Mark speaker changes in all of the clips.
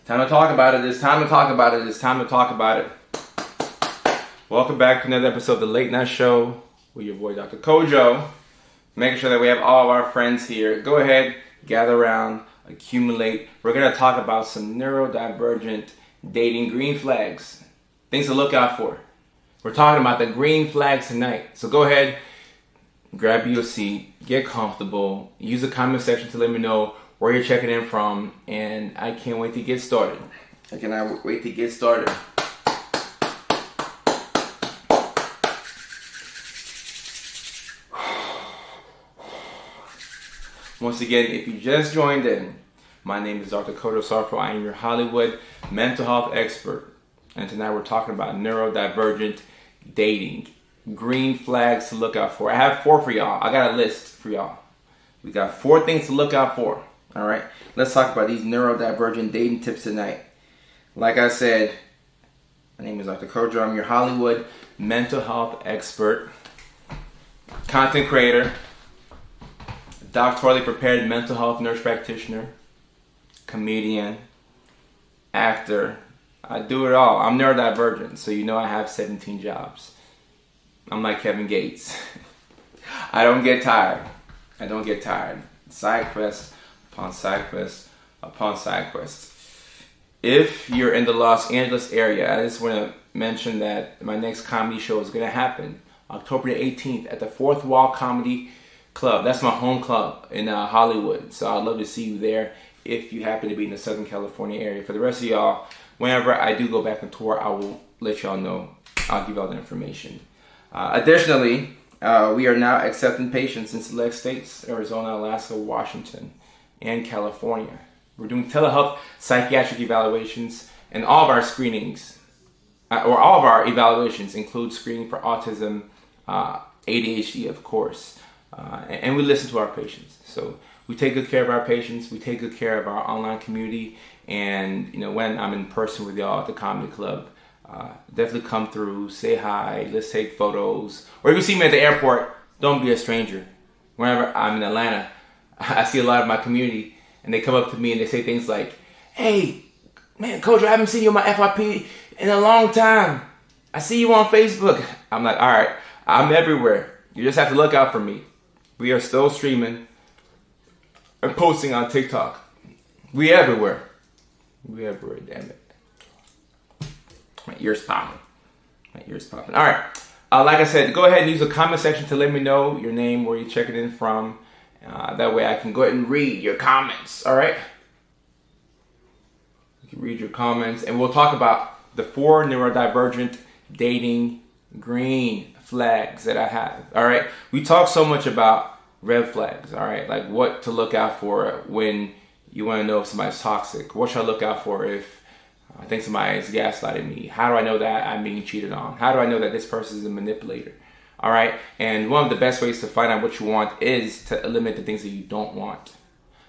Speaker 1: Time to talk about it. It's time to talk about it. It's time to talk about it. Welcome back to another episode of The Late Night Show with your boy, Dr. Kojo. Making sure that we have all of our friends here. Go ahead, gather around, accumulate. We're going to talk about some neurodivergent dating green flags. Things to look out for. We're talking about the green flags tonight. So go ahead, grab you a seat, get comfortable, use the comment section to let me know where you're checking in from, and I can't wait to get started. I cannot wait to get started. Once again, if you just joined in, my name is Dr. Kojo Sarfo. I am your Hollywood mental health expert, and tonight we're talking about neurodivergent dating. Green flags to look out for. I have 4 for y'all. I got a list for y'all. We got 4 things to look out for. All right, let's talk about these neurodivergent dating tips tonight. Like I said, my name is Dr. Kojo. I'm your Hollywood mental health expert, content creator, doctorally prepared mental health nurse practitioner, comedian, actor. I do it all. I'm neurodivergent, so you know I have 17 jobs. I'm like Kevin Gates. I don't get tired. Side quest upon side quest upon side quest. If you're in the Los Angeles area, I just want to mention that my next comedy show is going to happen October the 18th at the Fourth Wall Comedy Club. That's my home club in Hollywood. So I'd love to see you there if you happen to be in the Southern California area. For the rest of y'all, whenever I do go back on tour, I will let y'all know. I'll give y'all the information. Additionally, we are now accepting patients in select states: Arizona, Alaska, Washington, and California. We're doing telehealth psychiatric evaluations, and all of our screenings, or all of our evaluations include screening for autism, ADHD, of course, and we listen to our patients. So we take good care of our patients, we take good care of our online community, and you know, when I'm in person with y'all at the comedy club, definitely come through, say hi, let's take photos. Or if you see me at the airport, don't be a stranger. Whenever I'm in Atlanta, I see a lot of my community, and they come up to me and they say things like, "Hey, man, Coach, I haven't seen you on my FYP in a long time. I see you on Facebook." I'm like, all right, I'm everywhere. You just have to look out for me. We are still streaming and posting on TikTok. We everywhere. Damn it. My ears popping. All right. Like I said, go ahead and use the comment section to let me know your name, where you're checking in from. That way I can go ahead and read your comments. All right. You can read your comments, and we'll talk about the 4 neurodivergent dating green flags that I have. All right. We talk so much about red flags. All right. Like what to look out for when you want to know if somebody's toxic. What should I look out for if I think somebody is gaslighting me? How do I know that I'm being cheated on? How do I know that this person is a manipulator? All right. And one of the best ways to find out what you want is to eliminate the things that you don't want.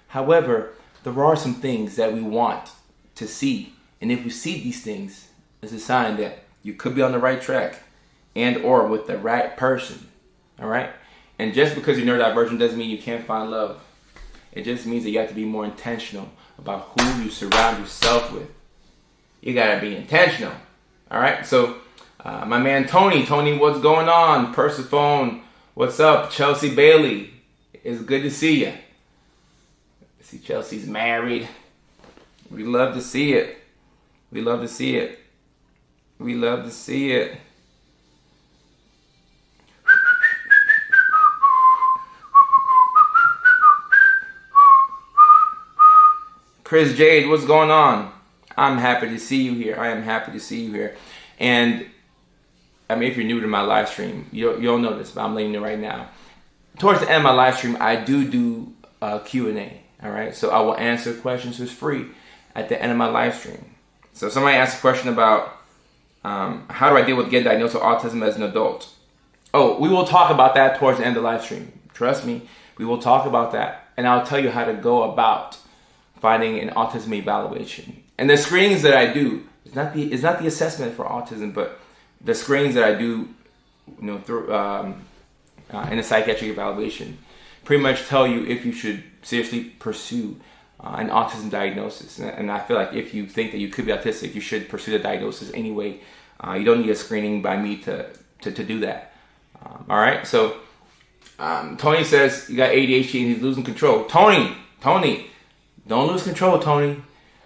Speaker 1: However, there are some things that we want to see. And if we see these things, it's a sign that you could be on the right track and or with the right person. All right. And just because you're neurodivergent doesn't mean you can't find love. It just means that you have to be more intentional about who you surround yourself with. You got to be intentional. All right. So my man Tony, what's going on? Persephone, what's up? Chelsea Bailey, it's good to see you. I see Chelsea's married. We love to see it. Chris Jade, what's going on? I'm happy to see you here. I am happy to see you here. And I mean, if you're new to my live stream, you'll know this, but I'm letting you know right now. Towards the end of my live stream, I do Q&A, all right? So I will answer questions for free at the end of my live stream. So if somebody asks a question about how do I deal with getting diagnosed with autism as an adult? Oh, we will talk about that towards the end of the live stream. Trust me, we will talk about that. And I'll tell you how to go about finding an autism evaluation. And the screenings that I do, it's not the assessment for autism, but the screenings that I do, you know, through in a psychiatric evaluation, pretty much tell you if you should seriously pursue an autism diagnosis. And I feel like if you think that you could be autistic, you should pursue the diagnosis anyway. You don't need a screening by me to do that. All right, so Tony says you got ADHD and he's losing control. Tony, don't lose control, Tony.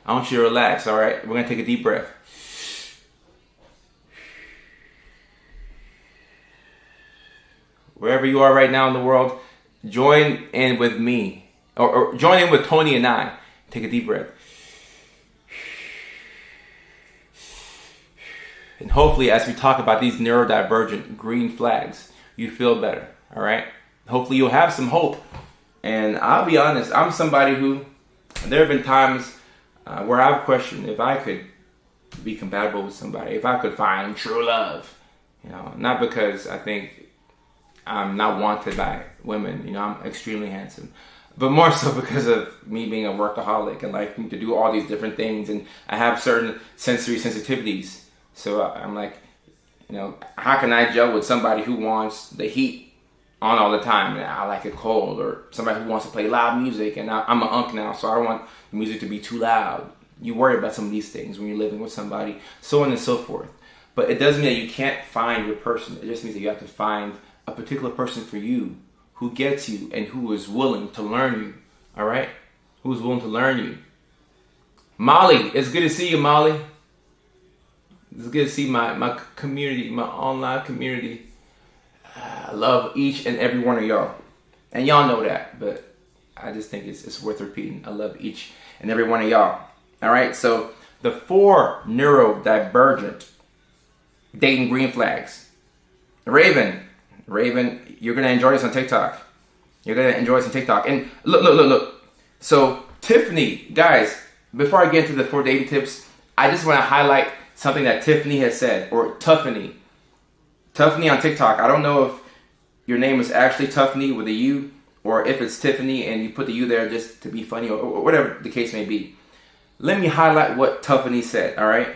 Speaker 1: I want you to relax, all right? We're going to take a deep breath. Wherever you are right now in the world, join in with me. Or join in with Tony and I. Take a deep breath. And hopefully, as we talk about these neurodivergent green flags, you feel better, all right? Hopefully, you'll have some hope. And I'll be honest, I'm somebody who, there have been times where I've questioned if I could be compatible with somebody, if I could find true love. You know, not because I think I'm not wanted by women. You know, I'm extremely handsome. But more so because of me being a workaholic and liking to do all these different things. And I have certain sensory sensitivities. So I'm like, you know, how can I gel with somebody who wants the heat on all the time and I like it cold? Or somebody who wants to play loud music and I'm an unk now, so I don't want the music to be too loud. You worry about some of these things when you're living with somebody, so on and so forth. But it doesn't mean that you can't find your person. It just means that you have to find a particular person for you who gets you and who is willing to learn you, all right? Who is willing to learn you. Molly, it's good to see you, Molly. It's good to see my community, my online community. I love each and every one of y'all. And y'all know that, but I just think it's worth repeating. I love each and every one of y'all. All right, so the 4 neurodivergent dating green flags. Raven, you're going to enjoy this on TikTok. You're going to enjoy this on TikTok. And look. So Tiffany, guys, before I get into the 4 dating tips, I just want to highlight something that Tiffany has said, or Tuffany. Tuffany on TikTok. I don't know if your name is actually Tuffany with a U, or if it's Tiffany and you put the U there just to be funny, or whatever the case may be. Let me highlight what Tuffany said, all right?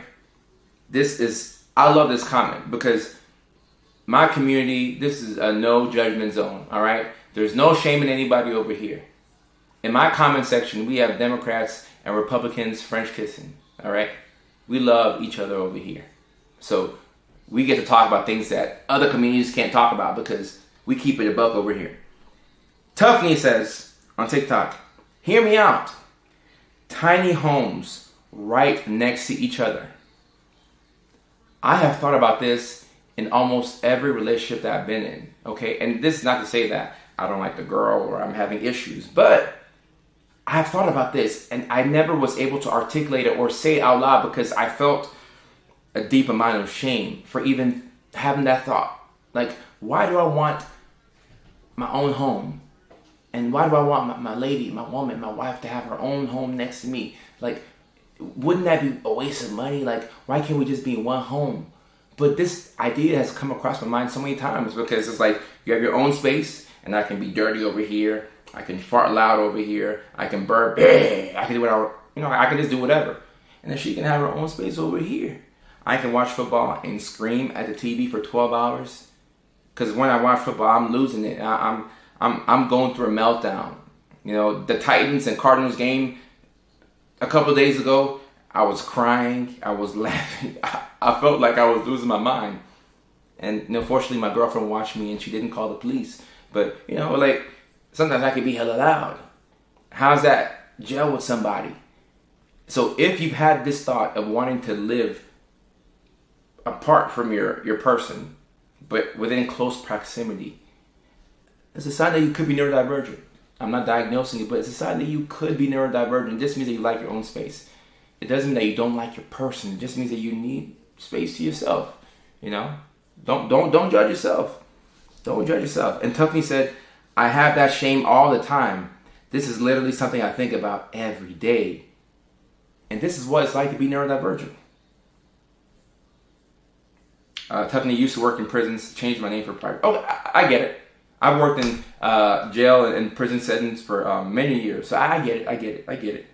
Speaker 1: I love this comment because my community, this is a no judgment zone, all right? There's no shaming anybody over here. In my comment section, we have Democrats and Republicans French kissing, all right? We love each other over here. So we get to talk about things that other communities can't talk about because we keep it a buck over here. Tuffany says on TikTok, hear me out. Tiny homes right next to each other. I have thought about this in almost every relationship that I've been in, okay? And this is not to say that I don't like the girl or I'm having issues, but I have thought about this and I never was able to articulate it or say it out loud because I felt a deep amount of shame for even having that thought. Like, why do I want my own home? And why do I want my lady, my woman, my wife to have her own home next to me? Like, wouldn't that be a waste of money? Like, why can't we just be in one home? But this idea has come across my mind so many times because it's like you have your own space and I can be dirty over here. I can fart loud over here. I can burp. I can do whatever. You know, I can just do whatever. And then she can have her own space over here. I can watch football and scream at the TV for 12 hours. Because when I watch football, I'm losing it. I'm going through a meltdown. You know, the Titans and Cardinals game a couple of days ago, I was crying. I was laughing. I felt like I was losing my mind. And you know, fortunately, my girlfriend watched me and she didn't call the police. But, you know, like, sometimes I can be hella loud. How's that gel with somebody? So if you've had this thought of wanting to live apart from your person, but within close proximity, it's a sign that you could be neurodivergent. I'm not diagnosing you, but it's a sign that you could be neurodivergent. It just means that you like your own space. It doesn't mean that you don't like your person. It just means that you need space to yourself. You know, don't judge yourself. Don't judge yourself. And Tuffany said, I have that shame all the time. This is literally something I think about every day. And this is what it's like to be neurodivergent. Tuffany used to work in prisons, changed my name for private. Oh, I get it. I've worked in jail and prison settings for many years. So I get it.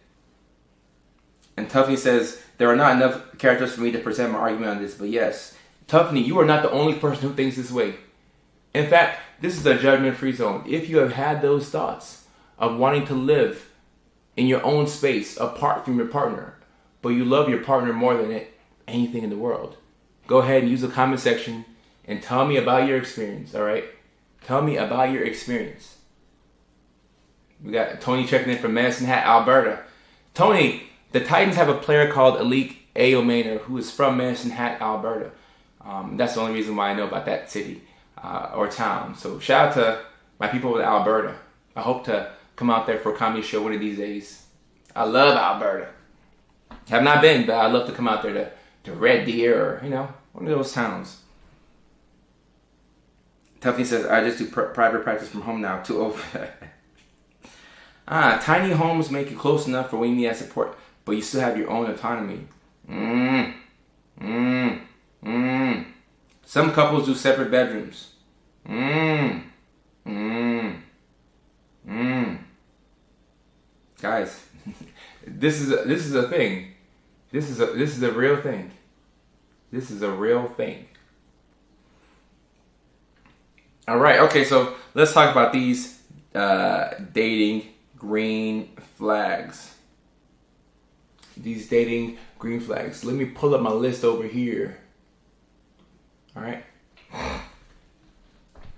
Speaker 1: And Tuffany says, there are not enough characters for me to present my argument on this. But yes, Tuffany, you are not the only person who thinks this way. In fact, this is a judgment-free zone. If you have had those thoughts of wanting to live in your own space, apart from your partner, but you love your partner more than anything in the world. Go ahead and use the comment section and tell me about your experience, all right? Tell me about your experience. We got Tony checking in from Medicine Hat, Alberta. Tony, the Titans have a player called Alik Ayomaner who is from Medicine Hat, Alberta. That's the only reason why I know about that city or town. So shout out to my people in Alberta. I hope to come out there for a comedy show one of these days. I love Alberta. Have not been, but I'd love to come out there to Red Deer or, one of those towns. Tuffy says, I just do private practice from home now. Too old. Tiny homes make you close enough for when you need that support, but you still have your own autonomy. Some couples do separate bedrooms. Guys, this is a thing. This is a real thing. This is a real thing. All right, okay, so let's talk about these dating green flags. These dating green flags. Let me pull up my list over here. All right.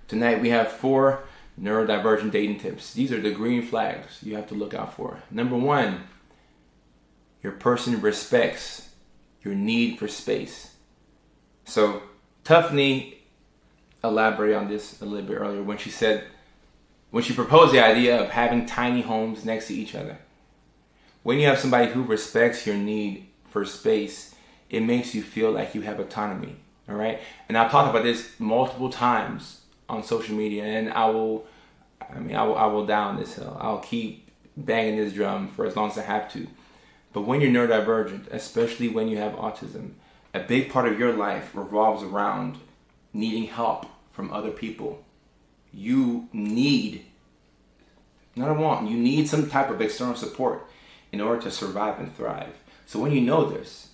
Speaker 1: Tonight we have 4 neurodivergent dating tips. These are the green flags you have to look out for. Number 1, your person respects your need for space. So Tuffney elaborated on this a little bit earlier when she proposed the idea of having tiny homes next to each other. When you have somebody who respects your need for space, it makes you feel like you have autonomy. All right, and I've talked about this multiple times on social media, and I will down this hill. I'll keep banging this drum for as long as I have to. But when you're neurodivergent, especially when you have autism, a big part of your life revolves around needing help from other people. You need, you need some type of external support in order to survive and thrive. So when you know this,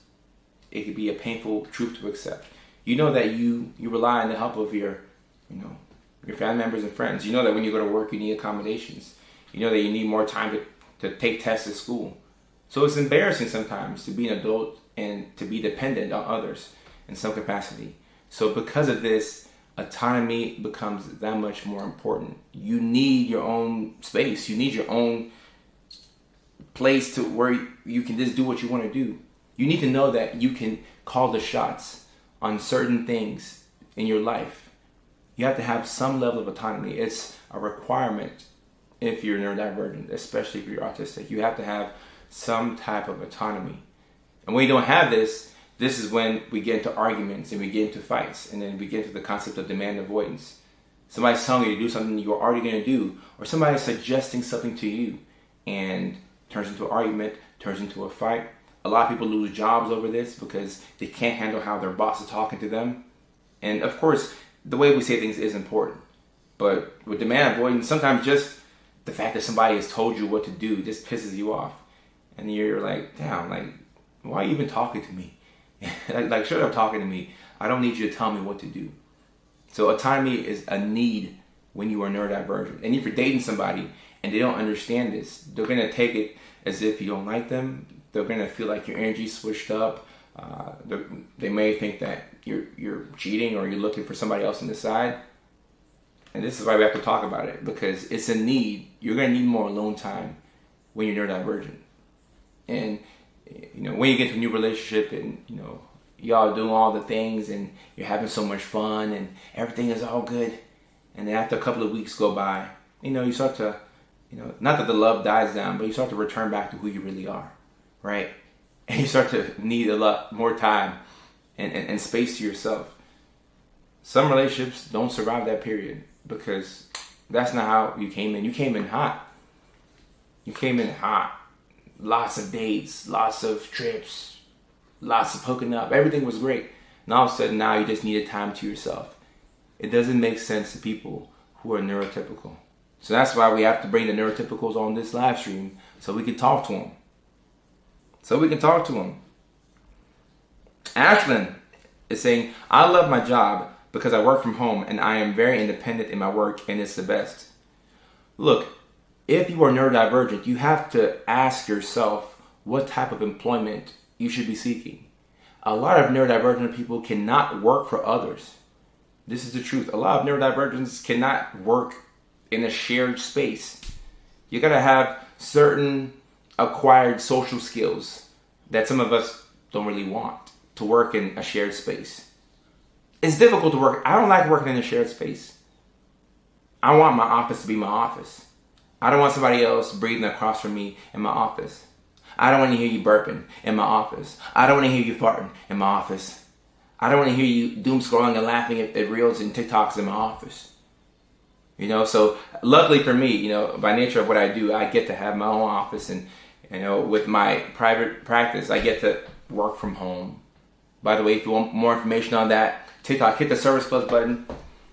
Speaker 1: it could be a painful truth to accept. You know that you rely on the help of your family members and friends. You know that when you go to work, you need accommodations. You know that you need more time to take tests at school. So it's embarrassing sometimes to be an adult and to be dependent on others in some capacity. So because of this, autonomy becomes that much more important. You need your own space. You need your own place to where you can just do what you want to do. You need to know that you can call the shots on certain things in your life. You have to have some level of autonomy. It's a requirement if you're neurodivergent, especially if you're autistic. You have to have some type of autonomy. And when you don't have this is when we get into arguments and we get into fights, and then we get into the concept of demand avoidance. Somebody's telling you to do something you're already going to do, or somebody's suggesting something to you, and turns into an argument, turns into a fight. A lot of people lose jobs over this because they can't handle how their boss is talking to them. And of course, the way we say things is important. But with demand avoidance, sometimes just the fact that somebody has told you what to do just pisses you off. And you're like, damn, why are you even talking to me? Shut up talking to me. I don't need you to tell me what to do. So autonomy is a need when you are neurodivergent. And if you're dating somebody and they don't understand this, they're going to take it as if you don't like them. They're going to feel like your energy switched up. They may think that you're cheating or you're looking for somebody else on the side. And this is why we have to talk about it, because it's a need. You're going to need more alone time when you're neurodivergent. And when you get to a new relationship and y'all doing all the things and you're having so much fun and everything is all good, and then after a couple of weeks go by, you start to, not that the love dies down, but you start to return back to who you really are, right? And you start to need a lot more time and space to yourself. Some relationships don't survive that period because that's not how you came in. You came in hot. Lots of dates, lots of trips, lots of hooking up. Everything was great. And all of a sudden now you just needed time to yourself. It doesn't make sense to people who are neurotypical. So that's why we have to bring the neurotypicals on this live stream so we can talk to them. Ashlyn is saying, I love my job because I work from home and I am very independent in my work and it's the best. Look, if you are neurodivergent, you have to ask yourself what type of employment you should be seeking. A lot of neurodivergent people cannot work for others. This is the truth. A lot of neurodivergents cannot work in a shared space. You gotta have certain acquired social skills that some of us don't really want to work in a shared space. It's difficult to work. I don't like working in a shared space. I want my office to be my office. I don't want somebody else breathing across from me in my office. I don't want to hear you burping in my office. I don't want to hear you farting in my office. I don't want to hear you doom scrolling and laughing at reels and TikToks in my office. You know, so luckily for me, you know, by nature of what I do, I get to have my own office, and, you know, with my private practice, I get to work from home. By the way, if you want more information on that, TikTok, hit the Service Plus button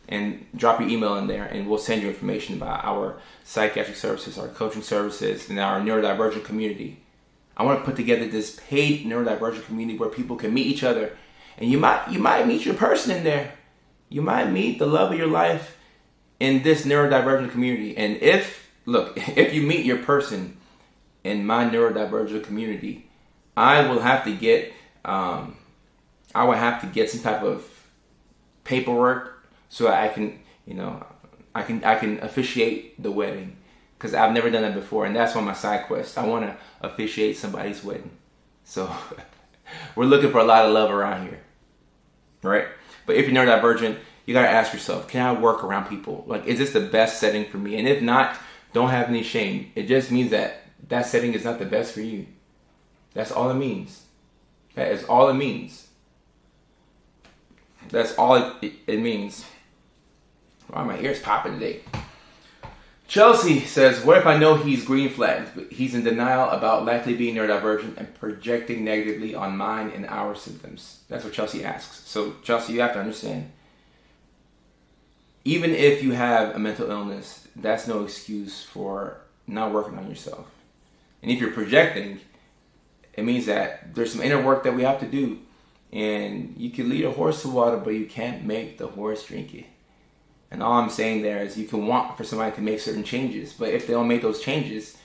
Speaker 1: and drop your email in there, and we'll send you information about our psychiatric services, our coaching services, and our neurodivergent community. I want to put together this paid neurodivergent community where people can meet each other, and you might meet your person in there. You might meet the love of your life in this neurodivergent community. And if you meet your person in my neurodivergent community, I will have to get some type of paperwork so I can, you know, I can officiate the wedding, because I've never done that before, and that's one of my side quests. I want to officiate somebody's wedding. So we're looking for a lot of love around here, right? But if you're neurodivergent, you gotta ask yourself, can I work around people? Like, is this the best setting for me? And if not, don't have any shame. It just means that that setting is not the best for you. That's all it means. That is all it means. That's all it means. Wow, my ears popping today. Chelsea says, what if I know he's green flagged, but he's in denial about likely being neurodivergent and projecting negatively on mine and our symptoms? That's what Chelsea asks. So Chelsea, you have to understand, even if you have a mental illness, that's no excuse for not working on yourself. And if you're projecting, it means that there's some inner work that we have to do. And you can lead a horse to water, but you can't make the horse drink it. And all I'm saying there is you can want for somebody to make certain changes, but if they don't make those changes,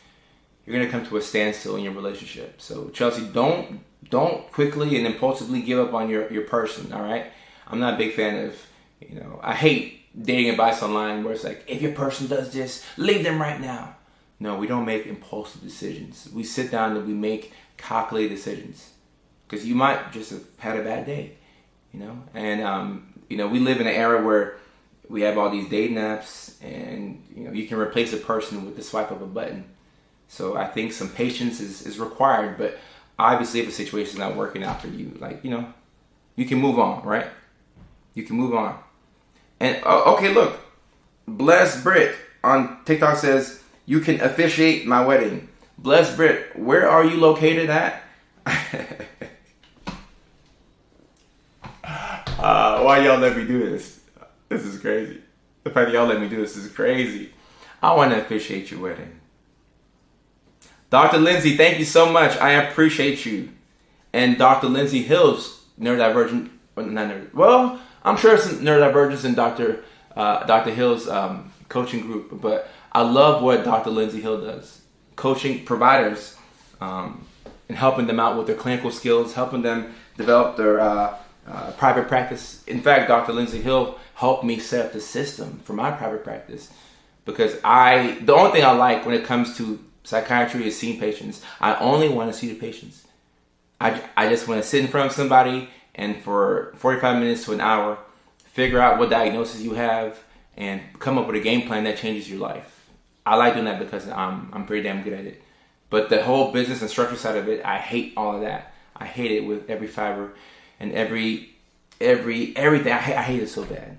Speaker 1: you're going to come to a standstill in your relationship. So Chelsea, don't quickly and impulsively give up on your person, all right? I'm not a big fan of, you know, I hate dating advice online where it's like, if your person does this, leave them right now. No, we don't make impulsive decisions. We sit down and we make calculated decisions, because you might just have had a bad day, you know? And, you know, we live in an era where we have all these dating apps, and, you know, you can replace a person with the swipe of a button. So I think some patience is required, but obviously if a situation is not working out for you, like, you know, you can move on, right? You can move on. And, okay, look, Bless Brit on TikTok says, you can officiate my wedding. Bless Brit, where are you located at? Why y'all let me do this? This is crazy. The fact that y'all let me do this is crazy. I want to officiate your wedding. Dr. Lindsay, thank you so much. I appreciate you. And Dr. Lindsay Hill's neurodivergent, well, I'm sure some neurodivergence in Dr. Hill's coaching group, but I love what Dr. Lindsay Hill does. Coaching providers and helping them out with their clinical skills, helping them develop their private practice. In fact, Dr. Lindsay Hill helped me set up the system for my private practice, because the only thing I like when it comes to psychiatry is seeing patients. I only want to see the patients. I just want to sit in front of somebody and for 45 minutes to an hour, figure out what diagnosis you have and come up with a game plan that changes your life. I like doing that because I'm pretty damn good at it. But the whole business and structure side of it, I hate all of that. I hate it with every fiber and everything. I hate it so bad.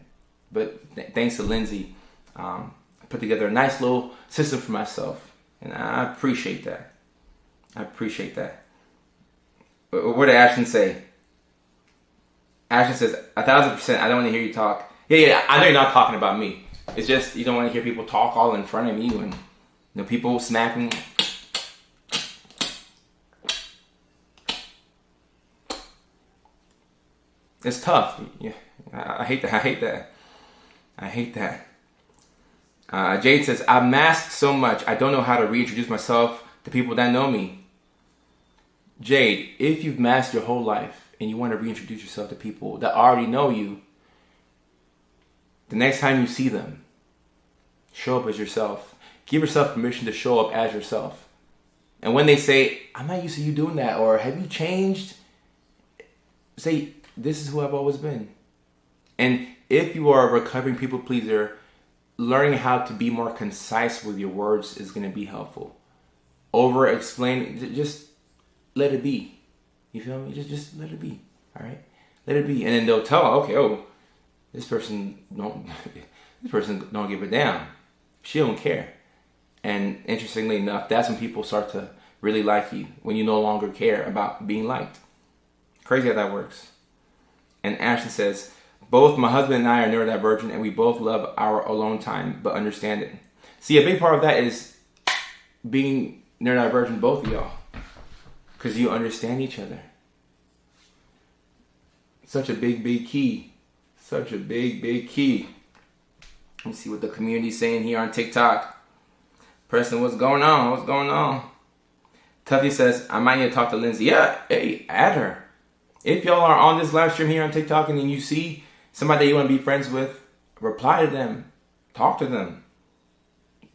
Speaker 1: But thanks to Lindsay, I put together a nice little system for myself, and I appreciate that. I appreciate that. What did Ashton say? Ashton says, 1,000%, I don't want to hear you talk. Yeah, I know you're not talking about me. It's just you don't want to hear people talk all in front of you, and, you know, people smacking. It's tough. Yeah, I hate that. I hate that. Jade says, I've masked so much, I don't know how to reintroduce myself to people that know me. Jade, if you've masked your whole life and you want to reintroduce yourself to people that already know you, the next time you see them, show up as yourself. Give yourself permission to show up as yourself. And when they say, I'm not used to you doing that, or have you changed? Say, this is who I've always been. And if you are a recovering people pleaser, learning how to be more concise with your words is going to be helpful. Over explain, just let it be. You feel me? Just let it be. All right, let it be, and then they'll tell, okay, oh, this person don't give a damn. She don't care. And interestingly enough, that's when people start to really like you, when you no longer care about being liked. Crazy how that works. And Ashley says, both my husband and I are neurodivergent, and we both love our alone time, but understand it. See, a big part of that is being neurodivergent, both of y'all, because you understand each other. Such a big key. Such a big key. Let me see what the community's saying here on TikTok. Preston, what's going on? What's going on? Tuffy says, I might need to talk to Lindsay. Yeah, hey, add her. If y'all are on this live stream here on TikTok and then you see somebody that you want to be friends with, reply to them. Talk to them.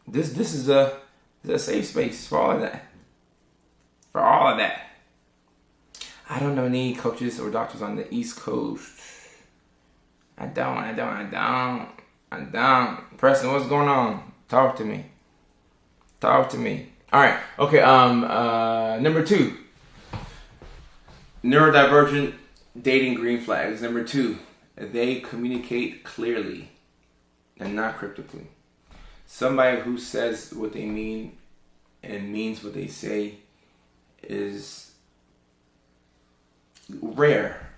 Speaker 1: This is a safe space for all of that. For all of that. I don't know any coaches or doctors on the East Coast. I don't. Preston, what's going on? Talk to me. All right. Okay. Number 2. Neurodivergent dating green flags. Number 2, they communicate clearly and not cryptically. Somebody who says what they mean and means what they say is rare,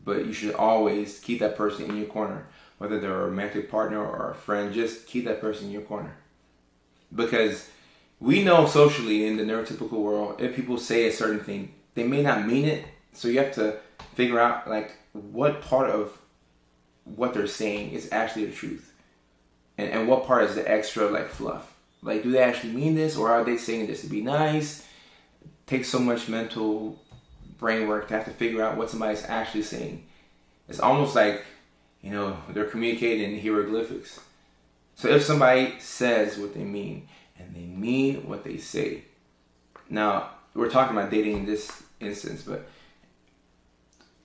Speaker 1: but you should always keep that person in your corner. Whether they're a romantic partner or a friend, just keep that person in your corner. Because we know socially in the neurotypical world, if people say a certain thing, they may not mean it. So you have to figure out like what part of what they're saying is actually the truth. And what part is the extra like fluff. Like, do they actually mean this, or are they saying this to be nice? It takes so much mental brain work to have to figure out what somebody's actually saying. It's almost like, they're communicating in hieroglyphics. So if somebody says what they mean, and they mean what they say. Now, we're talking about dating in this instance, but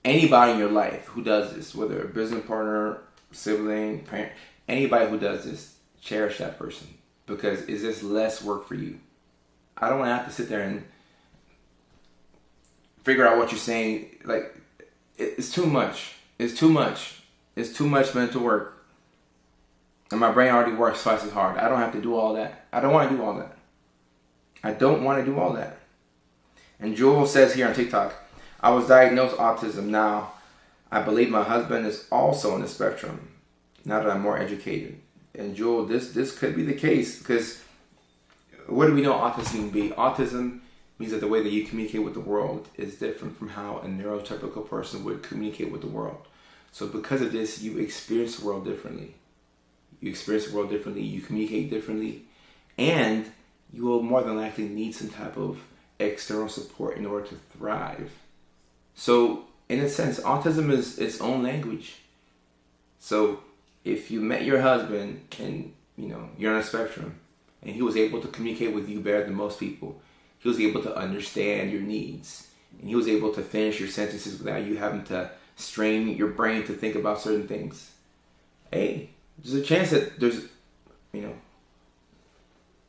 Speaker 1: anybody in your life who does this, whether a business partner, sibling, parent, anybody who does this, cherish that person. Because it's just less work for you. I don't want to have to sit there and figure out what you're saying. Like, it's too much. It's too much mental work. And my brain already works twice as hard. I don't have to do all that. I don't want to do all that. And Jewel says here on TikTok, I was diagnosed autism. Now, I believe my husband is also on the spectrum. Now that I'm more educated. And Jewel, this could be the case, because what do we know autism to be? Autism means that the way that you communicate with the world is different from how a neurotypical person would communicate with the world. So because of this, you experience the world differently. You communicate differently, and you will more than likely need some type of external support in order to thrive. So, in a sense, autism is its own language. So, if you met your husband and, you're on a spectrum, and he was able to communicate with you better than most people, he was able to understand your needs, and he was able to finish your sentences without you having to strain your brain to think about certain things. Hey, there's a chance that there's,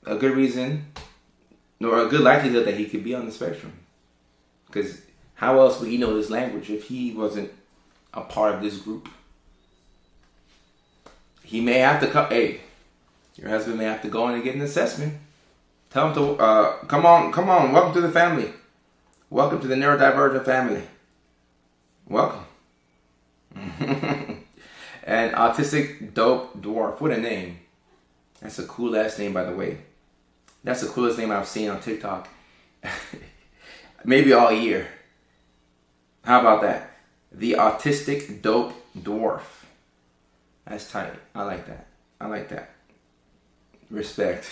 Speaker 1: a good reason or a good likelihood that he could be on the spectrum. Because how else would he know this language if he wasn't a part of this group? He may have to come. Hey, your husband may have to go in and get an assessment. Tell him to come on. Welcome to the family. Welcome to the neurodivergent family. Welcome. And autistic dope dwarf. What a name. That's a cool ass name, by the way. That's the coolest name I've seen on TikTok. Maybe all year. How about that? The autistic dope dwarf. That's tight. I like that. Respect.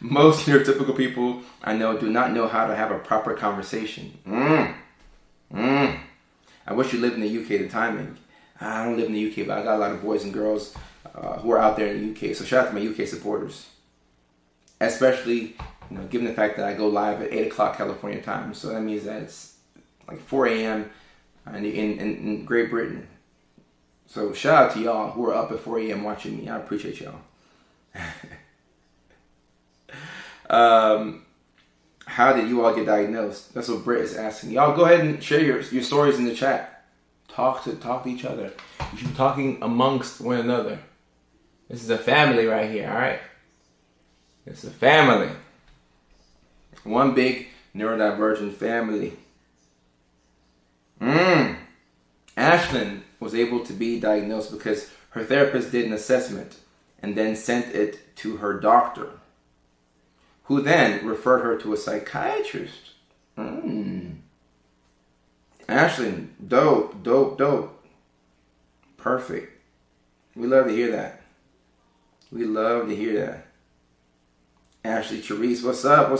Speaker 1: Most neurotypical people I know do not know how to have a proper conversation. I wish you lived in the UK. The timing. I don't live in the UK, but I got a lot of boys and girls who are out there in the UK. So shout out to my UK supporters, especially given the fact that I go live at 8 o'clock California time. So that means that it's like 4 a.m. in Great Britain. So shout out to y'all who are up at 4 a.m. watching me. I appreciate y'all. How did you all get diagnosed? That's what Britt is asking. Y'all go ahead and share your stories in the chat. Talk to each other. You should be talking amongst one another. This is a family right here, alright? It's a family. One big neurodivergent family. Ashlyn was able to be diagnosed because her therapist did an assessment and then sent it to her doctor, who then referred her to a psychiatrist. Ashlyn, dope. Perfect. We love to hear that. We love to hear that. Ashley Therese, what's up?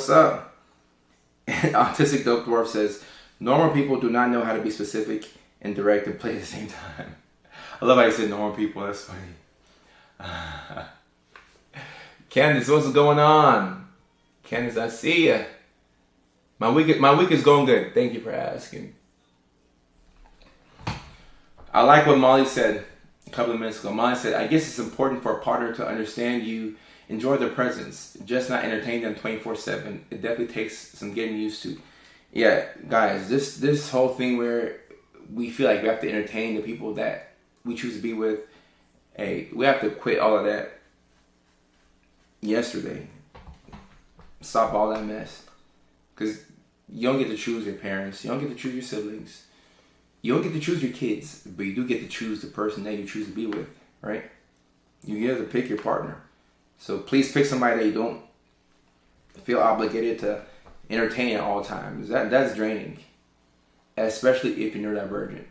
Speaker 1: And Autistic Dope Dwarf says, normal people do not know how to be specific and direct and play at the same time. I love how you said normal people, that's funny. Candace, what's going on? Candace, I see ya. My week is going good. Thank you for asking. I like what Molly said a couple of minutes ago. Molly said, I guess it's important for a partner to understand you, enjoy their presence, just not entertain them 24/7. It definitely takes some getting used to. Yeah, guys, this whole thing where we feel like we have to entertain the people that we choose to be with, hey, we have to quit all of that yesterday. Stop all that mess. Because you don't get to choose your parents. You don't get to choose your siblings. You don't get to choose your kids. But you do get to choose the person that you choose to be with, right? You get to pick your partner. So please pick somebody that you don't feel obligated to entertain at all times. That's draining. Especially if you're neurodivergent.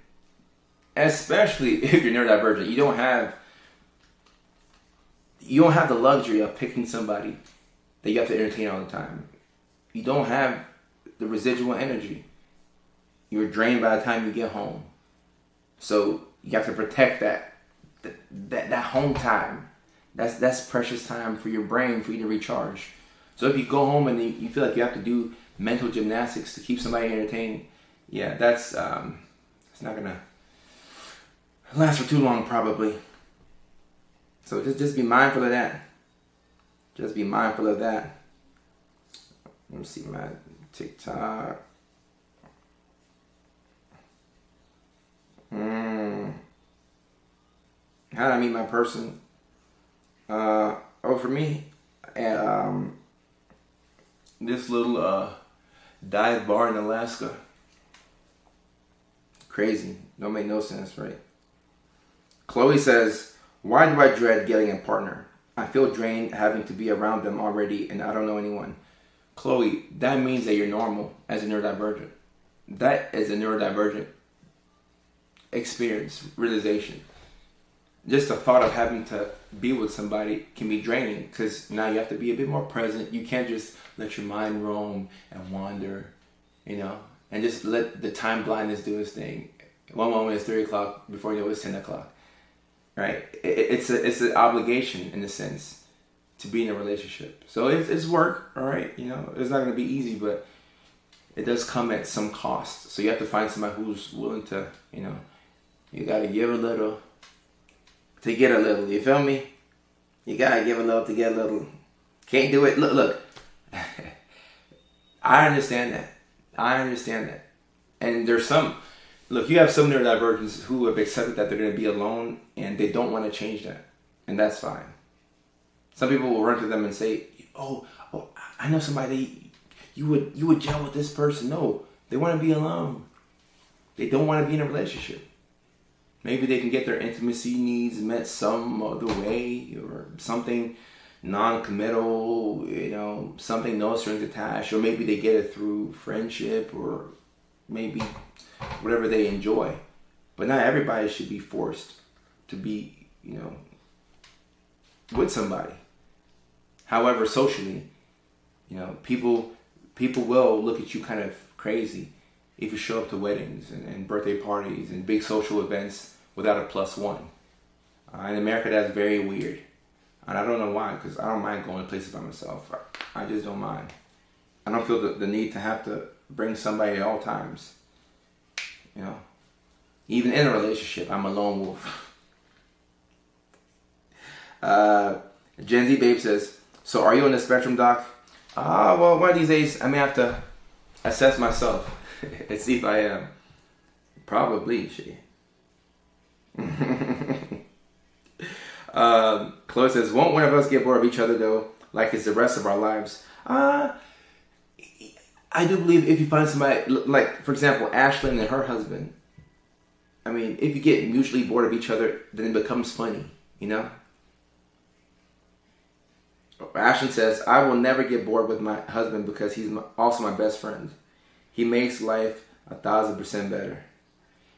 Speaker 1: You don't have the luxury of picking somebody that you have to entertain all the time. You don't have the residual energy. You're drained by the time you get home. So you have to protect that home time. That's precious time for your brain, for you to recharge. So if you go home and you feel like you have to do mental gymnastics to keep somebody entertained, yeah, it's not gonna last for too long probably. So just be mindful of that. Just be mindful of that. Let me see my TikTok. How did I meet my person? For me, at this little dive bar in Alaska. Crazy. Don't make no sense, right? Chloe says, why do I dread getting a partner? I feel drained having to be around them already and I don't know anyone. Chloe, that means that you're normal as a neurodivergent. That is a neurodivergent experience, realization. Just the thought of having to be with somebody can be draining because now you have to be a bit more present. You can't just let your mind roam and wander, and just let the time blindness do its thing. One moment it's 3 o'clock, before you know it's 10 o'clock, right? It's an obligation in a sense to be in a relationship. So it's work, all right? It's not going to be easy, but it does come at some cost. So you have to find somebody who's willing to, you got to give a little to get a little. You feel me? You got to give a little to get a little. Can't do it. Look. I understand that. And there's you have some neurodivergents who have accepted that they're going to be alone and they don't want to change that. And that's fine. Some people will run to them and say, oh, I know somebody, you would gel with this person. No, they want to be alone. They don't want to be in a relationship. Maybe they can get their intimacy needs met some other way or something non-committal, something no strings attached, or maybe they get it through friendship or maybe whatever they enjoy. But not everybody should be forced to be, with somebody. However, socially, people will look at you kind of crazy if you show up to weddings and birthday parties and big social events without a +1. In America, that's very weird. And I don't know why, because I don't mind going to places by myself. I just don't mind. I don't feel the need to have to bring somebody at all times. Even in a relationship, I'm a lone wolf. Gen Z Babe says, so are you on the spectrum, Doc? Well, one of these days, I may have to assess myself and see if I am. Probably, she. Chloe says, won't one of us get bored of each other, though, like it's the rest of our lives? I do believe if you find somebody, like, for example, Ashlyn and her husband, I mean, if you get mutually bored of each other, then it becomes funny, Ashlyn says, I will never get bored with my husband because he's also my best friend. He makes life 1,000% better.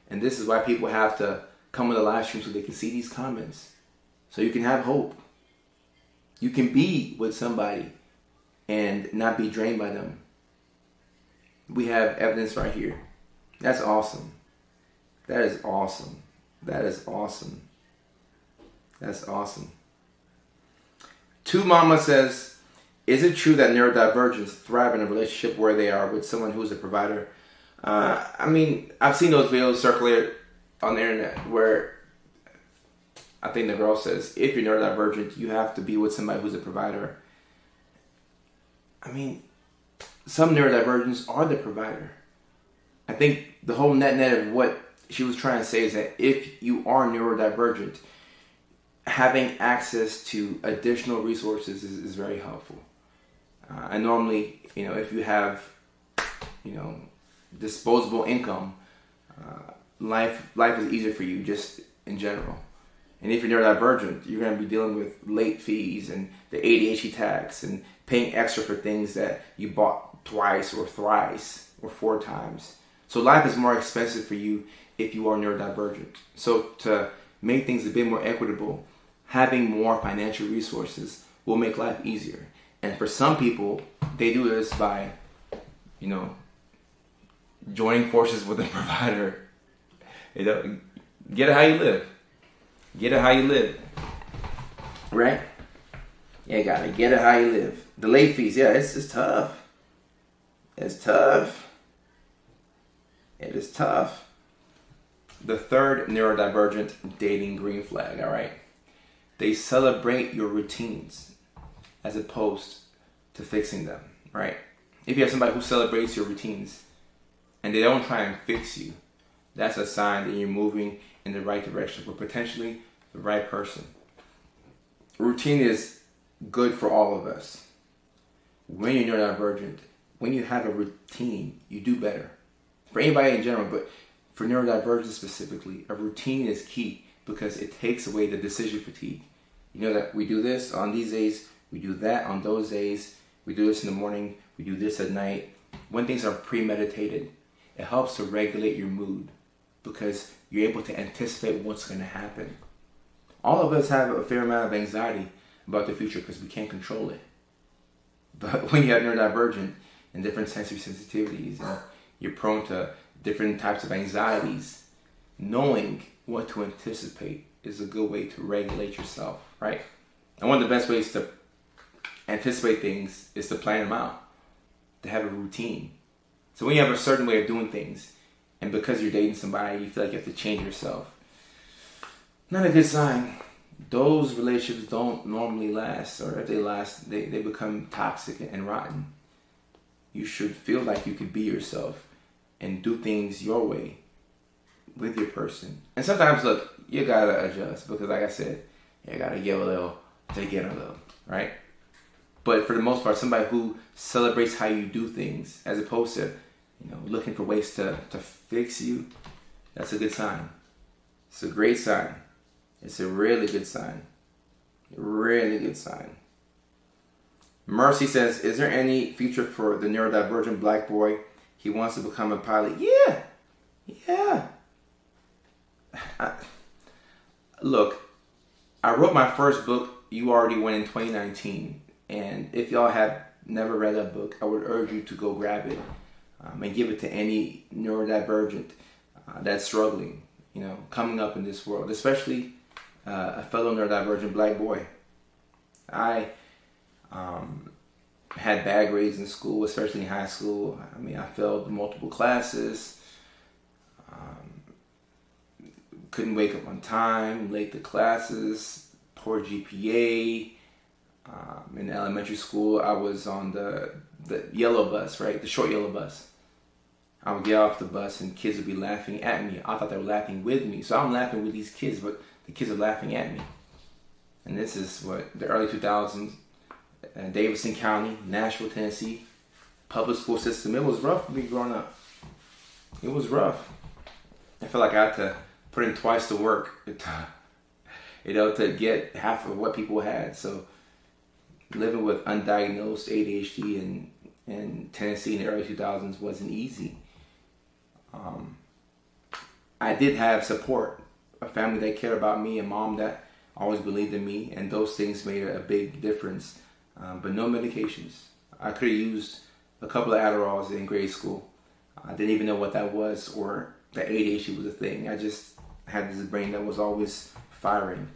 Speaker 1: And this is why people have to come on the live stream so they can see these comments. So you can have hope. You can be with somebody and not be drained by them. We have evidence right here. That's awesome. That is awesome. That is awesome. That's awesome. Two Mama says, is it true that neurodivergents thrive in a relationship where they are with someone who's a provider? I mean, I've seen those videos circulate on the internet where I think the girl says, if you're neurodivergent, you have to be with somebody who's a provider. I mean, some neurodivergents are the provider. I think the whole net of what she was trying to say is that if you are neurodivergent, having access to additional resources is very helpful. And normally, if you have, disposable income, life is easier for you just in general. And if you're neurodivergent, you're going to be dealing with late fees and the ADHD tax and paying extra for things that you bought twice or thrice or 4 times. So life is more expensive for you if you are neurodivergent. So to make things a bit more equitable, having more financial resources will make life easier. And for some people, they do this by, joining forces with a provider. Get it how you live. Get it how you live. Right? Yeah, gotta get it how you live. The late fees, yeah, it's tough. It's tough. It is tough. The third neurodivergent dating green flag, all right? They celebrate your routines as opposed to fixing them, right? If you have somebody who celebrates your routines and they don't try and fix you, that's a sign that you're moving in the right direction for potentially the right person. Routine is good for all of us. When you're neurodivergent, when you have a routine, you do better. For anybody in general, but for neurodivergent specifically, a routine is key because it takes away the decision fatigue. That we do this on these days, we do that on those days, we do this in the morning, we do this at night. When things are premeditated, it helps to regulate your mood because you're able to anticipate what's going to happen. All of us have a fair amount of anxiety about the future because we can't control it. But when you have neurodivergent and different sensory sensitivities, and you're prone to different types of anxieties, knowing what to anticipate is a good way to regulate yourself, right? And one of the best ways to anticipate things is to plan them out, to have a routine. So when you have a certain way of doing things, and because you're dating somebody, you feel like you have to change yourself, not a good sign. Those relationships don't normally last, or if they last, they become toxic and rotten. You should feel like you could be yourself and do things your way with your person. And sometimes, look, you gotta adjust because, like I said, you gotta give a little to get a little, right? But for the most part, somebody who celebrates how you do things as opposed to, looking for ways to fix you, that's a good sign. It's a great sign. It's a really good sign. Really good sign. Mercy says, is there any future for the neurodivergent black boy? He wants to become a pilot. Yeah. Look, I wrote my first book, You Already Win, in 2019. And if y'all have never read that book, I would urge you to go grab it and give it to any neurodivergent that's struggling, coming up in this world, especially a fellow neurodivergent black boy. I had bad grades in school, especially in high school. I mean, I failed multiple classes, couldn't wake up on time, late to classes, poor GPA. In elementary school, I was on the yellow bus, right? The short yellow bus. I would get off the bus and kids would be laughing at me. I thought they were laughing with me. So I'm laughing with these kids, but the kids are laughing at me. And this is the early 2000s, Davidson County, Nashville, Tennessee, public school system. It was rough for me growing up. It was rough. I felt like I had to put in twice the work, to get half of what people had. So living with undiagnosed ADHD in Tennessee in the early 2000s wasn't easy. I did have support, a family that cared about me, a mom that always believed in me, and those things made a big difference. But no medications. I could have used a couple of Adderalls in grade school. I didn't even know what that was, or that ADHD was a thing. I just had this brain that was always firing.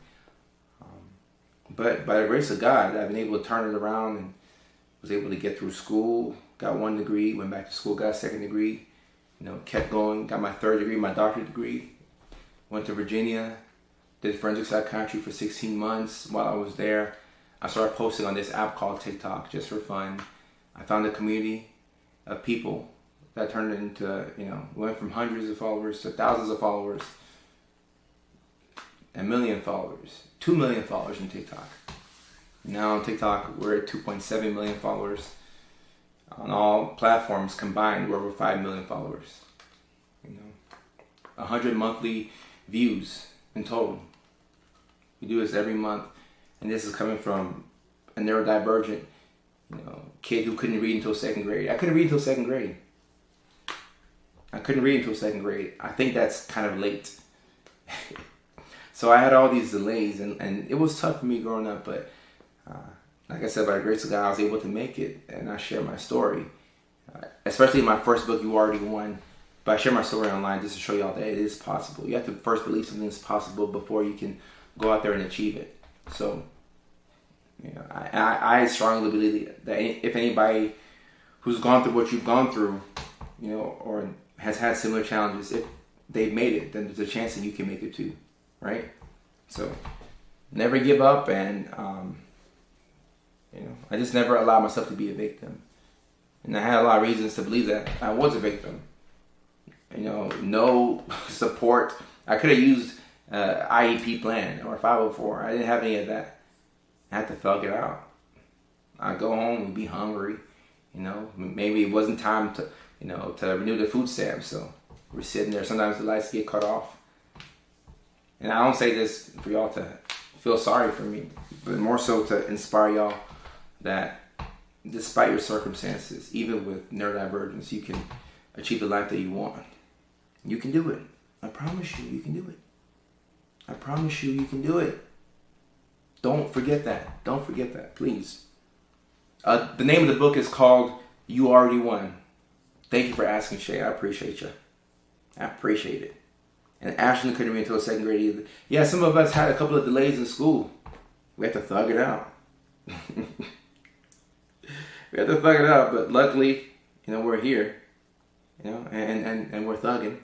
Speaker 1: But by the grace of God, I've been able to turn it around and was able to get through school, got 1 degree, went back to school, got a 2nd degree, kept going, got my 3rd degree, my doctorate degree, went to Virginia, did forensic psychiatry for 16 months. While I was there, I started posting on this app called TikTok just for fun. I found a community of people that turned into, went from hundreds of followers to thousands of followers, 1 million followers, 2 million followers on TikTok. Now on TikTok, we're at 2.7 million followers. On all platforms combined, we're over 5 million followers. 100 monthly views in total. We do this every month, and this is coming from a neurodivergent, kid who couldn't read until 2nd grade. I couldn't read until 2nd grade. I think that's kind of late. So I had all these delays, and it was tough for me growing up, but like I said, by the grace of God, I was able to make it, and I share my story. Especially in my first book, You Already Won. But I share my story online just to show y'all that it is possible. You have to first believe something is possible before you can go out there and achieve it. So, I strongly believe that if anybody who's gone through what you've gone through, or has had similar challenges, if they've made it, then there's a chance that you can make it too, right? So, never give up, and I just never allowed myself to be a victim. And I had a lot of reasons to believe that I was a victim. No support. I could have used IEP plan or 504. I didn't have any of that. I had to thug it out. I'd go home and be hungry. Maybe it wasn't time to renew the food stamps. So we're sitting there. Sometimes the lights get cut off. And I don't say this for y'all to feel sorry for me, but more so to inspire y'all that despite your circumstances, even with neurodivergence, you can achieve the life that you want. You can do it. I promise you, you can do it. I promise you, you can do it. Don't forget that. Don't forget that, please. The name of the book is called You Already Won. Thank you for asking, Shay. I appreciate you. I appreciate it. And Ashton couldn't read until 2nd grade either. Yeah, some of us had a couple of delays in school. We had to thug it out. We had to thug it out, but luckily, we're here. And we're thugging.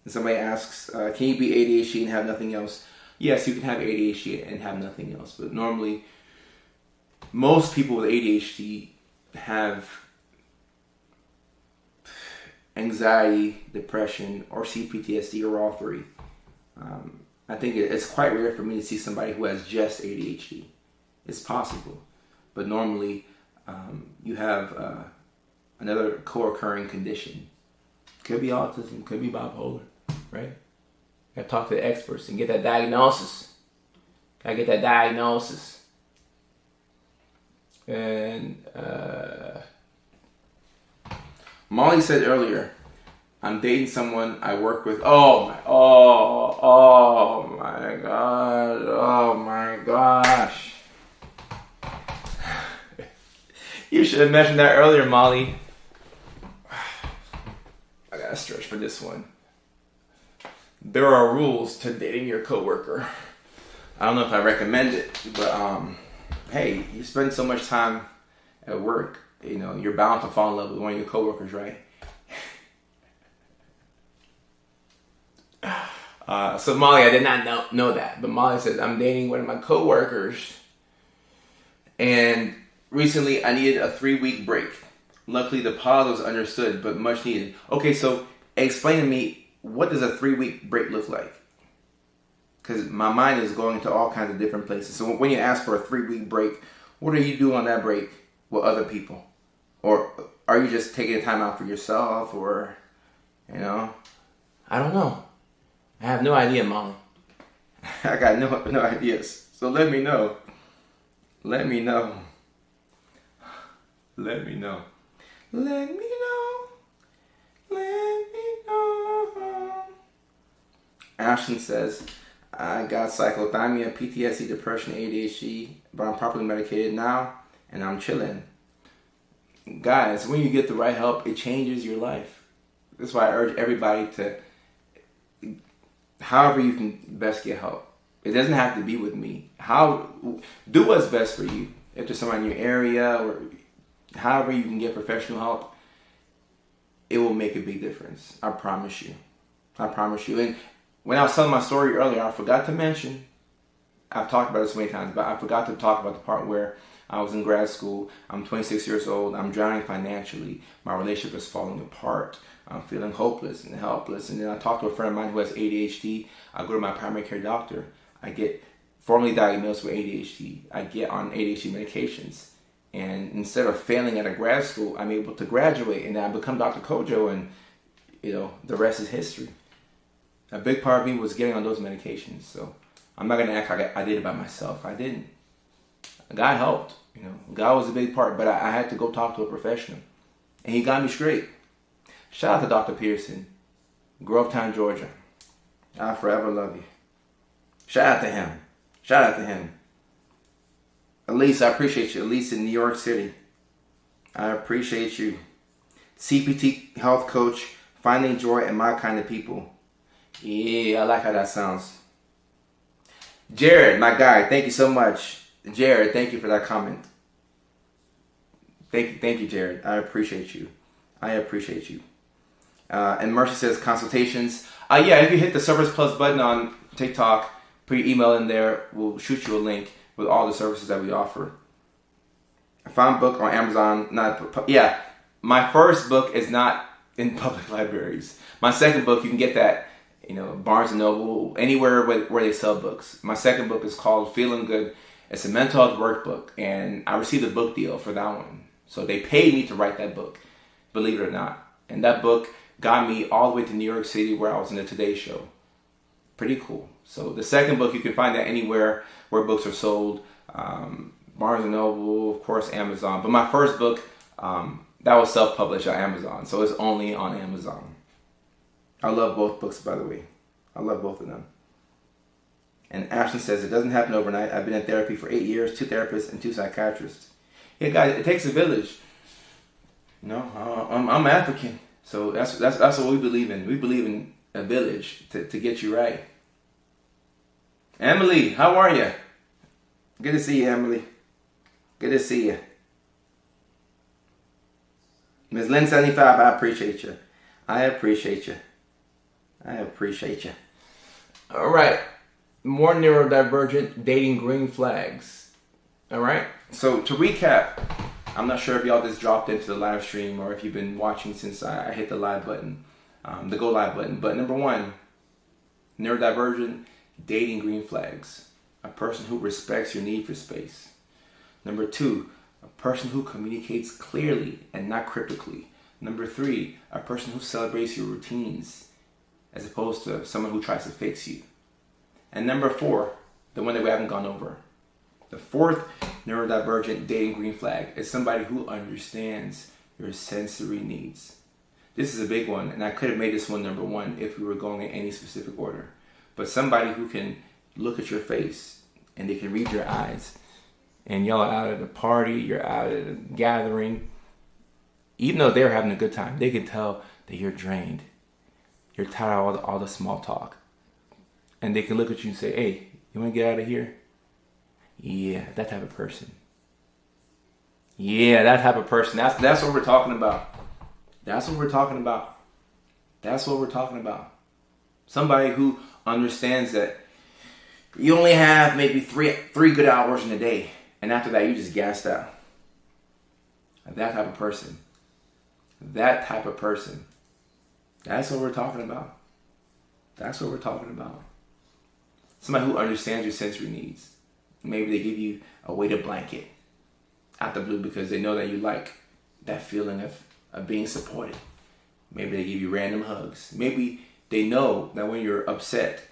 Speaker 1: And somebody asks, can you be ADHD and have nothing else? Yes, you can have ADHD and have nothing else. But normally, most people with ADHD have anxiety, depression, or CPTSD, or all three. I think it's quite rare for me to see somebody who has just ADHD. It's possible. But normally, you have another co-occurring condition. Could be autism, could be bipolar, right? You gotta talk to the experts and get that diagnosis. Gotta get that diagnosis. And Molly said earlier, I'm dating someone I work with. Oh my god, oh my gosh. You should have mentioned that earlier, Molly. I gotta stretch for this one. There are rules to dating your coworker. I don't know if I recommend it, but hey, you spend so much time at work, you know, you're bound to fall in love with one of your coworkers, right? So Molly, I did not know that, but Molly says, I'm dating one of my coworkers, and recently I needed a 3-week break. Luckily, the pause was understood, but much needed. Okay, so explain to me, what does a 3-week break look like? Because my mind is going to all kinds of different places. So when you ask for a 3-week break, what are you doing on that break with other people? Or are you just taking time out for yourself? Or, you know, I don't know. I have no idea, Molly. I got no ideas. So let me know. Let me know. Let me know. Let me know. Let me know. Ashton says, I got cyclothymia, PTSD, depression, ADHD, but I'm properly medicated now, and I'm chilling. Guys, when you get the right help, it changes your life. That's why I urge everybody to, however you can best get help. It doesn't have to be with me. Do what's best for you. If there's someone in your area, or however you can get professional help, it will make a big difference. I promise you. I promise you. And when I was telling my story earlier, I forgot to mention, I've talked about this many times, but I forgot to talk about the part where I was in grad school. I'm 26 years old. I'm drowning financially. My relationship is falling apart. I'm feeling hopeless and helpless. And then I talked to a friend of mine who has ADHD. I go to my primary care doctor. I get formally diagnosed with ADHD. I get on ADHD medications. And instead of failing at a grad school, I'm able to graduate. And then I become Dr. Kojo, and, you know, the rest is history. A big part of me was getting on those medications. So I'm not going to act like I did it by myself. I didn't. God helped. You know, God was a big part, but I had to go talk to a professional. And he got me straight. Shout out to Dr. Pearson, Grovetown, Georgia. I forever love you. Shout out to him. Shout out to him. Elise, I appreciate you. Elise in New York City. I appreciate you. CPT health coach, finding joy in my kind of people. Yeah, I like how that sounds. Jared, my guy, thank you so much. Jared, thank you for that comment. Thank you, Jared. I appreciate you. I appreciate you. And Mercy says consultations. Yeah, if you hit the Service Plus button on TikTok, put your email in there. We'll shoot you a link with all the services that we offer. I found a book on Amazon. My first book is not in public libraries. My second book, you can get that, you know, Barnes & Noble, anywhere where they sell books. My second book is called Feeling Good. It's a mental health workbook, and I received a book deal for that one. So they paid me to write that book, believe it or not. And that book got me all the way to New York City, where I was in the Today Show. Pretty cool. So the second book, you can find that anywhere where books are sold. Barnes & Noble, of course, Amazon. But my first book, that was self-published on Amazon. So it's only on Amazon. I love both books, by the way. I love both of them. And Ashton says, it doesn't happen overnight. I've been in therapy for 8 years, 2 therapists and 2 psychiatrists. Yeah, guys, it takes a village. You know, I'm African. So that's what we believe in. We believe in a village to get you right. Emily, how are you? Good to see you, Emily. Good to see you. Ms. Lynn 75, I appreciate you. I appreciate you. I appreciate you. All right. More neurodivergent dating green flags. All right. So to recap, I'm not sure if y'all just dropped into the live stream or if you've been watching since I hit the live button, the go live button. But number one, neurodivergent dating green flags. A person who respects your need for space. Number two, a person who communicates clearly and not cryptically. Number three, a person who celebrates your routines as opposed to someone who tries to fix you. And number four, the one that we haven't gone over. The fourth neurodivergent dating green flag is somebody who understands your sensory needs. This is a big one, and I could have made this one number one if we were going in any specific order. But somebody who can look at your face and they can read your eyes and y'all are out at a party, you're out at a gathering, even though they're having a good time, they can tell that you're drained. You're tired of all the small talk. And they can look at you and say, hey, you want to get out of here? Yeah, that type of person. Yeah, that type of person. That's what we're talking about. That's what we're talking about. That's what we're talking about. Somebody who understands that you only have maybe three good hours in a day, and after that you just gassed out. That type of person. That type of person. That's what we're talking about. That's what we're talking about. Somebody who understands your sensory needs. Maybe they give you a weighted blanket out the blue because they know that you like that feeling of being supported. Maybe they give you random hugs. Maybe they know that when you're upset,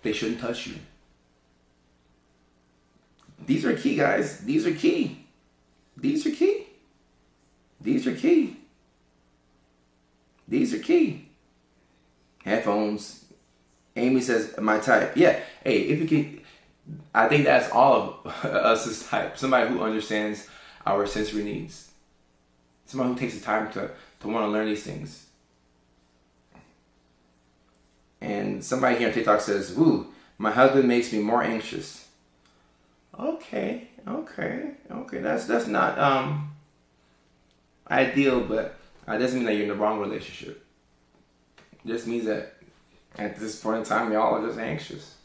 Speaker 1: they shouldn't touch you. These are key, guys. These are key. These are key. These are key. These are key. Headphones. Amy says, my type. Yeah. Hey, if you can, I think that's all of us' type. Somebody who understands our sensory needs. Somebody who takes the time to want to learn these things. And somebody here on TikTok says, ooh, my husband makes me more anxious. Okay. That's not ideal, but it doesn't mean that you're in the wrong relationship. It just means that at this point in time, y'all are just anxious.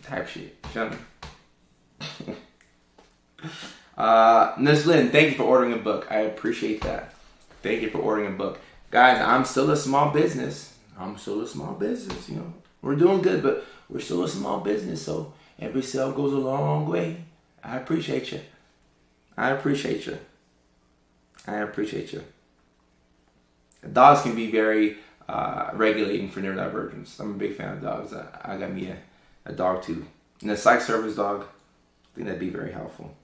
Speaker 1: Type shit. Shut up. Ms. Lynn, thank you for ordering a book. I appreciate that. Thank you for ordering a book. Guys, I'm still a small business. You know, we're doing good, but we're still a small business. So every sale goes a long way. I appreciate you. Dogs can be very regulating for neurodivergence. I'm a big fan of dogs. I got me a dog too. And a psych service dog, I think that'd be very helpful.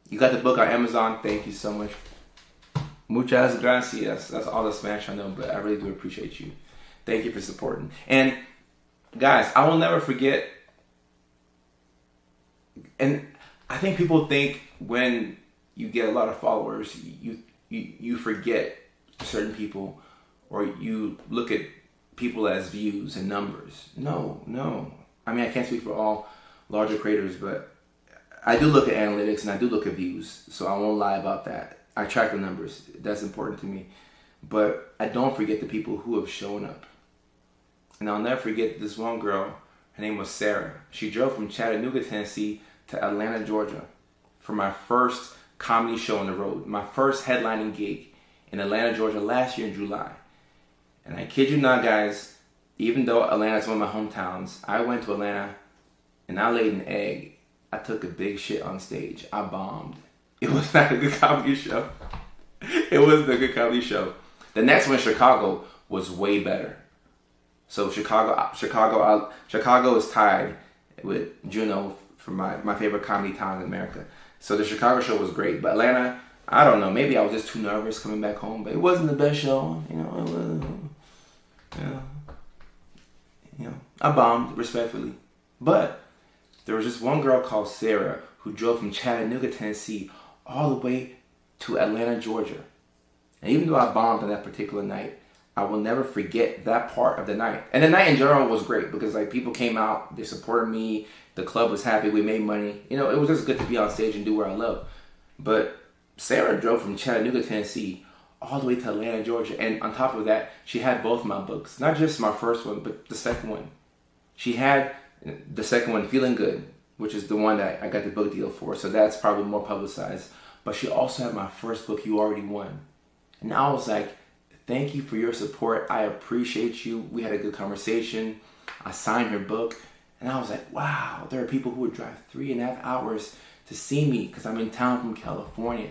Speaker 1: You got the book on Amazon. Thank you so much. Muchas gracias. That's all the Spanish I know, but I really do appreciate you. Thank you for supporting. And guys, I will never forget. And I think people think when you get a lot of followers, you forget certain people, or you look at people as views and numbers. No. I mean, I can't speak for all larger creators, but I do look at analytics and I do look at views, so I won't lie about that. I track the numbers. That's important to me. But I don't forget the people who have shown up. And I'll never forget this one girl. Her name was Sarah. She drove from Chattanooga, Tennessee to Atlanta, Georgia for my first comedy show on the road, my first headlining gig in Atlanta, Georgia last year in July. And I kid you not, guys, even though Atlanta is one of my hometowns, I went to Atlanta and I laid an egg. I took a big shit on stage. I bombed. It was not a good comedy show. It wasn't a good comedy show. The next one in Chicago was way better. So Chicago is tied with Juneau for my favorite comedy town in America. So the Chicago show was great, but Atlanta, I don't know. Maybe I was just too nervous coming back home, but it wasn't the best show. You know, it wasn't. You know, I bombed respectfully, but there was just one girl called Sarah who drove from Chattanooga, Tennessee, all the way to Atlanta, Georgia. And even though I bombed on that particular night, I will never forget that part of the night. And the night in general was great because like people came out, they supported me, the club was happy, we made money. You know, it was just good to be on stage and do what I love. But Sarah drove from Chattanooga, Tennessee, all the way to Atlanta, Georgia. And on top of that, she had both my books. Not just my first one, but the second one. She had the second one, Feeling Good, which is the one that I got the book deal for. So that's probably more publicized. But she also had my first book, You Already Won. And I was like, thank you for your support. I appreciate you. We had a good conversation. I signed her book. And I was like, wow, there are people who would drive 3.5 hours to see me because I'm in town from California.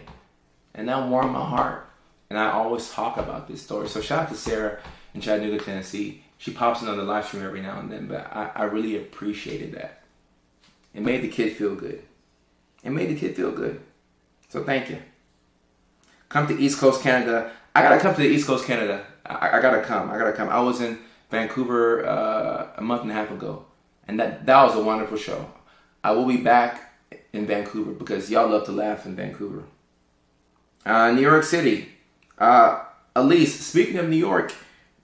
Speaker 1: And that warmed my heart. And I always talk about this story. So shout out to Sarah in Chattanooga, Tennessee. She pops in on the live stream every now and then, but I really appreciated that. It made the kid feel good. So thank you. Come to East Coast Canada. I gotta come to the East Coast Canada. I gotta come. I was in Vancouver a month and a half ago. And that was a wonderful show. I will be back in Vancouver because y'all love to laugh in Vancouver. New York City. Elise, speaking of New York,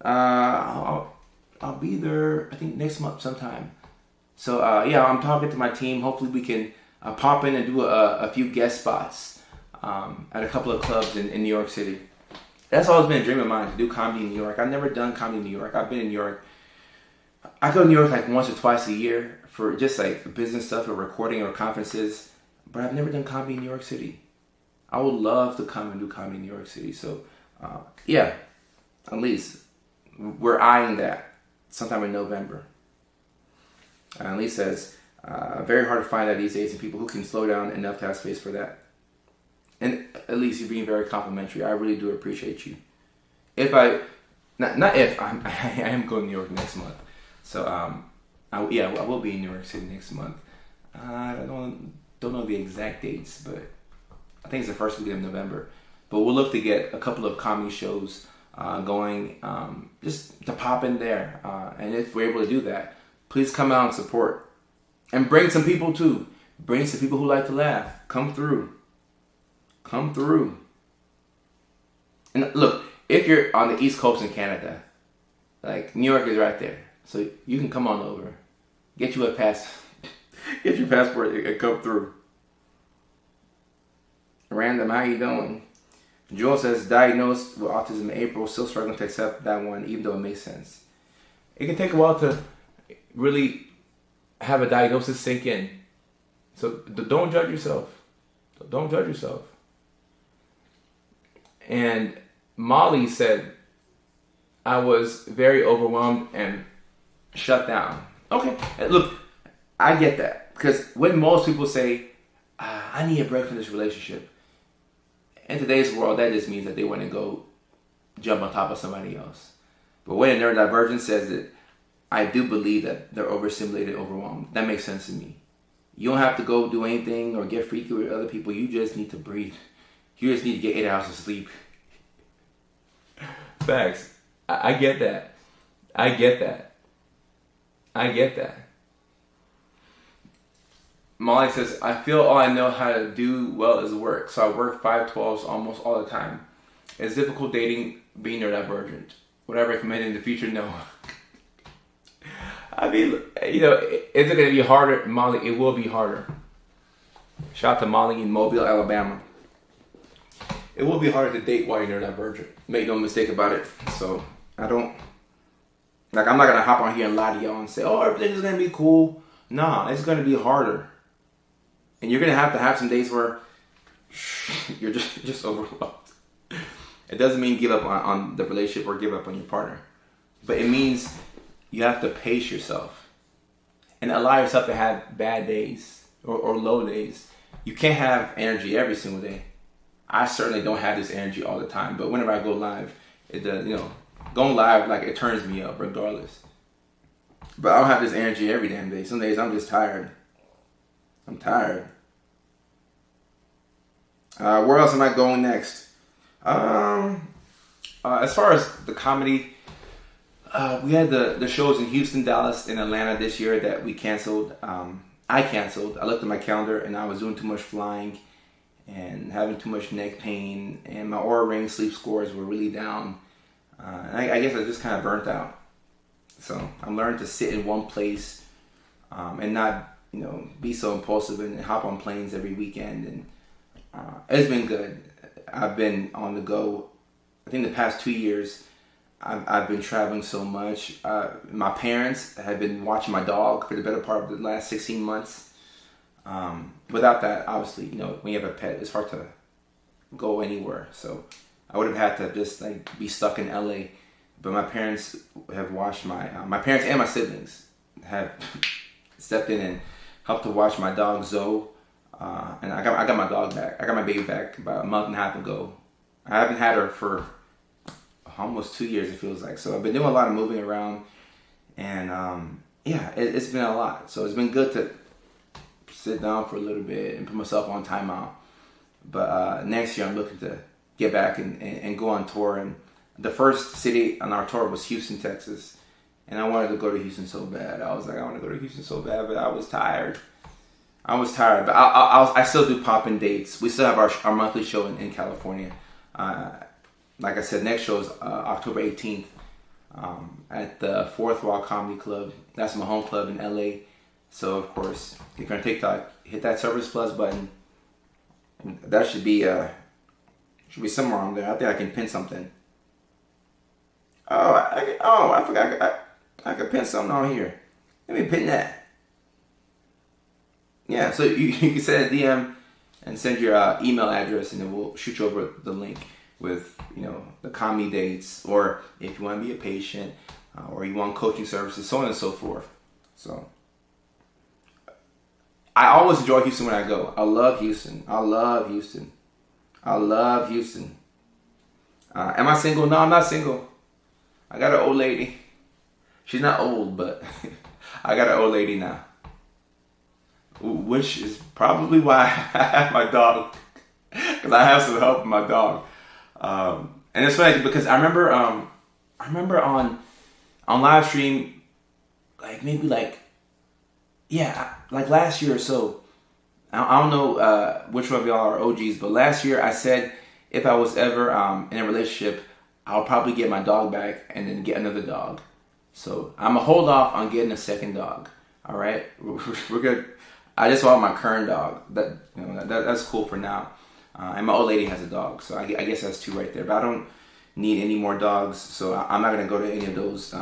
Speaker 1: I'll be there, I think, next month sometime. So, yeah, I'm talking to my team. Hopefully we can pop in and do a few guest spots at a couple of clubs in New York City. That's always been a dream of mine, to do comedy in New York. I've never done comedy in New York. I've been in New York. I go to New York like once or twice a year for just like business stuff or recording or conferences. But I've never done comedy in New York City. I would love to come and do comedy in New York City. So, yeah, at least we're eyeing that sometime in November. And Lee says, very hard to find that these days, and people who can slow down enough to have space for that. And at least you're being very complimentary. I really do appreciate you. If I am going to New York next month. So, I will be in New York City next month. I don't know the exact dates, but I think it's the first week of November. But we'll look to get a couple of comedy shows going, just to pop in there. And if we're able to do that, please come out and support. And bring some people too. Bring some people who like to laugh. Come through. Come through. And look, if you're on the East Coast in Canada, like New York is right there. So you can come on over. Get you a get your passport and come through. Random, how you doing? Joel says, diagnosed with autism in April, still struggling to accept that one, even though it makes sense. It can take a while to really have a diagnosis sink in. So don't judge yourself. Don't judge yourself. And Molly said, I was very overwhelmed and shut down. Okay, look, I get that. Because when most people say, I need a break from this relationship, in today's world, that just means that they want to go jump on top of somebody else. But when a neurodivergent says it, I do believe that they're overstimulated, overwhelmed. That makes sense to me. You don't have to go do anything or get freaky with other people. You just need to breathe. You just need to get 8 hours of sleep. Facts. I get that. I get that. I get that. Molly says, I feel all I know how to do well is work. So I work 5/12s almost all the time. It's difficult dating being neurodivergent. Would I recommend in the future? No. I mean, is it going to be harder? Molly, it will be harder. Shout out to Molly in Mobile, Alabama. It will be harder to date while you're neurodivergent. Make no mistake about it. So, I'm not going to hop on here and lie to y'all and say, oh, everything's going to be cool. Nah, it's going to be harder. And you're going to have some days where you're just overwhelmed. It doesn't mean give up on the relationship or give up on your partner. But it means you have to pace yourself and allow yourself to have bad days or low days. You can't have energy every single day. I certainly don't have this energy all the time, but whenever I go live, it does, going live, like, it turns me up regardless. But I don't have this energy every damn day. Some days I'm just tired. I'm tired. Where else am I going next? As far as the comedy, we had the shows in Houston, Dallas, and Atlanta this year that we canceled. I canceled. I looked at my calendar and I was doing too much flying and having too much neck pain, and my Oura Ring sleep scores were really down. And I guess I just kind of burnt out. So I'm learning to sit in one place and not, be so impulsive and hop on planes every weekend. And it's been good. I've been on the go. I think the past 2 years, I've been traveling so much. My parents have been watching my dog for the better part of the last 16 months. Without that, obviously, when you have a pet, it's hard to go anywhere. So I would have had to just be stuck in LA. But my parents have watched my parents and my siblings have stepped in and helped to watch my dog Zoe. And I got my dog back. I got my baby back about a month and a half ago. I haven't had her for almost 2 years, it feels like. So I've been doing a lot of moving around, and it's been a lot. So it's been good to sit down for a little bit and put myself on timeout. But next year I'm looking to get back and go on tour. And the first city on our tour was Houston, Texas. and I wanted to go to Houston so bad. I was like, I want to go to Houston so bad, but I was tired. But I still do pop-in dates. We still have our monthly show in California. Like I said, next show is October 18th at the Fourth Wall Comedy Club. That's my home club in LA. So of course, if you're on TikTok, hit that Service Plus button. That should be somewhere on there. I think I can pin something. I forgot. I could pin something on here. Let me pin that. Yeah, so you can send a DM and send your email address, and then we'll shoot you over the link with the comedy dates, or if you want to be a patient, or you want coaching services, so on and so forth. So I always enjoy Houston when I go. I love Houston. Am I single? No, I'm not single. I got an old lady. She's not old, but I got an old lady now. Which is probably why I have my dog. Because I have some help with my dog. And it's funny because I remember on live stream, like last year or so. I don't know which one of y'all are OGs, but last year I said if I was ever in a relationship, I'll probably get my dog back and then get another dog. So I'm gonna hold off on getting a second dog. All right, we're good. I just want my current dog. That's cool for now. And my old lady has a dog, so I guess that's two right there. But I don't need any more dogs, so I'm not gonna go to any of those,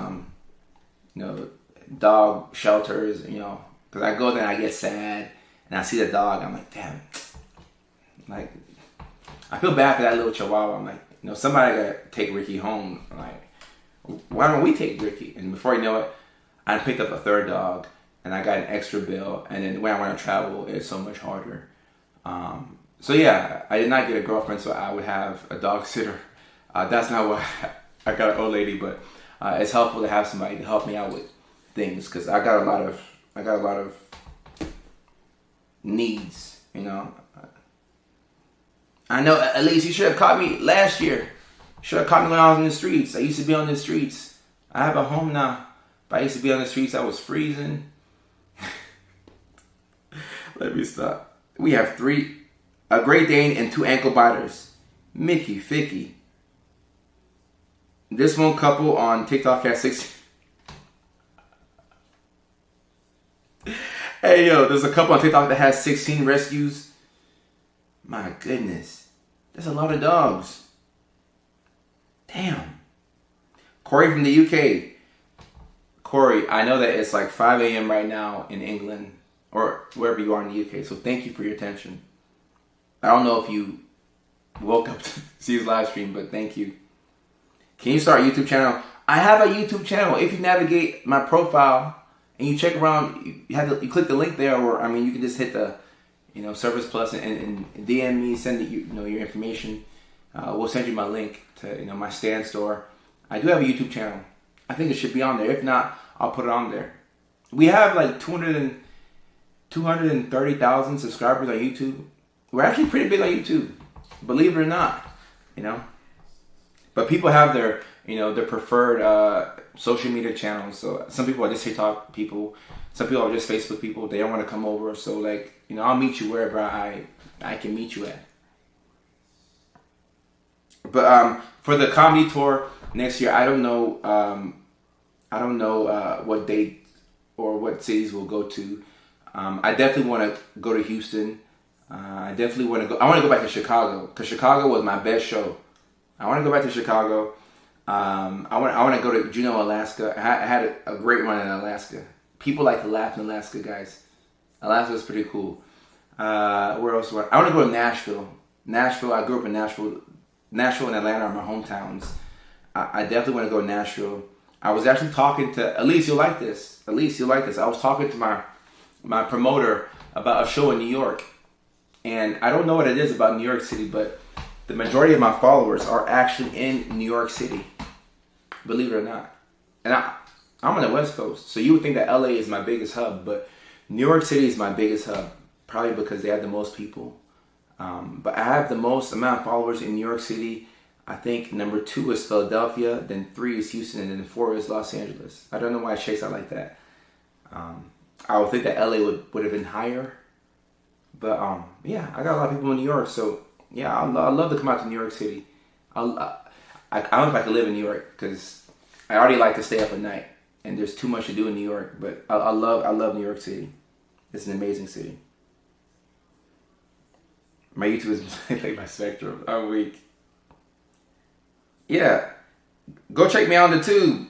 Speaker 1: dog shelters. Because I go there and I get sad, and I see the dog. I'm like, damn. Like, I feel bad for that little chihuahua. I'm like, somebody gotta take Ricky home. I'm like, why don't we take Ricky? And before you know it, I picked up a third dog. And I got an extra bill, and then when I want to travel, it's so much harder. So yeah, I did not get a girlfriend, so I would have a dog sitter. That's not why I got an old lady, but it's helpful to have somebody to help me out with things because I got a lot of needs. I know. At least you should have caught me last year. Should have caught me when I was in the streets. I used to be on the streets. I have a home now, but I used to be on the streets. I was freezing. Let me stop. We have a Great Dane and 2 ankle biters. Mickey, Ficky. This one couple on TikTok has 6. Hey yo, there's a couple on TikTok that has 16 rescues. My goodness. That's a lot of dogs. Damn. Corey from the UK. Corey, I know that it's like 5 a.m. right now in England. Or wherever you are in the UK. So thank you for your attention. I don't know if you woke up to see his live stream, but thank you. Can you start a YouTube channel? I have a YouTube channel. If you navigate my profile and you check around, you click the link there, or you can just hit the Service Plus and DM me, send your information. We'll send you my link to my stand store. I do have a YouTube channel. I think it should be on there. If not, I'll put it on there. We have like 230,000 subscribers on YouTube. We're actually pretty big on YouTube, believe it or not, But people have their preferred social media channels. So some people are just TikTok people. Some people are just Facebook people. They don't want to come over. So I'll meet you wherever I can meet you at. But for the comedy tour next year, I don't know what date or what cities we'll go to. I definitely want to go to Houston. I definitely want to go. I want to go back to Chicago because Chicago was my best show. I want to go back to Chicago. I want to go to Juneau, Alaska. I had a great run in Alaska. People like to laugh in Alaska, guys. Alaska is pretty cool. Where else? I want to go to Nashville. Nashville. I grew up in Nashville. Nashville and Atlanta are my hometowns. I definitely want to go to Nashville. I was actually talking to Elise. You'll like this. Elise, you'll like this. I was talking to my promoter about a show in New York. And I don't know what it is about New York City, but the majority of my followers are actually in New York City. Believe it or not. And I'm on the West Coast, so you would think that LA is my biggest hub, but New York City is my biggest hub, probably because they have the most people. But I have the most amount of followers in New York City. I think number 2 is Philadelphia, then 3 is Houston, and then 4 is Los Angeles. I don't know why it shakes out like that. I would think that LA would have been higher. But yeah, I got a lot of people in New York, so yeah, I love to come out to New York City. I don't know if I could live in New York because I already like to stay up at night, and there's too much to do in New York. But I love New York City. It's an amazing city. My YouTube is like my spectrum. I'm weak. Yeah, go check me out on the tube.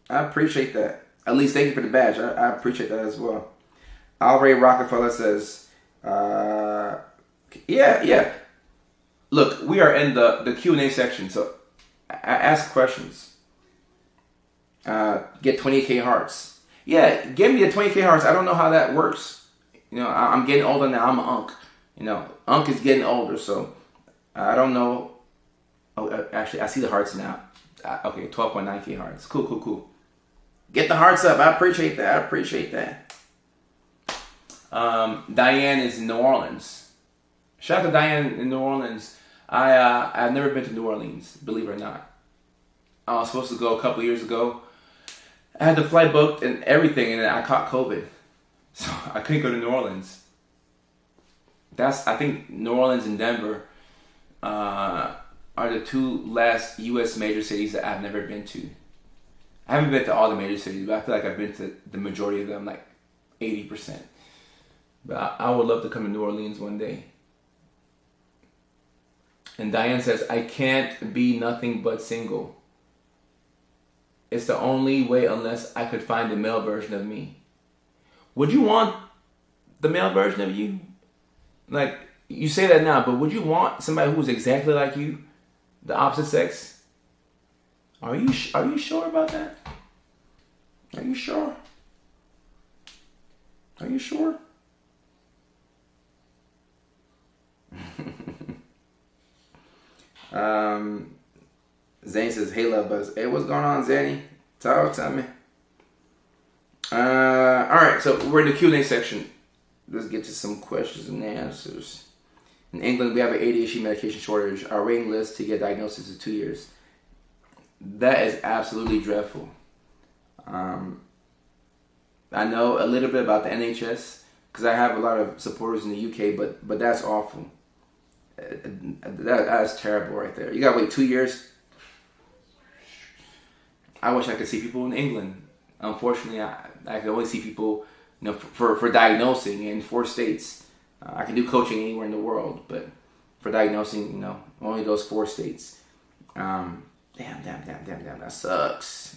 Speaker 1: I appreciate that. At least thank you for the badge. I appreciate that as well. Alray Rockefeller says, yeah. Look, we are in the Q&A section, so ask questions. Get 20K hearts. Yeah, give me the 20K hearts. I don't know how that works. You know, I'm getting older now. I'm an Unk. You know, Unk is getting older, so I don't know. Oh, actually, I see the hearts now. Okay, 12.9K hearts. Cool. Get the hearts up. I appreciate that. Diane is in New Orleans. Shout out to Diane in New Orleans. I've never been to New Orleans, believe it or not. I was supposed to go a couple years ago. I had the flight booked and everything, and then I caught COVID, so I couldn't go to New Orleans. I think New Orleans and Denver are the 2 last U.S. major cities that I've never been to. I haven't been to all the major cities, but I feel like I've been to the majority of them, like 80%. But I would love to come to New Orleans one day. And Diane says, I can't be nothing but single. It's the only way unless I could find the male version of me. Would you want the male version of you? Like, you say that now, but would you want somebody who's exactly like you? The opposite sex? Are you sure about that? Are you sure? Zane says, hey, love buzz. Hey, what's going on, Zanny? Talk to me. Alright, so we're in the Q&A section. Let's get to some questions and answers. In England, we have an ADHD medication shortage. Our waiting list to get diagnosis is 2 years. That is absolutely dreadful. I know a little bit about the NHS because I have a lot of supporters in the UK, but that's awful. That's terrible right there. You gotta wait 2 years. I wish I could see people in England. Unfortunately, I can only see people, you know, for diagnosing in 4 states. I can do coaching anywhere in the world, but for diagnosing, you know, only those 4 states. Damn. That sucks.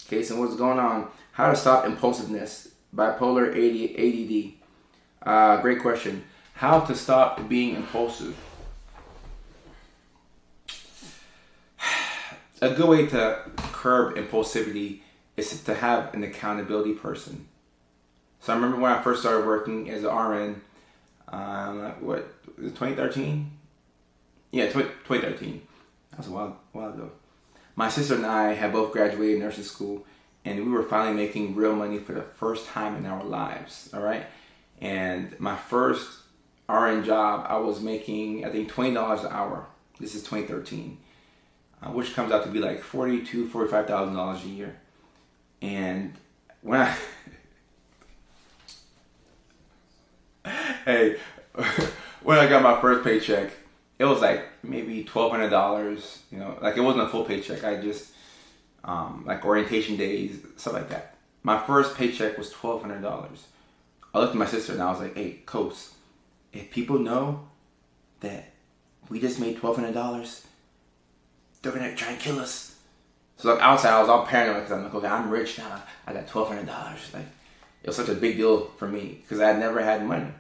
Speaker 1: Okay, so what's going on? How to stop impulsiveness, bipolar ADD. Great question. How to stop being impulsive. A good way to curb impulsivity is to have an accountability person. So I remember when I first started working as an RN, 2013? Yeah, 2013. That was a while ago. My sister and I had both graduated nursing school, and we were finally making real money for the first time in our lives, all right? And my first RN job, I was making, I think, $20 an hour. This is 2013, which comes out to be like $42,000, $45,000 a year. And when when I got my first paycheck, it was like maybe $1,200, you know, like it wasn't a full paycheck. I just, like orientation days, stuff like that. My first paycheck was $1,200. I looked at my sister and I was like, hey, Coast, if people know that we just made $1,200, they're gonna try and kill us. So like outside, I was all paranoid because I'm like, okay, I'm rich now. I got $1,200. Like, it was such a big deal for me because I had never had money.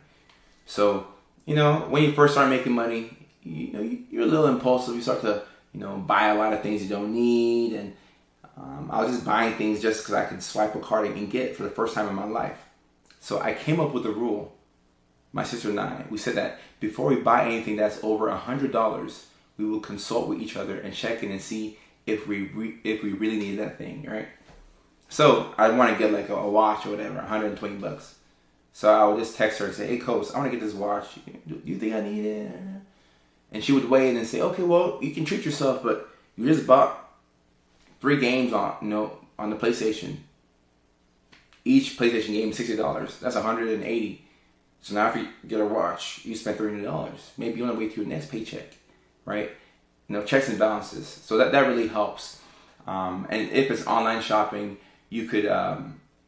Speaker 1: So, you know, when you first start making money, you know, you're a little impulsive. You start to, you know, buy a lot of things you don't need. And I was just buying things just because I could swipe a card and get it for the first time in my life. So I came up with a rule. My sister and I, we said that before we buy anything that's over $100, we will consult with each other and check in and see if we really need that thing, right? So I want to get like a watch or whatever, $120. So I would just text her and say, hey, Coach, I want to get this watch. Do you think I need it? And she would weigh in and say, okay, well, you can treat yourself, but you just bought 3 games on the PlayStation. Each PlayStation game is $60. That's $180. So now if you get a watch, you spend $300. Maybe you want to wait till your next paycheck, right? Checks and balances. So that really helps. And if it's online shopping, you could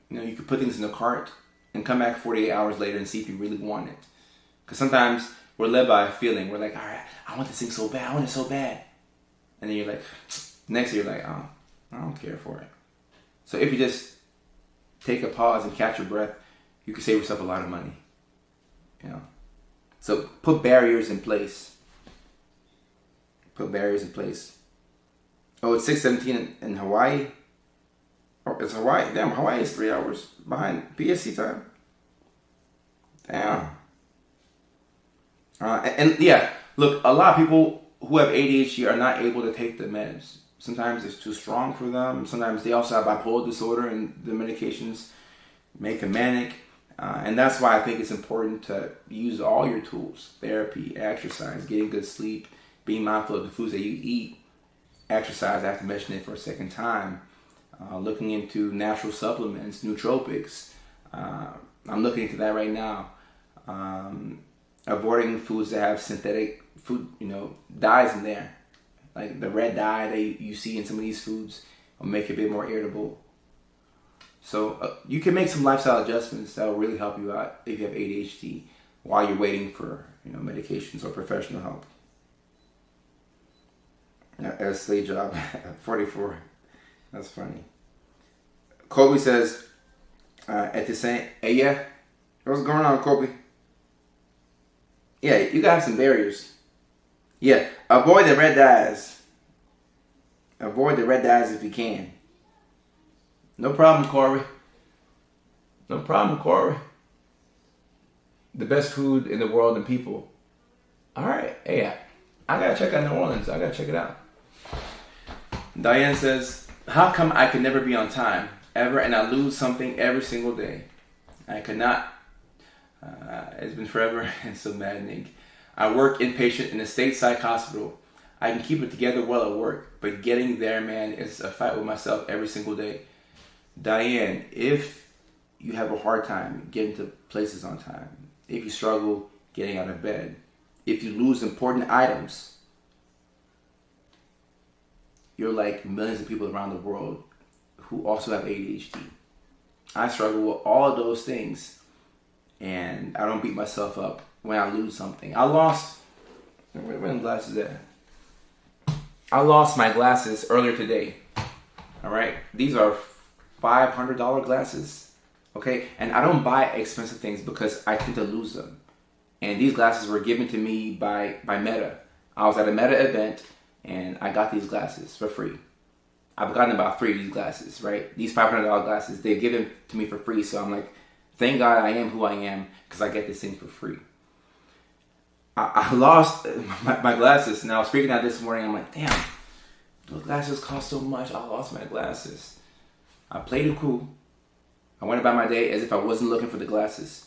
Speaker 1: you could put things in the cart and come back 48 hours later and see if you really want it. Because sometimes we're led by a feeling. We're like, all right, I want this thing so bad. I want it so bad. And then you're like, next year you're like, oh, I don't care for it. So if you just take a pause and catch your breath, you can save yourself a lot of money. So put barriers in place. Put barriers in place. Oh, it's 6:17 in Hawaii. Oh, it's Hawaii. Damn, Hawaii is 3 hours behind PST time. Damn. And yeah, look, a lot of people who have ADHD are not able to take the meds. Sometimes it's too strong for them. Sometimes they also have bipolar disorder and the medications make them manic. And that's why I think it's important to use all your tools: therapy, exercise, getting good sleep, being mindful of the foods that you eat, exercise, I have to mention it for a second time, looking into natural supplements, nootropics. I'm looking into that right now. Avoiding foods that have synthetic food, dyes in there. Like the red dye that you see in some of these foods will make it a bit more irritable. So you can make some lifestyle adjustments that will really help you out if you have ADHD while you're waiting for medications or professional help. A slave job at 44. That's funny. Kobe says, at the same, hey, yeah, what's going on, Kobe? Yeah, you gotta have some barriers. Yeah, avoid the red dyes. Avoid the red dyes if you can. No problem, Corey. No problem, Corey. The best food in the world and people. All right, hey, I gotta check out New Orleans. I gotta check it out. Diane says, how come I can never be on time, ever, and I lose something every single day? I could not. It's been forever and so maddening. I work inpatient in a state psych hospital. I can keep it together well at work, but getting there, man, is a fight with myself every single day. Diane, if you have a hard time getting to places on time, if you struggle getting out of bed, if you lose important items, you're like millions of people around the world who also have ADHD. I struggle with all of those things, and I don't beat myself up when I lose something. Where are the glasses at? I lost my glasses earlier today. All right, these are $500 glasses. Okay, and I don't buy expensive things because I tend to lose them. And these glasses were given to me by Meta. I was at a Meta event and I got these glasses for free. I've gotten about 3 of these glasses, right? These $500 glasses, they've given to me for free. So I'm like, thank God I am who I am because I get this thing for free. I lost my glasses, and I was freaking out this morning. I'm like, damn, those glasses cost so much. I lost my glasses. I played it cool. I went about my day as if I wasn't looking for the glasses.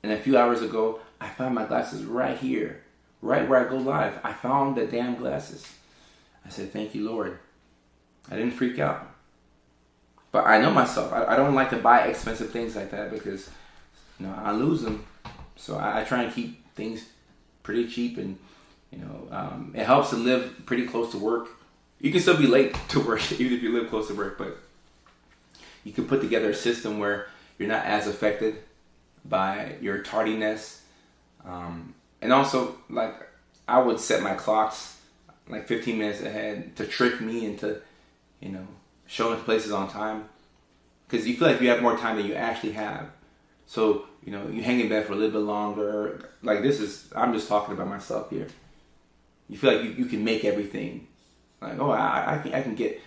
Speaker 1: And a few hours ago, I found my glasses right here, right where I go live. I found the damn glasses. I said, thank you, Lord. I didn't freak out. But I know myself. I don't like to buy expensive things like that because I lose them. So I try and keep things pretty cheap, and it helps to live pretty close to work. You can still be late to work even if you live close to work, but you can put together a system where you're not as affected by your tardiness. And also, like, I would set my clocks like 15 minutes ahead to trick me into showing places on time, because you feel like you have more time than you actually have. So you hang in bed for a little bit longer. Like, I'm just talking about myself here. You feel like you can make everything. Like, oh, I can get,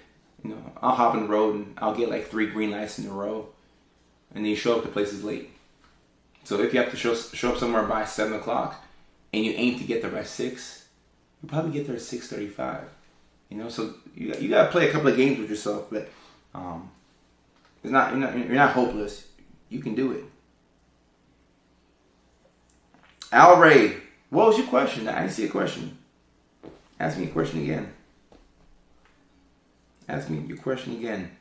Speaker 1: I'll hop on the road and I'll get like 3 green lights in a row. And then you show up to places late. So if you have to show up somewhere by 7 o'clock and you aim to get there by 6, you'll probably get there at 6:35. So you got to play a couple of games with yourself, but you're not hopeless. You can do it. Al Ray, what was your question? I didn't see a question. Ask me a question again. Ask me your question again.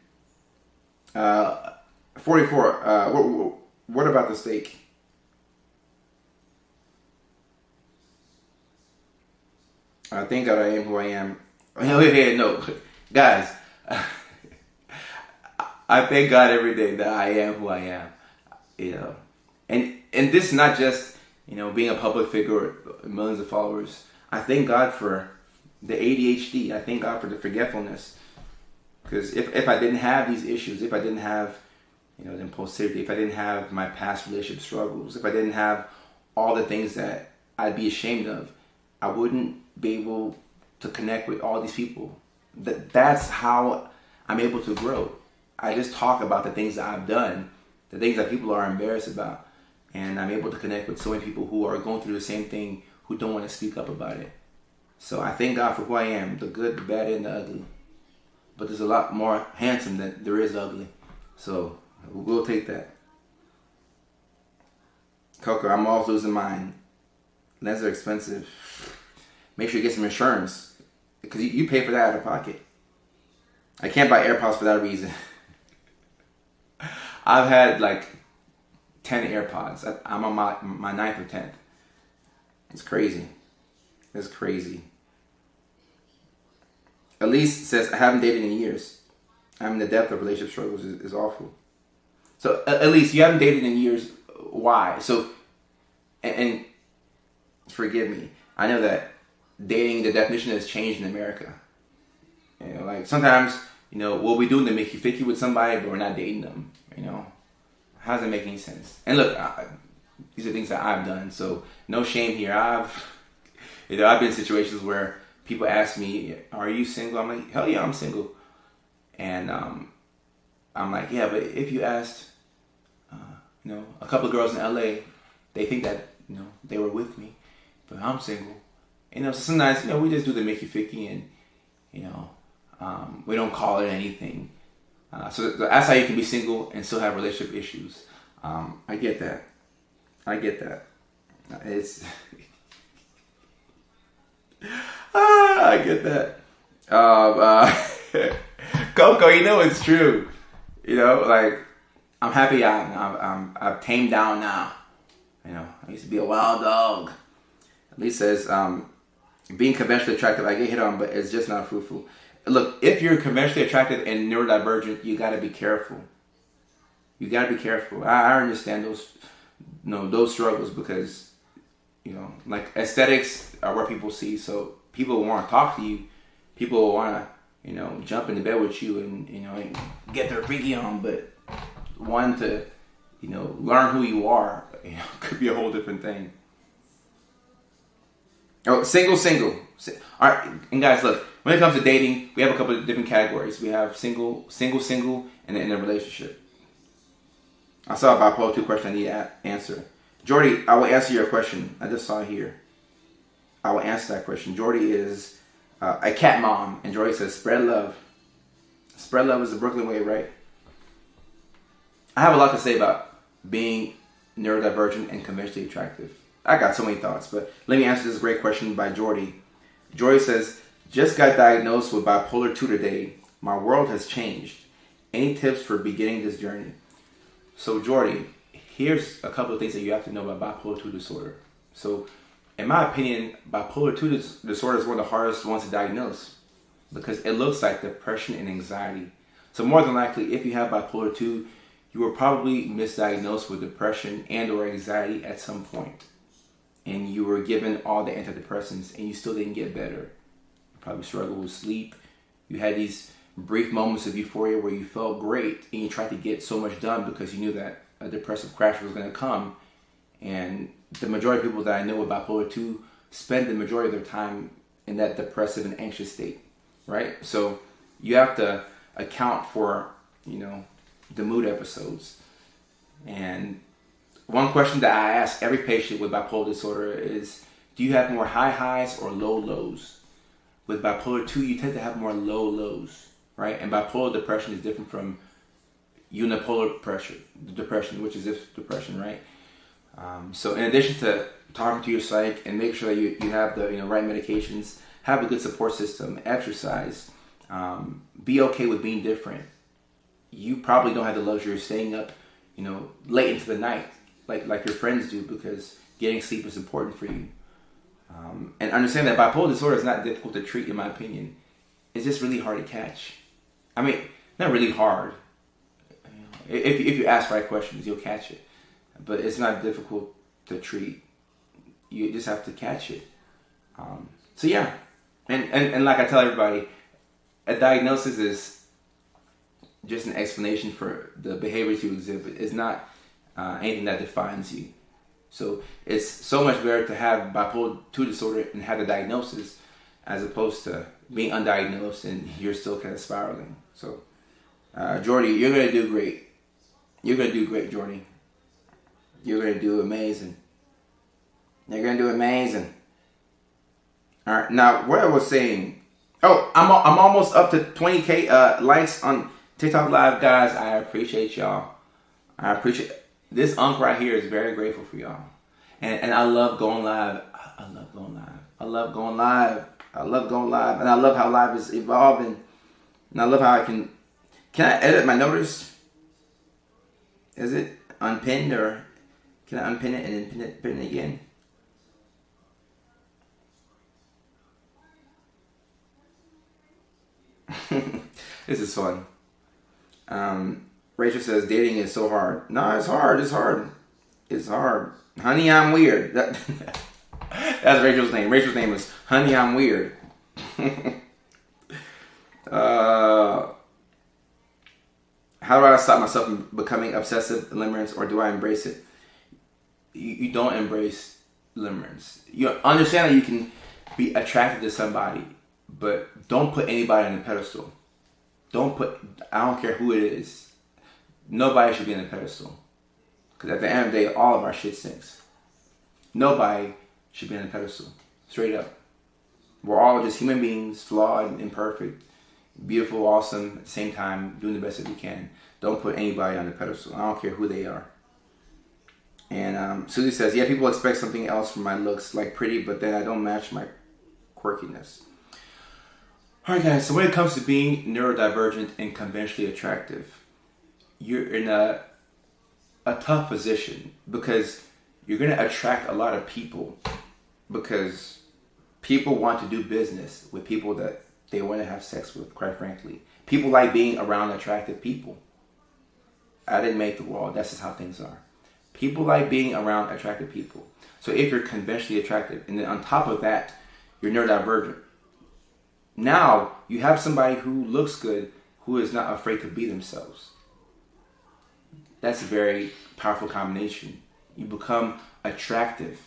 Speaker 1: 44. What about the steak? Thank God I am who I am. No, guys. I thank God every day that I am who I am. You know, and this is not just, you know, being a public figure with millions of followers. I thank God for the ADHD. I thank God for the forgetfulness. Because if I didn't have these issues, if I didn't have, you know, the impulsivity, if I didn't have my past relationship struggles, if I didn't have all the things that I'd be ashamed of, I wouldn't be able to connect with all these people. That's how I'm able to grow. I just talk about the things that I've done, the things that people are embarrassed about, and I'm able to connect with so many people who are going through the same thing, who don't want to speak up about it. So I thank God for who I am, the good, the bad, and the ugly. But there's a lot more handsome than there is ugly. So we'll take that. Coco, I'm always losing mine. Lenses are expensive. Make sure you get some insurance, because you pay for that out of pocket. I can't buy AirPods for that reason. I've had like 10 AirPods. I'm on my 9th or 10th. It's crazy. It's crazy. Elise says, I haven't dated in years. I'm in the depth of relationship struggles is awful. So, Elise, you haven't dated in years. Why? So, and forgive me. I know that dating, the definition has changed in America. You know, like sometimes, you know, we'll be doing the Mickey Ficky with somebody, but we're not dating them. You know, how does it make any sense? And look, these are things that I've done, so no shame here. I've been in situations where people ask me, "Are you single?" I'm like, "Hell yeah, I'm single." And I'm like, "Yeah, but if you asked, you know, a couple of girls in LA, they think that, you know, they were with me, but I'm single." You know, so sometimes, you know, we just do the Mickey Ficky, and you know, we don't call it anything. So that's how you can be single and still have relationship issues. I get that. It's I get that. Coco, you know it's true. You know, like I'm happy I've tamed down now. You know, I used to be a wild dog. Lee says, being conventionally attractive, I get hit on, but it's just not fruitful. Look, if you're conventionally attractive and neurodivergent, you got to be careful. You got to be careful. I understand those, you know, those struggles, because, you know, like aesthetics are what people see. So people want to talk to you. People want to, you know, jump into bed with you and, you know, and get their freaky on. But one to, you know, learn who you are, you know, could be a whole different thing. Oh, single. All right, and guys, look. When it comes to dating, we have a couple of different categories. We have single, and then in a relationship. I saw a bipolar 2 question I need to answer. Jordy, I will answer your question. I just saw it here. I will answer that question. Jordy is a cat mom, and Jordy says, spread love. Spread love is the Brooklyn way, right? I have a lot to say about being neurodivergent and conventionally attractive. I got so many thoughts, but let me answer this great question by Jordy. Jordy says, just got diagnosed with bipolar 2 today. My world has changed. Any tips for beginning this journey? So Jordy, here's a couple of things that you have to know about bipolar 2 disorder. So in my opinion, bipolar 2 disorder is one of the hardest ones to diagnose, because it looks like depression and anxiety. So more than likely, if you have bipolar 2, you were probably misdiagnosed with depression and or anxiety at some point. And you were given all the antidepressants and you still didn't get better. Probably struggle with sleep. You had these brief moments of euphoria where you felt great and you tried to get so much done because you knew that a depressive crash was going to come. And the majority of people that I know with bipolar 2 spend the majority of their time in that depressive and anxious state, right? So you have to account for, you know, the mood episodes. And one question that I ask every patient with bipolar disorder is, do you have more high highs or low lows? With bipolar 2, you tend to have more low lows, right? And bipolar depression is different from unipolar depression, which is this depression, right? So in addition to talking to your psych and make sure that you have the right medications, have a good support system, exercise, be okay with being different. You probably don't have the luxury of staying up, late into the night like your friends do, because getting sleep is important for you. And understand that bipolar disorder is not difficult to treat, in my opinion. It's just really hard to catch. I mean, not really hard. If you ask the right questions, you'll catch it. But it's not difficult to treat. You just have to catch it. So yeah, and like I tell everybody, a diagnosis is just an explanation for the behaviors you exhibit. It's not anything that defines you. So it's so much better to have bipolar 2 disorder and have a diagnosis, as opposed to being undiagnosed and you're still kind of spiraling. So, Jordy, you're going to do great. You're going to do great, Jordy. You're going to do amazing. You're going to do amazing. All right. Now, what I was saying. Oh, I'm almost up to 20K likes on TikTok Live, guys. I appreciate y'all. I appreciate this. Unc right here is very grateful for y'all. And I love going live. I love going live. I love going live. I love going live. And I love how live is evolving. And I love how I can I edit my notice? Is it unpinned, or can I unpin it and then pin it again? This is fun. Rachel says dating is so hard. No, it's hard. It's hard. It's hard. Honey, I'm weird. That's Rachel's name. Rachel's name is Honey, I'm weird. How do I stop myself from becoming obsessive limerence, or do I embrace it? You don't embrace limerence. You understand that you can be attracted to somebody, but don't put anybody on a pedestal. I don't care who it is. Nobody should be on a pedestal. Because at the end of the day, all of our shit stinks. Nobody should be on a pedestal. Straight up. We're all just human beings, flawed, imperfect, beautiful, awesome, at the same time, doing the best that we can. Don't put anybody on the pedestal. I don't care who they are. And Susie says, yeah, people expect something else from my looks, like pretty, but then I don't match my quirkiness. Alright guys, so when it comes to being neurodivergent and conventionally attractive, you're in a tough position, because you're going to attract a lot of people, because people want to do business with people that they want to have sex with, quite frankly. People like being around attractive people. I didn't make the world. That's just how things are. People like being around attractive people. So if you're conventionally attractive, and then on top of that, you're neurodivergent, now you have somebody who looks good, who is not afraid to be themselves. That's a very powerful combination. You become attractive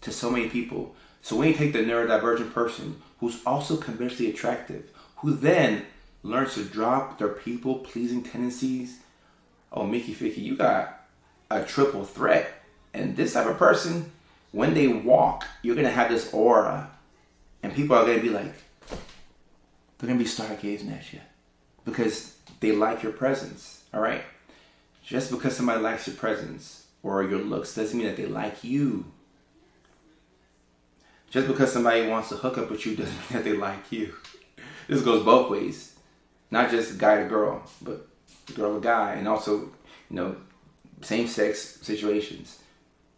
Speaker 1: to so many people. So when you take the neurodivergent person who's also conventionally attractive, who then learns to drop their people-pleasing tendencies, oh, Mickey Ficky, you got a triple threat. And this type of person, when they walk, you're going to have this aura. And people are going to be like, they're going to be stargazing at you. Because they like your presence, all right? Just because somebody likes your presence or your looks doesn't mean that they like you. Just because somebody wants to hook up with you doesn't mean that they like you. This goes both ways. Not just guy to girl, but girl to guy. And also, same-sex situations.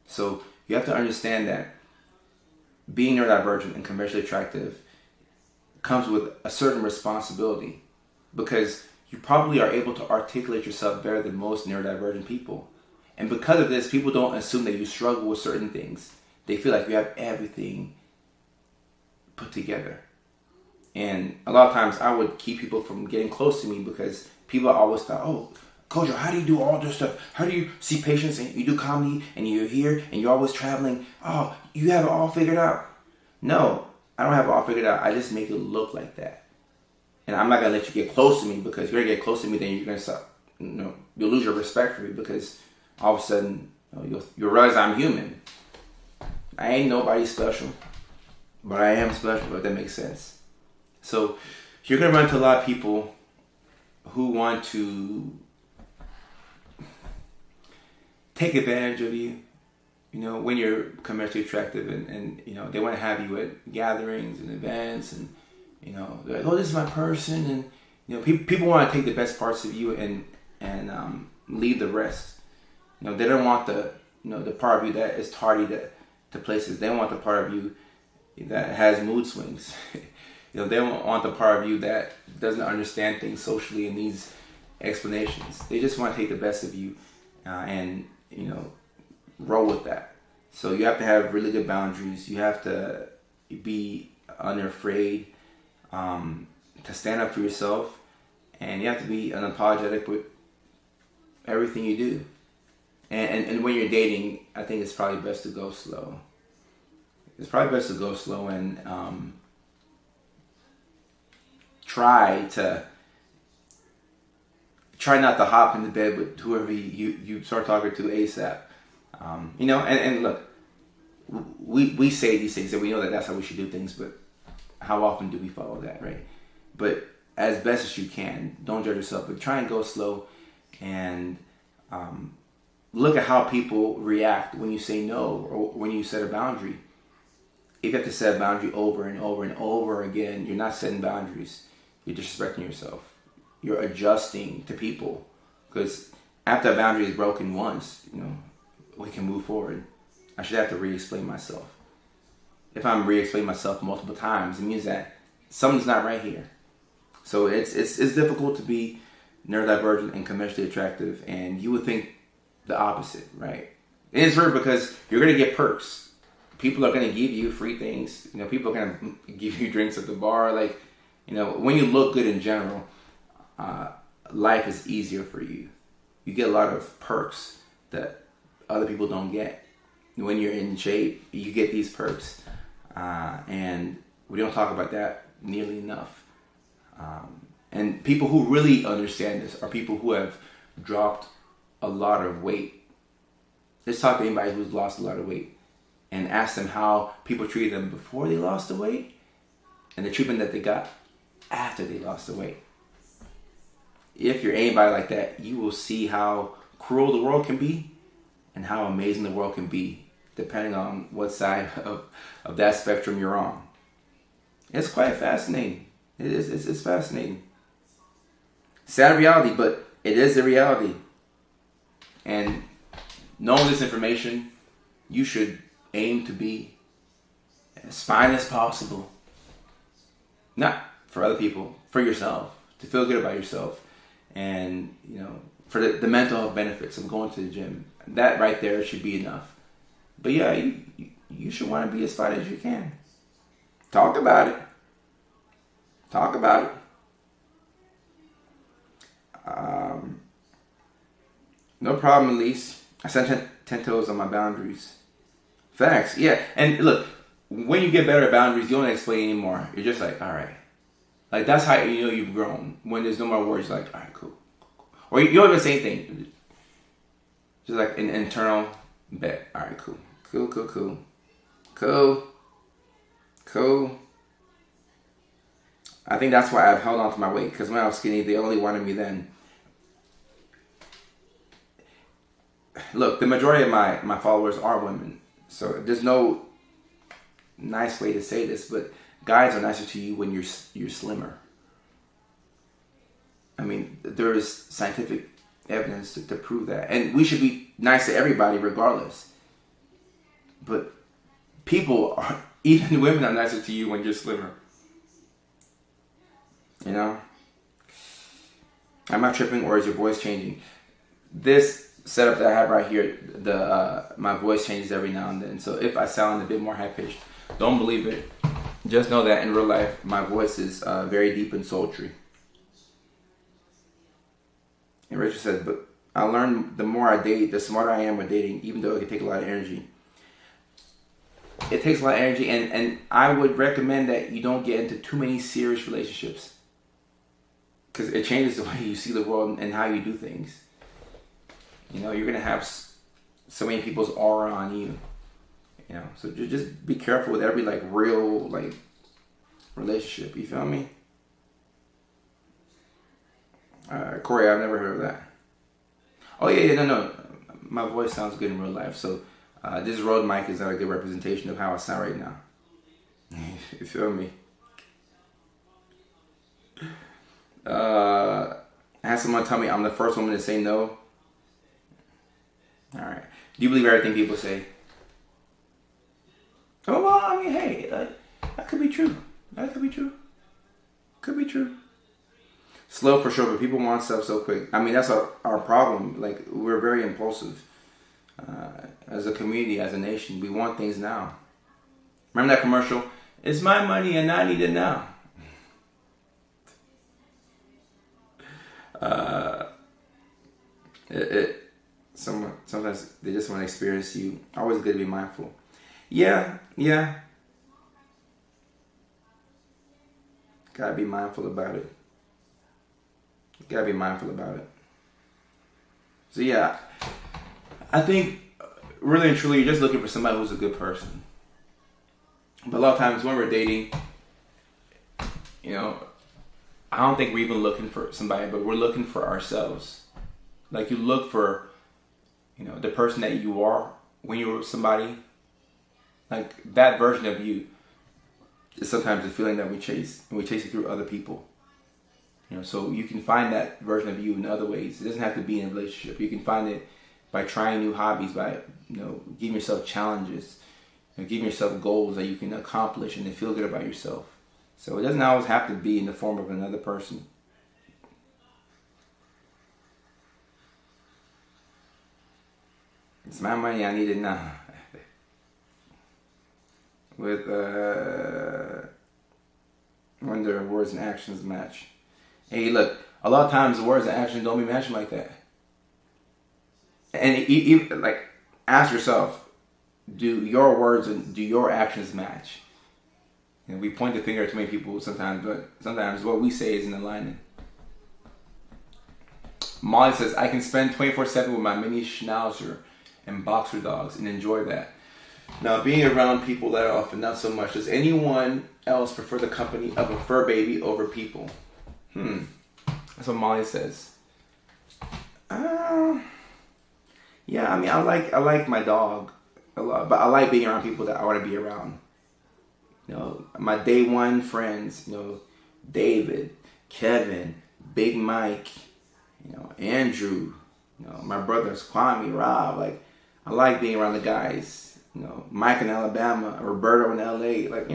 Speaker 1: So you have to understand that being neurodivergent and conventionally attractive comes with a certain responsibility, because you probably are able to articulate yourself better than most neurodivergent people. And because of this, people don't assume that you struggle with certain things. They feel like you have everything put together. And a lot of times I would keep people from getting close to me, because people always thought, oh, Kojo, how do you do all this stuff? How do you see patients and you do comedy and you're here and you're always traveling? Oh, you have it all figured out. No, I don't have it all figured out. I just make it look like that. And I'm not going to let you get close to me, because you're going to get close to me, then you're going to stop. You'll lose your respect for me, because all of a sudden you'll realize I'm human. I ain't nobody special, but I am special, if that makes sense. So you're going to run into a lot of people who want to take advantage of you, when you're commercially attractive and they want to have you at gatherings and events, and they're like, oh, this is my person, and people want to take the best parts of you and leave the rest. They don't want the part of you that is tardy to places. They want the part of you that has mood swings. They don't want the part of you that doesn't understand things socially and needs explanations. They just want to take the best of you and roll with that. So you have to have really good boundaries. You have to be unafraid to stand up for yourself, and you have to be unapologetic with everything you do. And when you're dating, I think it's probably best to go slow. It's probably best to go slow and try not to hop into bed with whoever you start talking to ASAP. And look, we say these things and we know that that's how we should do things, but how often do we follow that, right? But as best as you can, don't judge yourself, but try and go slow and look at how people react when you say no or when you set a boundary. If you have to set a boundary over and over and over again, you're not setting boundaries. You're disrespecting yourself. You're adjusting to people. Because after a boundary is broken once, we can move forward. I should have to re-explain myself. If I'm re-explaining myself multiple times, it means that something's not right here. So it's difficult to be neurodivergent and commercially attractive, and you would think the opposite, right? And it's weird because you're going to get perks. People are going to give you free things. People are going to give you drinks at the bar. When you look good in general, life is easier for you. You get a lot of perks that other people don't get. When you're in shape, you get these perks. And we don't talk about that nearly enough. And people who really understand this are people who have dropped a lot of weight. Let's talk to anybody who's lost a lot of weight and ask them how people treated them before they lost the weight and the treatment that they got after they lost the weight. If you're anybody like that, you will see how cruel the world can be and how amazing the world can be, depending on what side of that spectrum you're on. It's quite fascinating. It's fascinating. Sad reality, but it is the reality. And knowing this information, you should aim to be as fine as possible. Not for other people, for yourself, to feel good about yourself. And, for the mental health benefits of going to the gym. That right there should be enough. But yeah, you should want to be as fine as you can. Talk about it. Talk about it. No problem, Elise. I set 10 toes on my boundaries. Facts, yeah. And look, when you get better at boundaries, you don't explain anymore. You're just like, all right. Like, that's how you've grown. When there's no more words, you're like, all right, cool. Or you don't even say anything. Just like an internal bet. All right, cool. Cool. I think that's why I've held on to my weight. Because when I was skinny, they only wanted me then. Look, the majority of my followers are women. So there's no nice way to say this, but guys are nicer to you when you're slimmer. I mean, there is scientific evidence to prove that. And we should be nice to everybody regardless. But people, even women, are nicer to you when you're slimmer. Am I tripping, or is your voice changing? This setup that I have right here, my voice changes every now and then. So if I sound a bit more high-pitched, don't believe it. Just know that in real life, my voice is very deep and sultry. And Rachel said, but I learned the more I date, the smarter I am with dating, even though it can take a lot of energy. It takes a lot of energy, and I would recommend that you don't get into too many serious relationships. Because it changes the way you see the world and how you do things. You're going to have so many people's aura on you. So just be careful with every real relationship. You feel me? Corey, I've never heard of that. Oh yeah, no. My voice sounds good in real life. So This road mic is not a good representation of how I sound right now. You feel me? I had someone tell me I'm the first woman to say no. Alright. Do you believe everything people say? Oh, well, I mean, hey, that could be true. That could be true. Could be true. Slow for sure, but people want stuff so quick. I mean, that's our problem. Like, we're very impulsive. As a community, as a nation, we want things now. Remember that commercial? It's my money and I need it now. Sometimes they just want to experience you. Always good to be mindful. Yeah. Gotta be mindful about it. So yeah, I think really and truly you're just looking for somebody who's a good person. But a lot of times when we're dating, I don't think we're even looking for somebody, but we're looking for ourselves. Like you look for, the person that you are when you're with somebody. Like that version of you is sometimes the feeling that we chase, and we chase it through other people. So you can find that version of you in other ways. It doesn't have to be in a relationship. You can find it by trying new hobbies, by giving yourself challenges, giving yourself goals that you can accomplish and then feel good about yourself. So it doesn't always have to be in the form of another person. It's my money, I need it now. With when their words and actions match. Hey, look, a lot of times the words and actions don't be matching like that. And even like, ask yourself, do your words and do your actions match? We point the finger at too many people sometimes, but sometimes what we say is in alignment. Molly says, I can spend 24/7 with my mini schnauzer and boxer dogs and enjoy that. Now, being around people that often, not so much. Does anyone else prefer the company of a fur baby over people? That's what Molly says. Yeah, I mean, I like my dog a lot, but I like being around people that I want to be around. My day one friends, David, Kevin, Big Mike, Andrew, my brothers, Kwame, Rob. Like, I like being around the guys. Mike in Alabama, Roberto in LA. Like,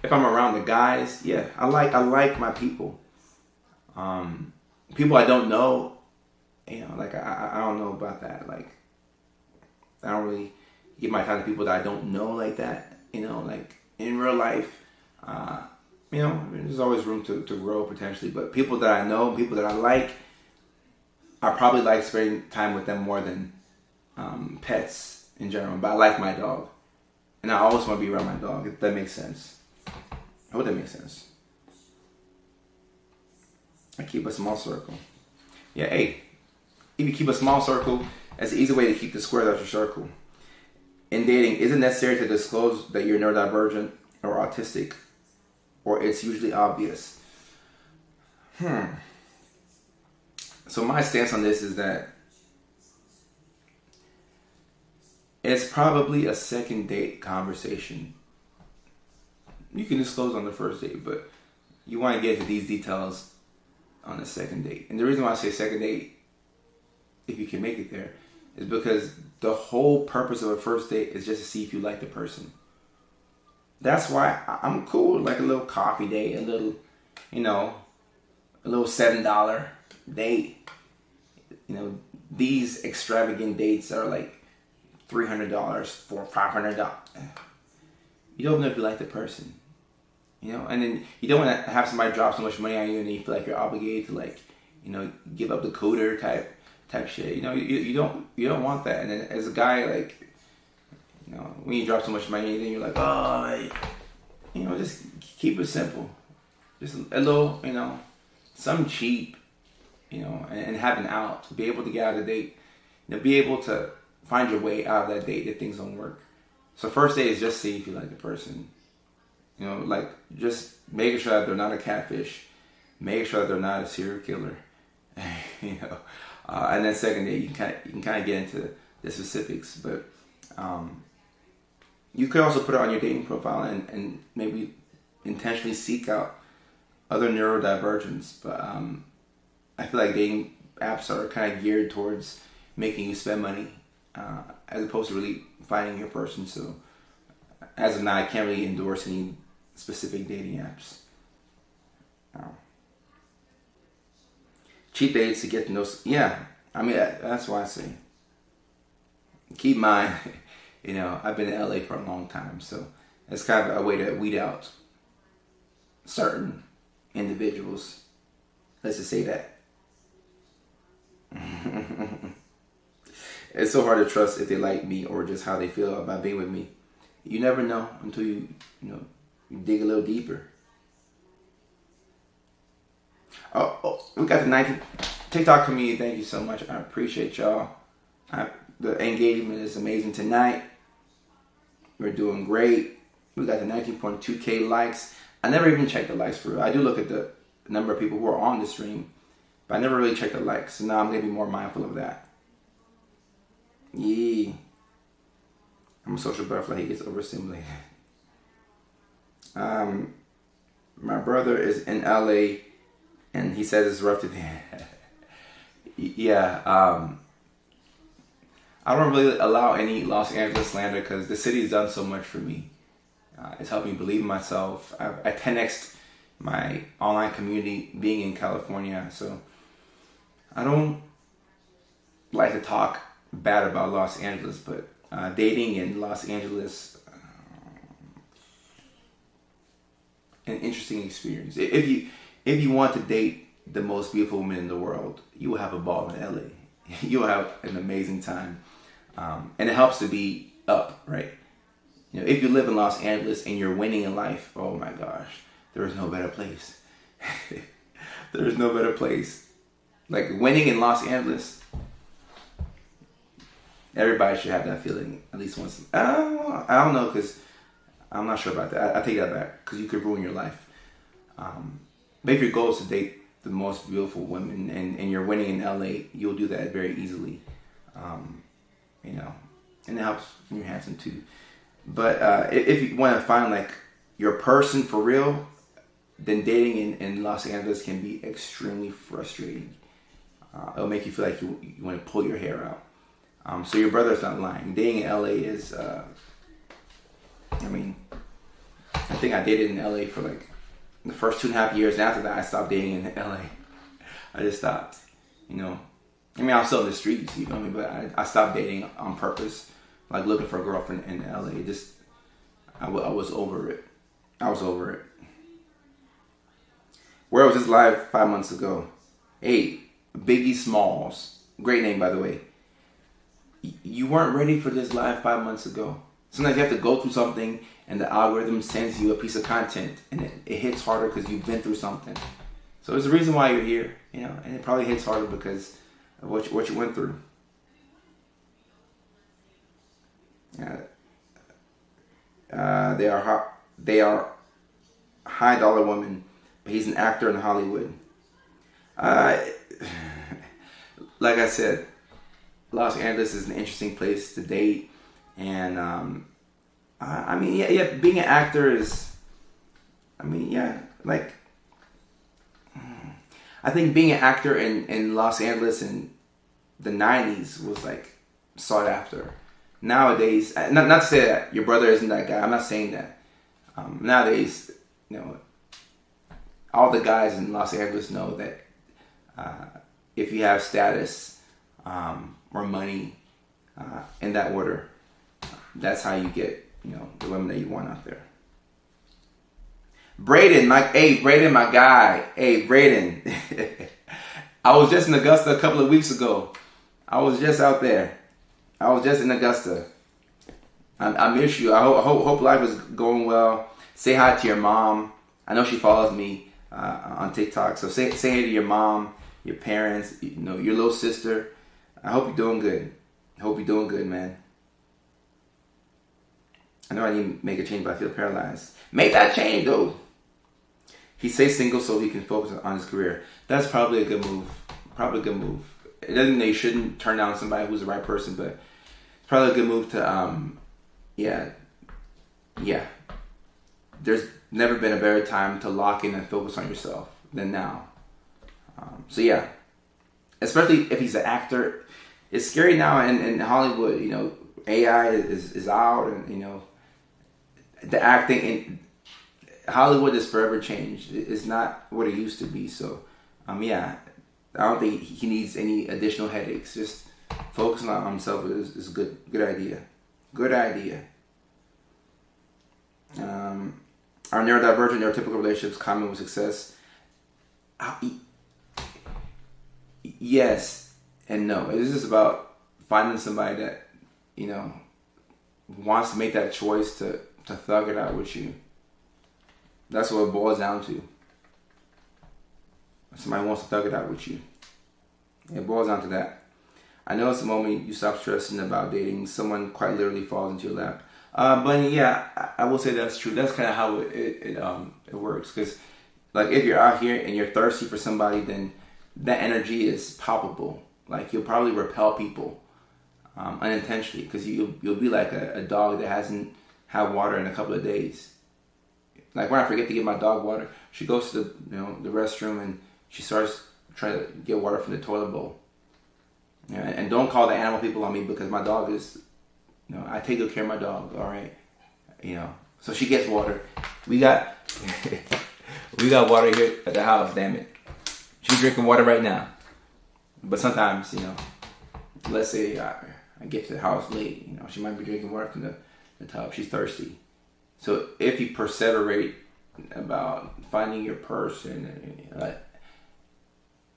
Speaker 1: if I'm around the guys, yeah, I like my people. People I don't know, like I don't know about that. Like, I don't really give my time to people that I don't know like that. Like in real life, there's always room to grow potentially. But people that I know, people that I like, I probably like spending time with them more than pets in general. But I like my dog, and I always want to be around my dog. If that makes sense. I hope that makes sense. I keep a small circle. Yeah, hey, if you keep a small circle, that's an easy way to keep the square out your circle. In dating, is it necessary to disclose that you're neurodivergent or autistic, or it's usually obvious? So my stance on this is that it's probably a second date conversation. You can disclose on the first date, but you want to get into these details on the second date. And the reason why I say second date, if you can make it there, is because the whole purpose of a first date is just to see if you like the person. That's why I'm cool with like a little coffee date, a little $7 date. These extravagant dates are like $300, $500. You don't know if you like the person. And then you don't want to have somebody drop so much money on you and then you feel like you're obligated to give up the cooter type shit. You don't want that. And then as a guy, like, when you drop so much money, then you're like, oh, just keep it simple. Just a little, something cheap, and have an out. Be able to get out of the date. Be able to find your way out of that date if things don't work. So first date is just see if you like the person. Like just making sure that they're not a catfish, making sure that they're not a serial killer, and then second date you can kind of get into the specifics. But You could also put it on your dating profile and maybe intentionally seek out other neurodivergents. But I feel like dating apps are kind of geared towards making you spend money as opposed to really finding your person. So as of now, I can't really endorse any specific dating apps. Cheap dates to get to know. Yeah, I mean that's why I say keep in mind. I've been in LA for a long time, so it's kind of a way to weed out certain individuals. Let's just say that. It's so hard to trust if they like me or just how they feel about being with me. You never know until you dig a little deeper. Oh, we got the 19 TikTok community. Thank you so much. I appreciate y'all. The engagement is amazing tonight. We're doing great. We got the 19.2K likes. I never even check the likes for real. I do look at the number of people who are on the stream, but I never really check the likes. So now I'm going to be more mindful of that. Yeah. I'm a social butterfly. He gets overstimulated. My brother is in LA, and he says it's rough today. Yeah. I don't really allow any Los Angeles slander because the city's done so much for me. It's helped me believe in myself. I 10x'd my online community being in California, so I don't like to talk bad about Los Angeles, but dating in Los Angeles, an interesting experience. If you want to date the most beautiful woman in the world, you will have a ball in LA. You will have an amazing time. And it helps to be up, right? If you live in Los Angeles and you're winning in life, oh my gosh, there is no better place. There is no better place. Like winning in Los Angeles, everybody should have that feeling at least once. I don't know, because I'm not sure about that. I take that back, because you could ruin your life. But if your goal is to date the most beautiful women and you're winning in LA, you'll do that very easily. And it helps when you're handsome too. But if you want to find like your person for real, then dating in Los Angeles can be extremely frustrating. It'll make you feel like you want to pull your hair out. So your brother's not lying. Dating in LA is, I think I dated in LA for like the first 2.5 years. And after that, I stopped dating in LA. I just stopped, I'm still in the streets, you know me, but I stopped dating on purpose, like looking for a girlfriend in LA. I was over it. I was over it. Where was this live 5 months ago? Hey, Biggie Smalls. Great name, by the way. You weren't ready for this live 5 months ago. Sometimes you have to go through something and the algorithm sends you a piece of content and it hits harder because you've been through something. So there's a reason why you're here, and it probably hits harder because of what you went through. They are high dollar women, but he's an actor in Hollywood. Like I said, Los Angeles is an interesting place to date, and being an actor is, I think being an actor in Los Angeles in the 90s was like sought after. Nowadays, not to say that your brother isn't that guy. I'm not saying that. Nowadays, all the guys in Los Angeles know that if you have status or money in that order, that's how you get the women that you want out there. Braden, my guy. Hey, Braden. I was just in Augusta a couple of weeks ago. I was just out there. I was just in Augusta. I miss you. I hope life is going well. Say hi to your mom. I know she follows me on TikTok. So say hey to your mom, your parents, your little sister. I hope you're doing good. I hope you're doing good, man. I know I need to make a change, but I feel paralyzed. Make that change, though. He stays single so he can focus on his career. That's probably a good move. It doesn't mean that you shouldn't turn down somebody who's the right person, but probably a good move to yeah. There's never been a better time to lock in and focus on yourself than now. So yeah, especially if he's an actor. It's scary now in Hollywood. You know, AI is out, and you know, the acting in Hollywood is forever changed. It's not what it used to be. So yeah, I don't think he needs any additional headaches. Just focusing on himself is a good idea. Good idea. Are neurodivergent, neurotypical relationships common with success? Yes and no. It's just about finding somebody that, you know, wants to make that choice to thug it out with you. That's what it boils down to. Somebody wants to thug it out with you. It boils down to that. I know it's the moment you stop stressing about dating, someone quite literally falls into your lap. But yeah, I will say that's true. That's kind of how it works. Because like if you're out here and you're thirsty for somebody, then that energy is palpable. Like you'll probably repel people unintentionally, because you'll be like a dog that hasn't had water in a couple of days. Like when I forget to give my dog water, she goes to the restroom and she starts trying to get water from the toilet bowl. Yeah, and don't call the animal people on me, because my dog is, I take good care of my dog. All right, so she gets water. We got water here at the house. Damn it, she's drinking water right now. But sometimes, let's say I get to the house late. She might be drinking water from the tub. She's thirsty. So if you perseverate about finding your person,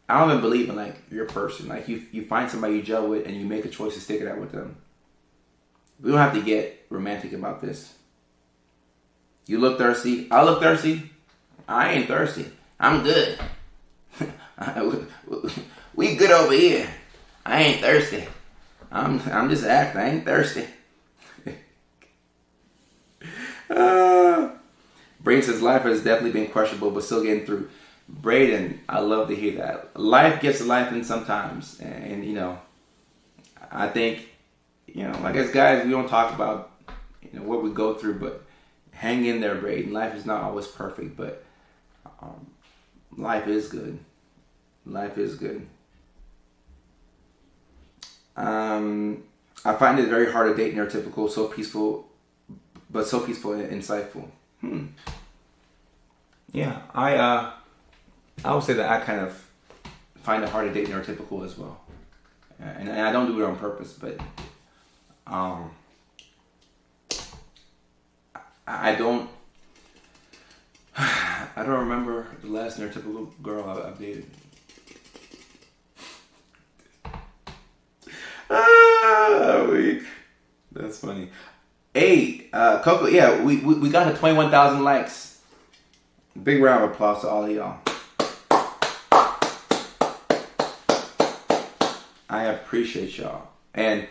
Speaker 1: I don't even believe in like your person. Like you find somebody you gel with and you make a choice to stick it out with them. We don't have to get romantic about this. You look thirsty. I look thirsty. I ain't thirsty. I'm good. We good over here. I ain't thirsty. I'm just acting. I ain't thirsty. Braden says life has definitely been questionable, but still getting through. Braden, I love to hear that. Life gets life in sometimes, and I think like as guys, we don't talk about what we go through, but hang in there, Braden. Life is not always perfect, but life is good. Life is good. I find it very hard to date neurotypical, so peaceful and insightful. Yeah, I would say that I kind of find it hard to date neurotypical as well, and I don't do it on purpose, but I don't remember the last neurotypical girl I've dated. Weak. That's funny. Hey, Coco, yeah, we got to 21,000 likes. Big round of applause to all of y'all. I appreciate y'all. And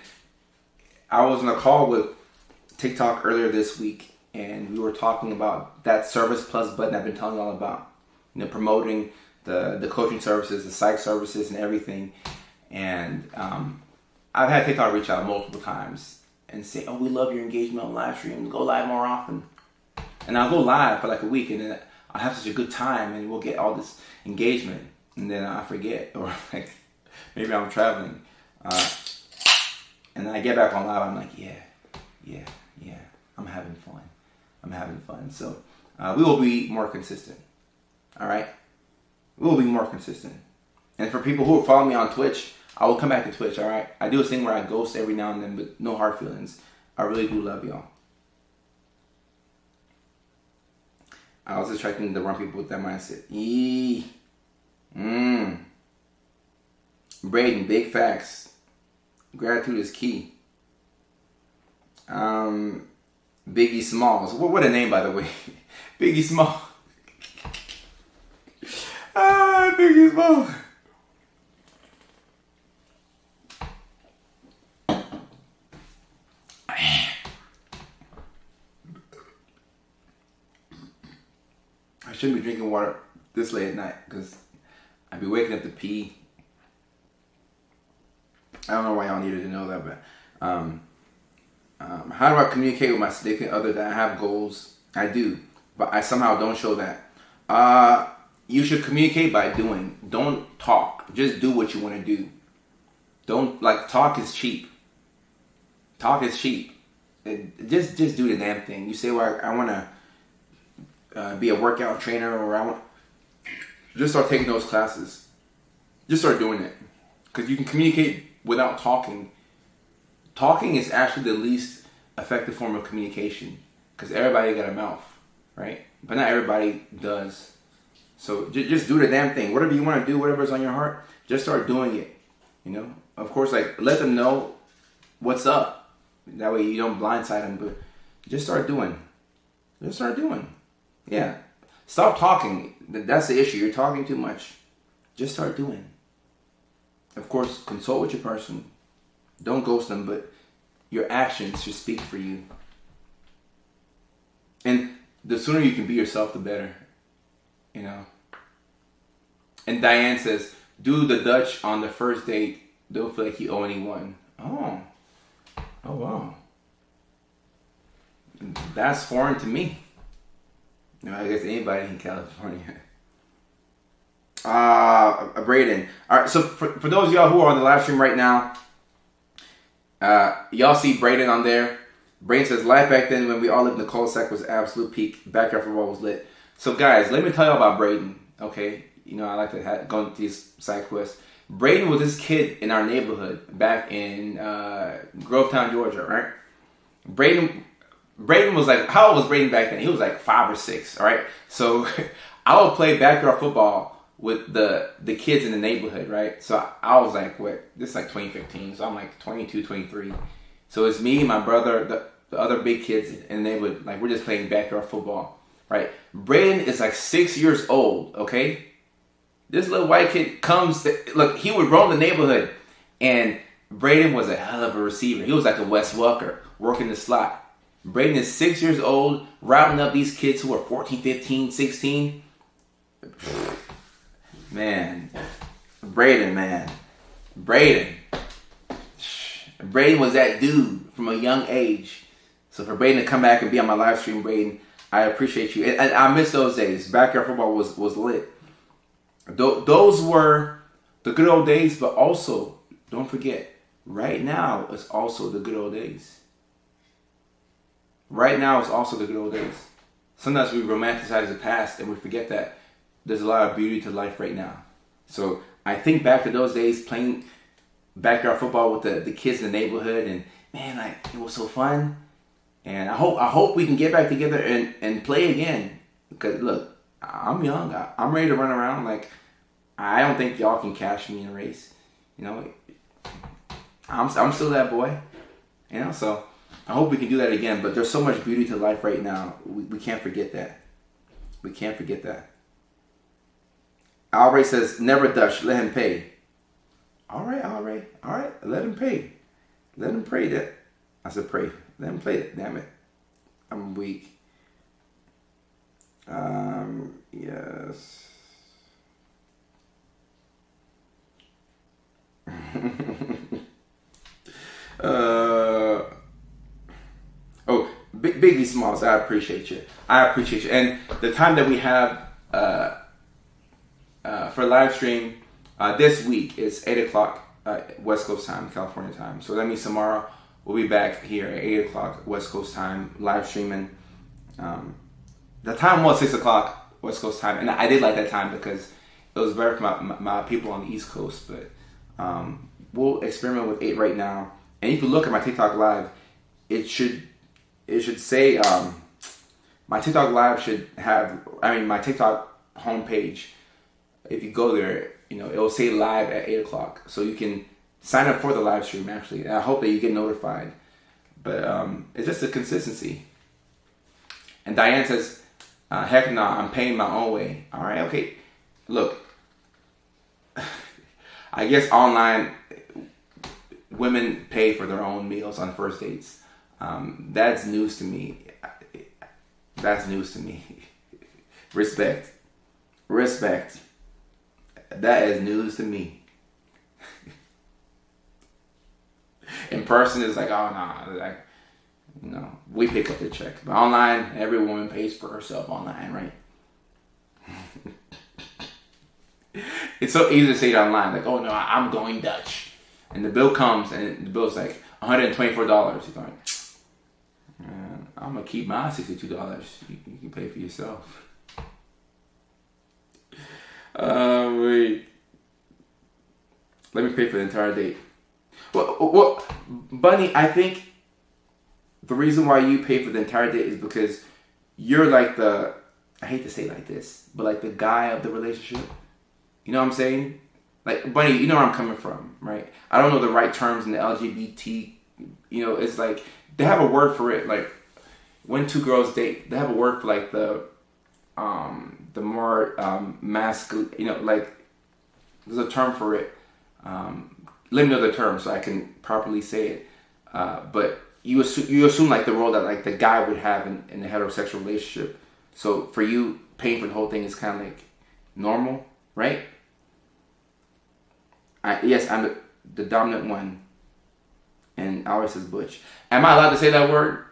Speaker 1: I was on a call with TikTok earlier this week, and we were talking about that Service Plus button I've been telling you all about. Promoting the coaching services, the psych services, and everything. And I've had TikTok reach out multiple times and say, "Oh, we love your engagement on live streams. Go live more often." And I'll go live for like a week, and then I'll have such a good time, and we'll get all this engagement, and then I forget, or like maybe I'm traveling, and then I get back on live. I'm like, yeah, I'm having fun. So we will be more consistent. All right, we will be more consistent. And for people who follow me on Twitch, I will come back to Twitch, all right? I do a thing where I ghost every now and then, but no hard feelings. I really do love y'all. I was just trying to run people with that mindset. Braden, big facts. Gratitude is key. Biggie Smalls. What a name, by the way. Biggie Small. Biggie Small. I shouldn't be drinking water this late at night because I'd be waking up to pee. I don't know why y'all needed to know that, but
Speaker 2: How do I communicate with my significant other that I have goals? I do, but I somehow don't show that. You should communicate by doing. Don't talk. Just do what you want to do. Don't, like, talk is cheap. Talk is cheap. Just do the damn thing. You say, well, I want to be a workout trainer, or I want. Just start taking those classes. Just start doing it, because you can communicate without talking. Talking is actually the least effective form of communication, because everybody got a mouth, right? But not everybody does. So just do the damn thing. Whatever you want to do, whatever's on your heart, just start doing it. You know, of course, like, let them know what's up. That way you don't blindside them, but just start doing. Just start doing. Yeah. Stop talking. That's the issue. You're talking too much. Just start doing. Of course, consult with your person. Don't ghost them, but your actions should speak for you. And the sooner you can be yourself, the better. You know. And Diane says, do the Dutch on the first date. Don't feel like you owe anyone. Oh. Oh, wow. That's foreign to me. You know, I guess anybody in California. Braden. All right, so for those of y'all who are on the live stream right now, y'all see Braden on there. Braden says, life back then when we all lived in the cul-de-sac was absolute peak. Backyard football was lit. So guys, let me tell you about Braden, okay? You know, I like to go into these side quests. Braden was this kid in our neighborhood back in Grovetown, Georgia, right? Braden was like, how old was Braden back then? He was like 5 or 6, all right? So I would play backyard football with the kids in the neighborhood, right? So I was like, what? This is like 2015, so I'm like 22, 23. So it's me, my brother, the other big kids in the neighborhood, like, we're just playing backyard football, right? Braden is like 6 years old, okay? This little white kid comes, look, he would roam the neighborhood, and Braden was a hell of a receiver. He was like a Wes Welker, working the slot. Braden is 6 years old, routing up these kids who are 14, 15, 16. Man. Braden. Braden was that dude from a young age. So for Braden to come back and be on my live stream, Braden, I appreciate you. And I miss those days. Backyard football was lit. Those were the good old days, but also, don't forget, right now is also the good old days. Right now is also the good old days. Sometimes we romanticize the past and we forget that there's a lot of beauty to life right now. So I think back to those days playing backyard football with the kids in the neighborhood, and man, like, it was so fun. And I hope we can get back together and play again. Because look, I'm young. I'm ready to run around. Like, I don't think y'all can catch me in a race. You know, I'm still that boy. You know, so I hope we can do that again. But there's so much beauty to life right now. We can't forget that. We can't forget that. Alray says, never Dutch. Let him pay. All right. Let him pay. Let him pray that. I said pray. Let him play it. Damn it. I'm weak. Yes. Biggie Smalls, I appreciate you. And the time that we have for live stream this week is 8 o'clock West Coast time, California time. So that means tomorrow we'll be back here at 8 o'clock West Coast time, live streaming. The time was 6 o'clock West Coast time, and I did like that time because it was better for my people on the East Coast. But we'll experiment with 8 right now. And if you look at my TikTok live, it should say my TikTok live should have, my TikTok homepage. If you go there, you know, it'll say live at 8 o'clock, so you can sign up for the live stream actually. And I hope that you get notified. But it's just the consistency. And Diane says, heck no, I'm paying my own way. All right, okay. Look, I guess online women pay for their own meals on first dates. That's news to me. That's news to me. Respect. That is news to me. In person, it's like, oh no, like, You know, we pick up the check. But online, every woman pays for herself online, right? It's so easy to say it online, like, oh no, I'm going Dutch. And the bill comes, and the bill's like $124. You're going, man, I'm going to keep my $62. You can pay for yourself. Wait. Let me pay for the entire date. Well, Bunny, I think the reason why you pay for the entire date is because you're like the, I hate to say it like this, but like the guy of the relationship. You know what I'm saying? Like, Bunny, you know where I'm coming from, right? I don't know the right terms in the LGBT, you know, it's like, they have a word for it. Like, when two girls date, they have a word for like the more masculine, you know, like, there's a term for it. Let me know the term so I can properly say it. But you assume like the role that like the guy would have in a heterosexual relationship. So for you, paying for the whole thing is kind of like normal, right? Yes, I'm the dominant one. And I always says butch. Am I allowed to say that word?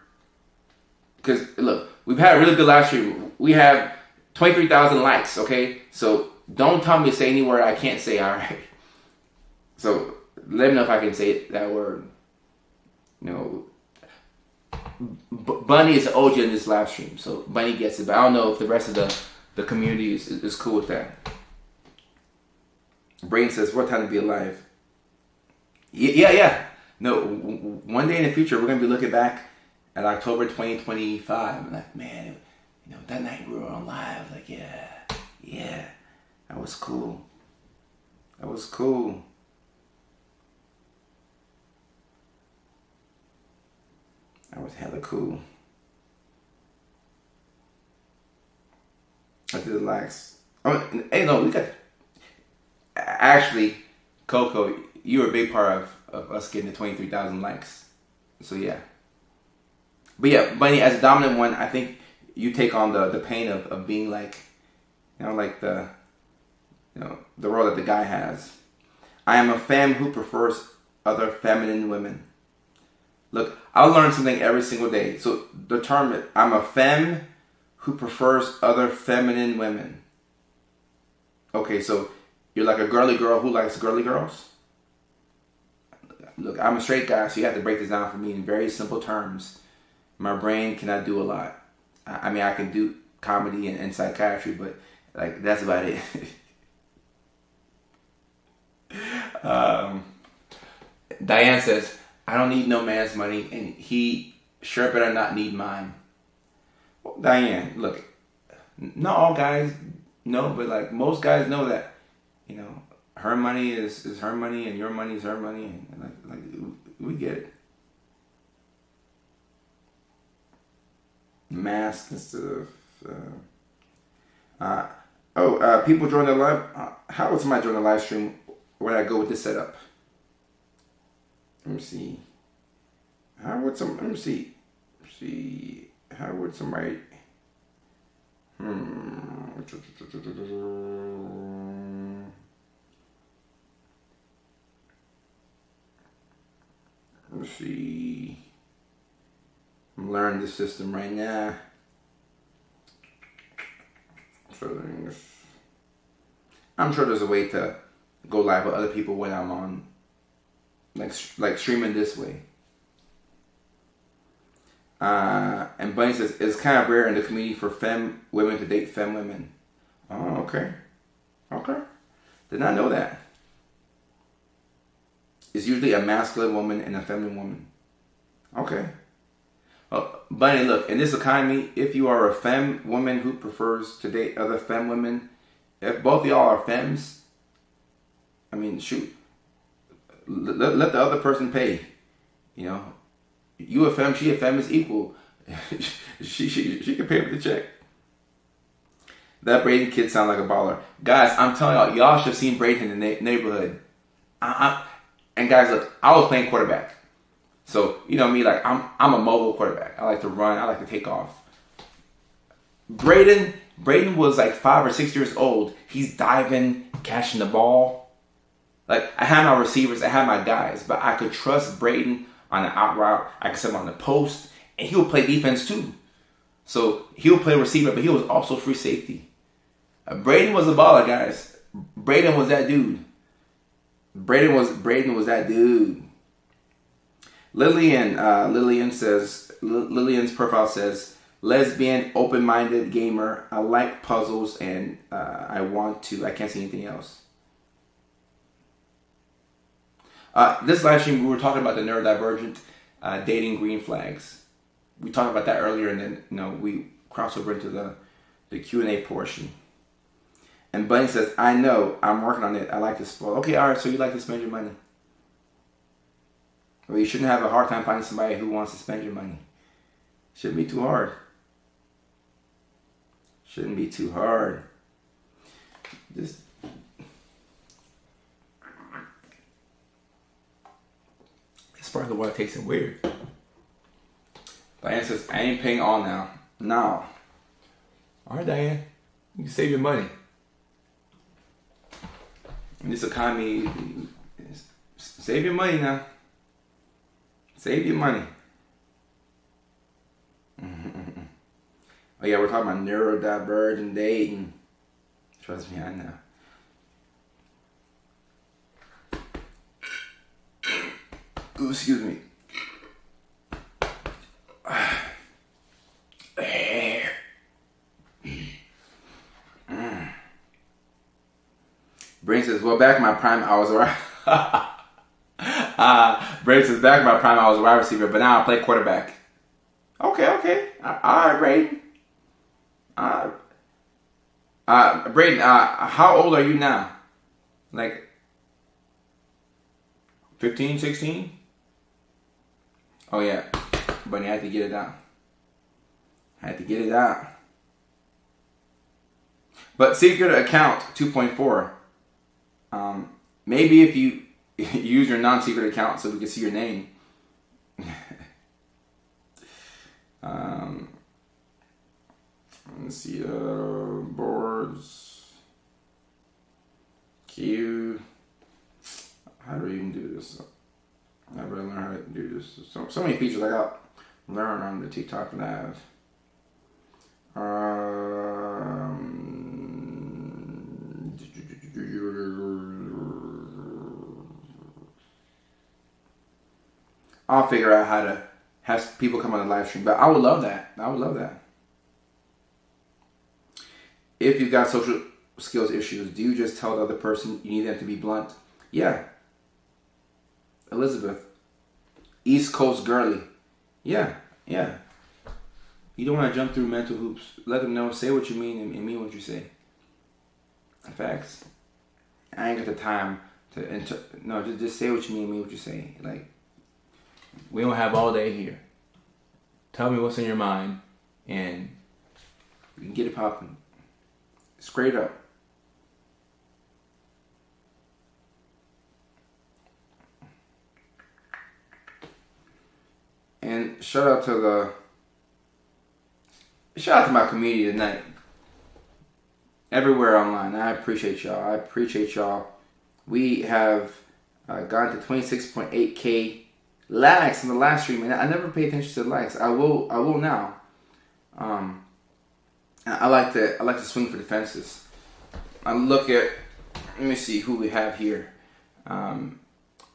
Speaker 2: Because look, we've had a really good live stream. We have 23,000 likes, okay? So don't tell me to say any word I can't say, alright? So let me know if I can say that word. You know, Bunny is the OG in this live stream, so Bunny gets it. But I don't know if the rest of the community is cool with that. Brain says, what time to be alive? Yeah. No, one day in the future, we're going to be looking back at October 2025. I'm like, man, you know, that night we were on live. Like, yeah, that was cool. That was cool. That was hella cool. I did relax. Oh, hey, no, we got... Actually, Coco, you were a big part of us getting the 23,000 likes. So, yeah. But, yeah, Bunny, as a dominant one, I think you take on the pain of being like, you know, like the role that the guy has. I am a femme who prefers other feminine women. Look, I learn something every single day. So the term, I'm a femme who prefers other feminine women. Okay, so you're like a girly girl who likes girly girls? Look, I'm a straight guy, so you have to break this down for me in very simple terms. My brain cannot do a lot. I mean, I can do comedy and psychiatry, but like that's about it. Diane says, I don't need no man's money, and he sure better not need mine. Well, Diane, look, not all guys know, but like most guys know that, you know, her money is her money, and your money is her money, and like we get it. Mask instead of people join the live. How would somebody join the live stream when I go with this setup? Let me see. How would some? Let me see. How would somebody? Let me see. I'm learning the system right now. I'm sure there's a way to go live with other people when I'm on, like streaming this way. And Bunny says, it's kind of rare in the community for femme women to date femme women. Oh, okay. Did not know that. It's usually a masculine woman and a feminine woman. Okay. Well, Bunny, look, in this economy, if you are a femme woman who prefers to date other femme women, if both of y'all are femmes, I mean, shoot, let the other person pay. You know, you a femme, she a femme, is equal. she can pay for the check. That Braden kid sound like a baller. Guys, I'm telling y'all should have seen Braden in the neighborhood. And guys, look, I was playing quarterback. So, you know me, like, I'm a mobile quarterback. I like to run. I like to take off. Braden was like 5 or 6 years old. He's diving, catching the ball. Like, I had my receivers, I had my guys, but I could trust Braden on an out route. I could set him on the post, And he would play defense too. So he would play receiver, but he was also free safety. Braden was a baller, guys. Braden was that dude. Braden was that dude. Lillian's profile says, lesbian, open-minded gamer. I like puzzles and I can't see anything else. This live stream, we were talking about the neurodivergent dating green flags. We talked about that earlier, and then we crossed over into the Q&A portion. And Bunny says, I know, I'm working on it. I like to spoil. Okay, all right, so you like to spend your money. Well, you shouldn't have a hard time finding somebody who wants to spend your money. Shouldn't be too hard. Shouldn't be too hard. Just sparkling water tasting weird. Diane says, I ain't paying all now. No. All right, Diane. You can save your money. In this economy, save your money now. Save your money. Oh yeah, we're talking about neurodivergent dating. Trust me, I know. Ooh, excuse me. Brain says, well, back in my prime, I was Brain says, back in my prime, I was a wide receiver, but now I play quarterback. Okay. All right, Braden. Braden, how old are you now? Like 15, 16? Oh, yeah. Bunny, I had to get it out. But secret account 2.4. Maybe if you use your non-secret account so we can see your name. Let's see, boards. Q. How do we even do this? I better learn how to do this. So many features I got learn on the TikTok Live. I'll figure out how to have people come on the live stream, but I would love that. If you've got social skills issues, do you just tell the other person you need them to be blunt? Yeah. Elizabeth. East Coast girly. Yeah. You don't want to jump through mental hoops. Let them know. Say what you mean and mean what you say. Facts. I ain't got the time to... No, just say what you mean and mean what you say. Like, we don't have all day here. Tell me what's in your mind and we can get it popping. Straight up. And shout out to my community tonight. Everywhere online. I appreciate y'all. We have gone to 26.8K likes in the last stream, and I never pay attention to the likes. I will now. I like to swing for the fences. Let me see who we have here.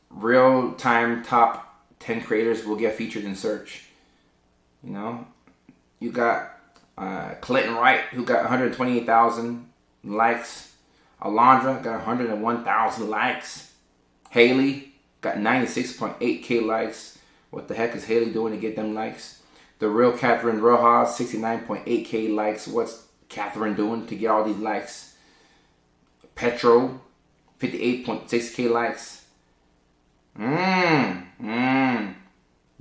Speaker 2: Real time top 10 creators will get featured in search. You got Clinton Wright, who got 128,000 likes. Alondra got 101,000 likes. Haley got 96.8K likes. What the heck is Haley doing to get them likes? The real Catherine Rojas, 69.8K likes. What's Catherine doing to get all these likes? Petro, 58.6K likes.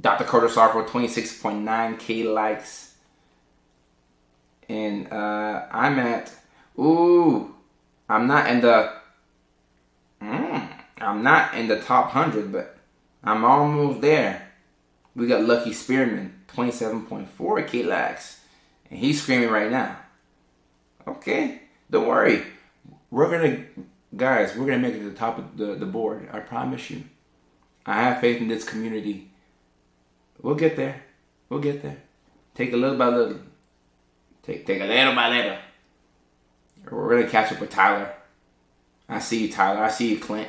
Speaker 2: Dr. Carter Sarfo, 26.9K likes. And I'm not in the top 100, but I'm almost there. We got Lucky Spearman, 27.4K likes. And he's screaming right now. Okay, don't worry. We're gonna make it to the top of the board. I promise you. I have faith in this community. We'll get there.
Speaker 1: We'll get there. Take a little by little. Take a little by little. We're gonna catch up with Tyler. I see you, Tyler. I see you, Clint.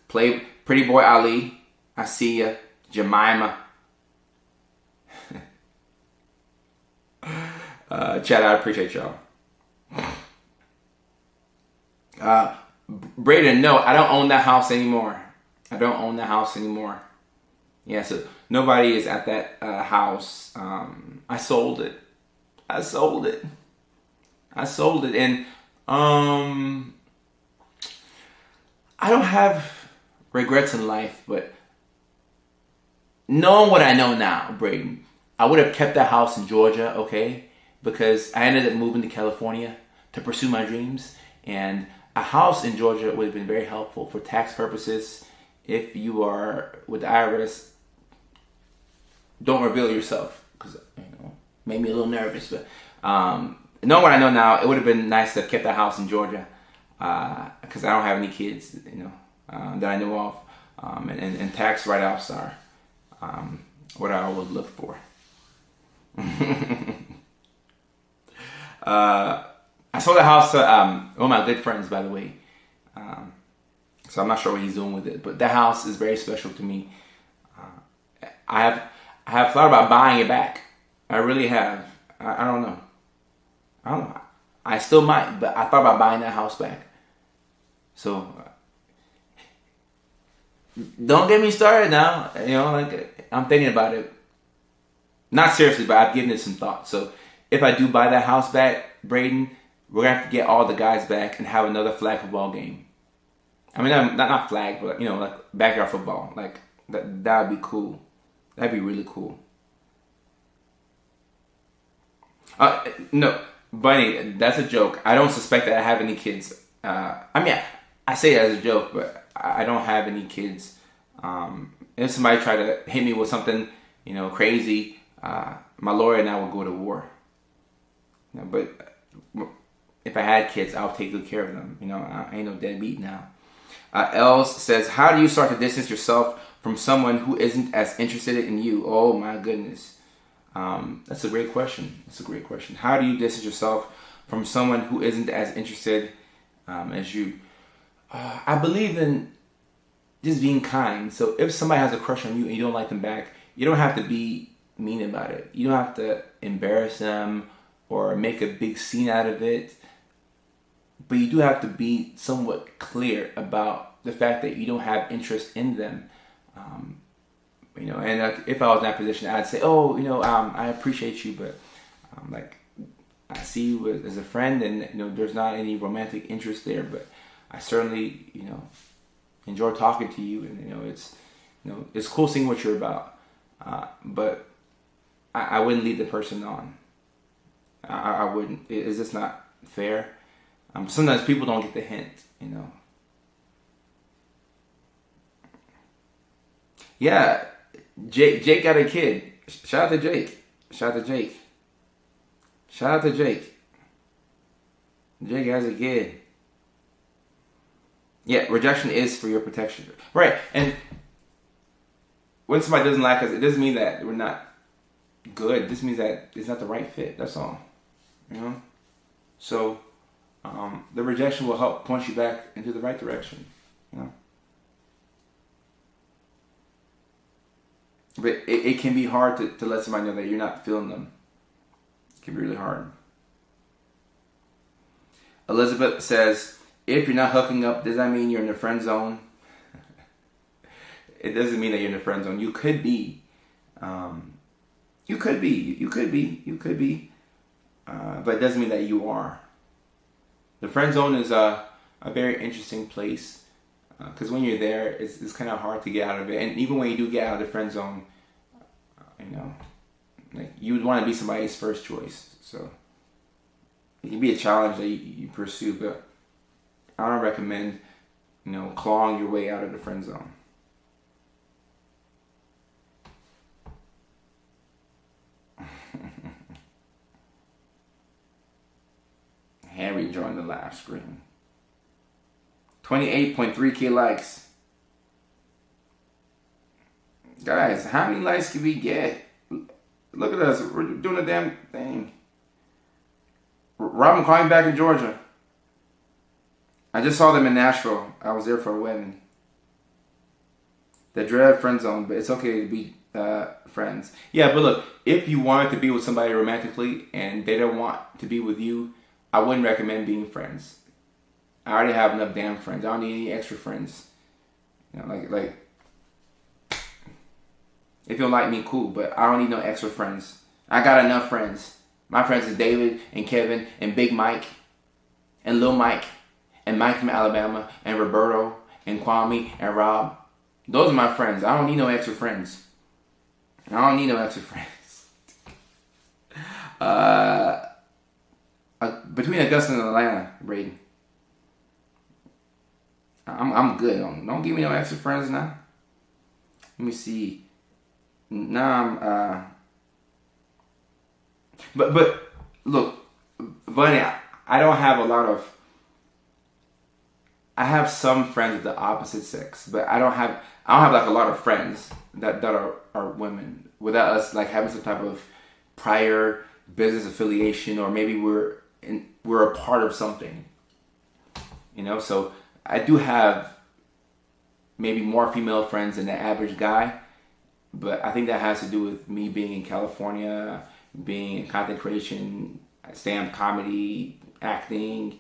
Speaker 1: Play Pretty Boy Ali. I see you, Jemima. Chad, I appreciate y'all. Braden, no, I don't own that house anymore. I don't own the house anymore. Yeah, so nobody is at that house. I sold it. And I don't have regrets in life, but knowing what I know now, Braden, I would have kept that house in Georgia, okay? Because I ended up moving to California to pursue my dreams, and a house in Georgia would have been very helpful for tax purposes. If you are with the IRS, don't reveal yourself, because made me a little nervous. But knowing what I know now, it would have been nice to have kept that house in Georgia, because I don't have any kids, that I know of, and tax write-offs are what I always look for. I sold the house to one of my good friends, by the way. So I'm not sure what he's doing with it, but that house is very special to me. I have thought about buying it back. I really have. I don't know. I still might, but I thought about buying that house back. So don't get me started now. I'm thinking about it. Not seriously, but I've given it some thought. So if I do buy that house back, Braden, we're gonna have to get all the guys back and have another flag football game. I mean, not flag, but like backyard football. Like that'd be cool. That'd be really cool. No, Bunny, that's a joke. I don't suspect that I have any kids. I say it as a joke, but I don't have any kids. If somebody tried to hit me with something, crazy, my lawyer and I would go to war. But if I had kids, I would take good care of them. I ain't no deadbeat now. Els says, how do you start to distance yourself from someone who isn't as interested in you? Oh my goodness. That's a great question. How do you distance yourself from someone who isn't as interested as you? I believe in just being kind. So if somebody has a crush on you and you don't like them back, you don't have to be mean about it. You don't have to embarrass them or make a big scene out of it. But you do have to be somewhat clear about the fact that you don't have interest in them. And if I was in that position, I'd say, I appreciate you, but I see you as a friend, and there's not any romantic interest there, but I certainly enjoy talking to you, and it's cool seeing what you're about. But I wouldn't lead the person on. I wouldn't. Is this not fair? Sometimes people don't get the hint, Yeah, Jake got a kid. Shout out to Jake. Jake has a kid. Yeah, rejection is for your protection. Right, and when somebody doesn't like us, it doesn't mean that we're not good. This means that it's not the right fit. That's all. So the rejection will help point you back into the right direction. But it can be hard to let somebody know that you're not feeling them. It can be really hard. Elizabeth says, if you're not hooking up, does that mean you're in the friend zone? It doesn't mean that you're in the friend zone. You could be. You could be. But it doesn't mean that you are. The friend zone is a very interesting place. Because when you're there, it's kind of hard to get out of it. And even when you do get out of the friend zone, you would want to be somebody's first choice. So it can be a challenge that you pursue, but I don't recommend, clawing your way out of the friend zone. Harry joined the live stream. 28.3K likes. Guys, how many likes can we get?
Speaker 2: Look at us. We're doing a damn thing. Robin, call me back in Georgia. I just saw them in Nashville. I was there for a wedding. The dread friend zone, but it's okay to be friends. Yeah, but look, if you wanted to be with somebody romantically and they don't want to be with you, I wouldn't recommend being friends. I already have enough damn friends. I don't need any extra friends. You know, like if you don't like me, cool, but I don't need no extra friends. I got enough friends. My friends is David and Kevin and Big Mike and Lil Mike and Mike from Alabama and Roberto and Kwame and Rob. Those are my friends. I don't need no extra friends. I don't need no extra friends. Between Augusta and Atlanta, Braden, I'm good. Don't give me no extra friends now. Let me see. Now but look, Bunny, I don't have a lot of. I have some friends of the opposite sex, but I don't have like a lot of friends that are women without us like having some type of prior business affiliation, or maybe we're a part of something. You know, so I do have maybe more female friends than the average guy, but I think that has to do with me being in California, being in content creation, stand-up comedy, acting,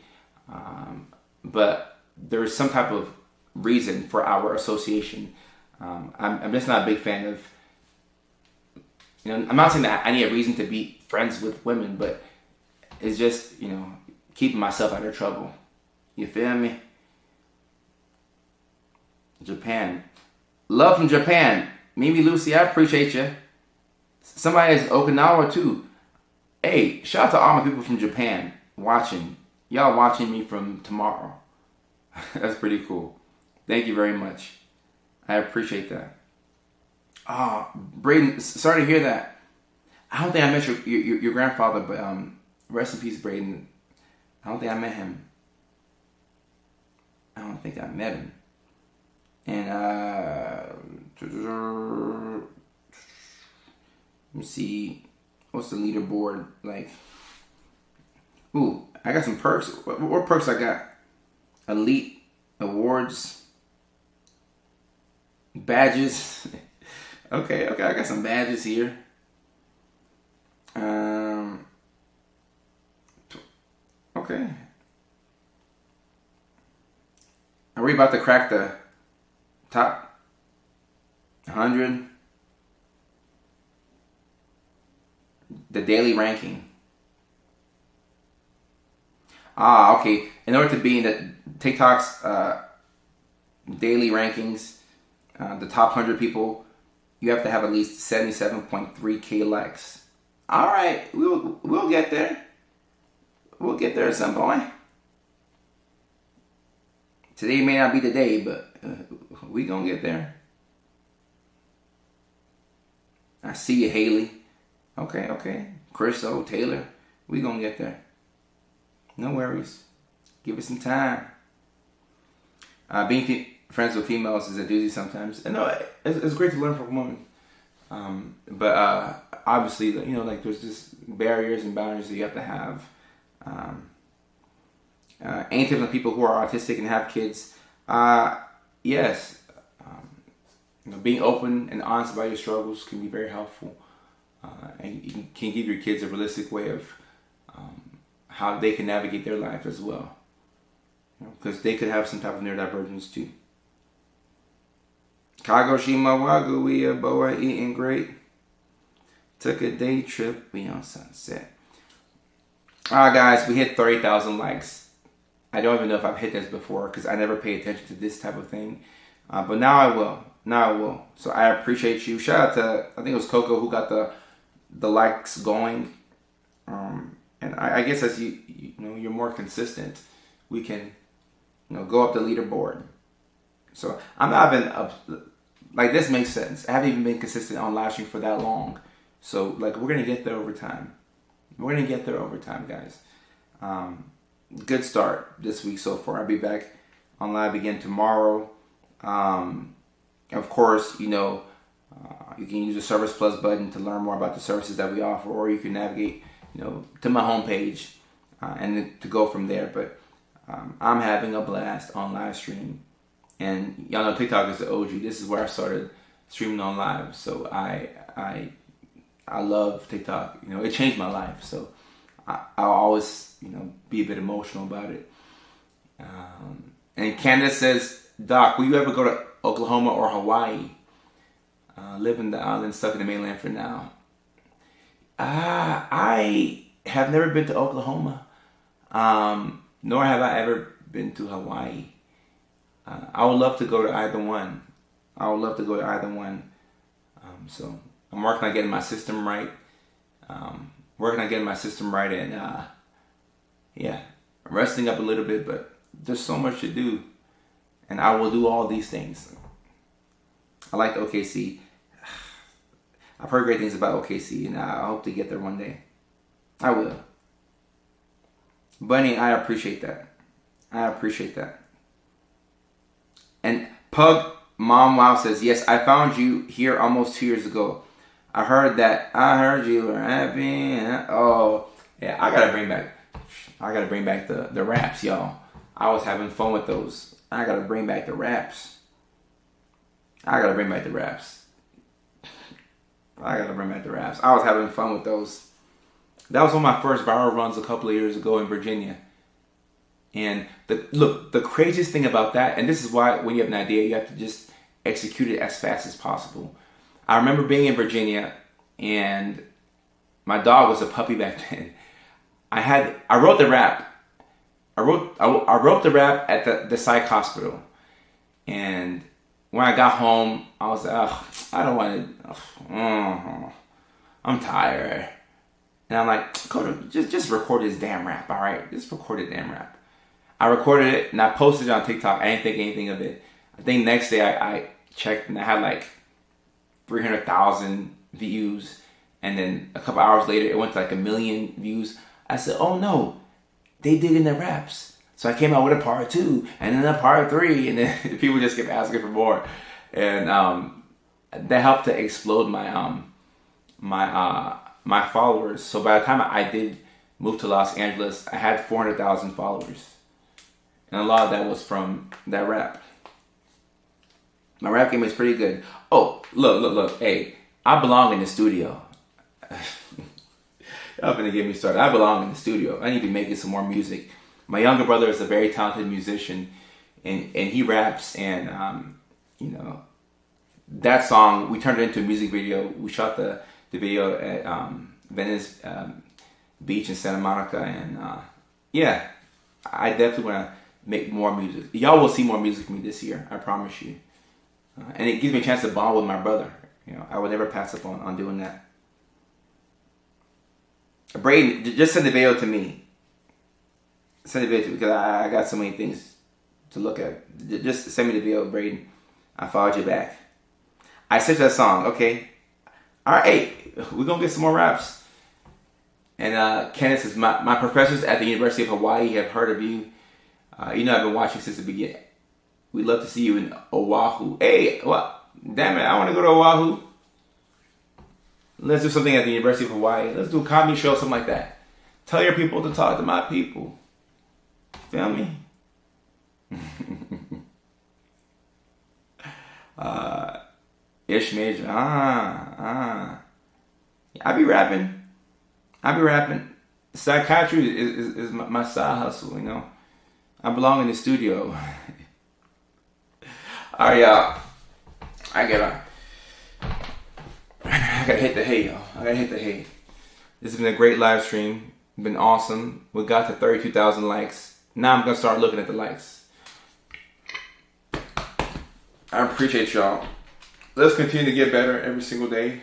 Speaker 2: but there's some type of reason for our association. I'm just not a big fan of, you know, I'm not saying that I need a reason to be friends with women, but it's just, you know, keeping myself out of trouble. You feel me? Japan. Love from Japan. Mimi Lucy, I appreciate you. Somebody is Okinawa too. Hey, shout out to all my people from Japan watching. Y'all watching me from tomorrow. That's pretty cool. Thank you very much. I appreciate that. Oh, Braden, sorry to hear that. I don't think I met your grandfather, but rest in peace, Braden. I don't think I met him. I don't think I met him. And let me see, what's the leaderboard like? Ooh, I got some perks. What perks I got? Elite awards, badges. Okay, I got some badges here. Okay. Are we about to crack the top 100? The daily ranking. Okay. In order to be in the TikTok's daily rankings, the top 100 people, you have to have at least 77.3K likes. All right, we'll get there. We'll get there at some point. Today may not be the day, but we gonna get there. I see you, Haley. Okay. Chris O. Taylor, we gonna get there. No worries. Give it some time. Being friends with females is a doozy sometimes. And no, it's great to learn from women. But obviously, you know, like there's just barriers and boundaries that you have to have. Any tips on people who are autistic and have kids? Yes. You know, being open and honest about your struggles can be very helpful. And you can give your kids a realistic way of how they can navigate their life as well. Because they could have some type of neurodivergence too. Kagoshima Wagu, we a boa eating great. Took a day trip, we on Sunset. Alright guys, we hit 30,000 likes. I don't even know if I've hit this before because I never pay attention to this type of thing. But now I will. So I appreciate you. Shout out to, I think it was Coco who got the likes going. And I guess as you know, you're more consistent, we can, you know, go up the leaderboard. So I'm not even like, this makes sense. I haven't even been consistent on live stream for that long. So like, we're gonna get there over time. We're gonna get there over time, guys. Good start this week so far. I'll be back on live again tomorrow. Of course, you know, You can use the Service Plus button to learn more about the services that we offer, or you can navigate, to my homepage and to go from there. But I'm having a blast on live stream, and y'all know TikTok is the OG. This is where I started streaming on live, so I love TikTok. It changed my life, so I'll always be a bit emotional about it. And Candace says, Doc, will you ever go to Oklahoma or Hawaii? Live in the island, stuck in the mainland for now. I have never been to Oklahoma, nor have I ever been to Hawaii. I would love to go to either one. So I'm working on getting my system right. And I'm resting up a little bit, but there's so much to do, and I will do all these things. I like the OKC. I've heard great things about OKC, and I hope to get there one day. I will. Bunny, I appreciate that. And Pug Mom Wow says, yes, I found you here almost 2 years ago. I heard you were happy. Oh, yeah, I gotta bring back the raps, y'all. I was having fun with those. I gotta bring back the raps. I was having fun with those. That was one of my first viral runs a couple of years ago in Virginia. And the craziest thing about that, and this is why when you have an idea, you have to just execute it as fast as possible. I remember being in Virginia, and my dog was a puppy back then. I wrote the rap. I wrote the rap at the psych hospital, and when I got home, I was like, I don't want to. I'm tired, and I'm like, just record this damn rap, all right? Just record the damn rap. I recorded it and I posted it on TikTok. I didn't think anything of it. I think next day I checked and I had like 300,000 views, and then a couple hours later it went to like 1 million views. I said, oh no, they dig in their raps. So I came out with a part 2 and then a part 3, and then people just kept asking for more, and that helped to explode my my followers. So by the time I did move to Los Angeles, I had 400,000 followers, and a lot of that was from that rap. My rap game is pretty good. Oh, look. Hey, I belong in the studio. Y'all gonna get me started. I belong in the studio. I need to be making some more music. My younger brother is a very talented musician, and he raps, and that song, we turned it into a music video. We shot the video at Venice Beach in Santa Monica, and I definitely want to make more music. Y'all will see more music from me this year, I promise you. And it gives me a chance to bond with my brother. I would never pass up on doing that. Braden, just send the video to me. Send the video to me, because I got so many things to look at. Just send me the video, Braden. I followed you back. I sent you that song, okay? Alright, hey, we're going to get some more raps. And Kenneth says, my professors at the University of Hawaii have heard of you. I've been watching since the beginning. We'd love to see you in Oahu. Hey, what? Damn it, I want to go to Oahu. Let's do something at the University of Hawaii. Let's do a comedy show, something like that. Tell your people to talk to my people. Feel me? Ish Major. I be rapping. Psychiatry is my side hustle, I belong in the studio. Alright, y'all. I gotta hit the hay, y'all. This has been a great live stream. Been awesome. We got to 32,000 likes. Now I'm gonna start looking at the likes. I appreciate y'all. Let's continue to get better every single day.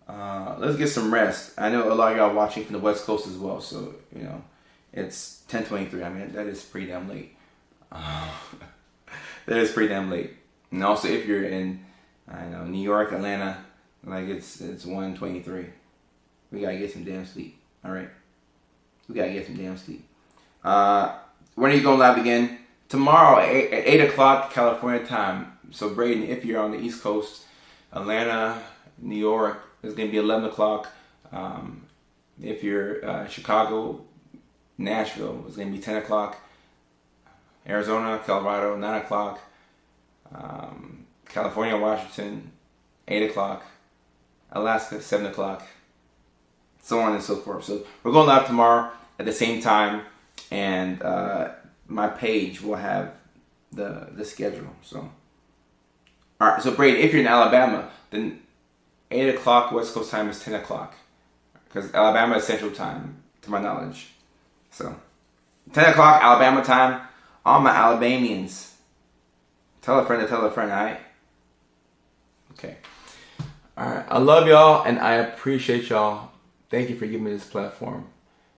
Speaker 2: Let's get some rest. I know a lot of y'all watching from the West Coast as well, so it's 10:23. I mean, that is pretty damn late. That is pretty damn late. And also, if you're in, New York, Atlanta, like it's 1:23. We gotta get some damn sleep. All right, we gotta get some damn sleep. When are you going live again? Tomorrow at 8 o'clock California time. So Braden, if you're on the East Coast,
Speaker 1: Atlanta, New York, it's going to be 11 o'clock. If you're Chicago, Nashville, it's going to be 10 o'clock. Arizona, Colorado, 9 o'clock. California, Washington, 8 o'clock. Alaska, 7 o'clock. So on and so forth. So we're going live tomorrow at the same time. And my page will have the schedule. So, all right. So Brady, if you're in Alabama, then 8 o'clock West Coast time is 10 o'clock, because Alabama is Central time, to my knowledge. So 10 o'clock Alabama time. All my Alabamians, tell a friend to tell a friend. All right. Okay. All right. I love y'all and I appreciate y'all. Thank you for giving me this platform.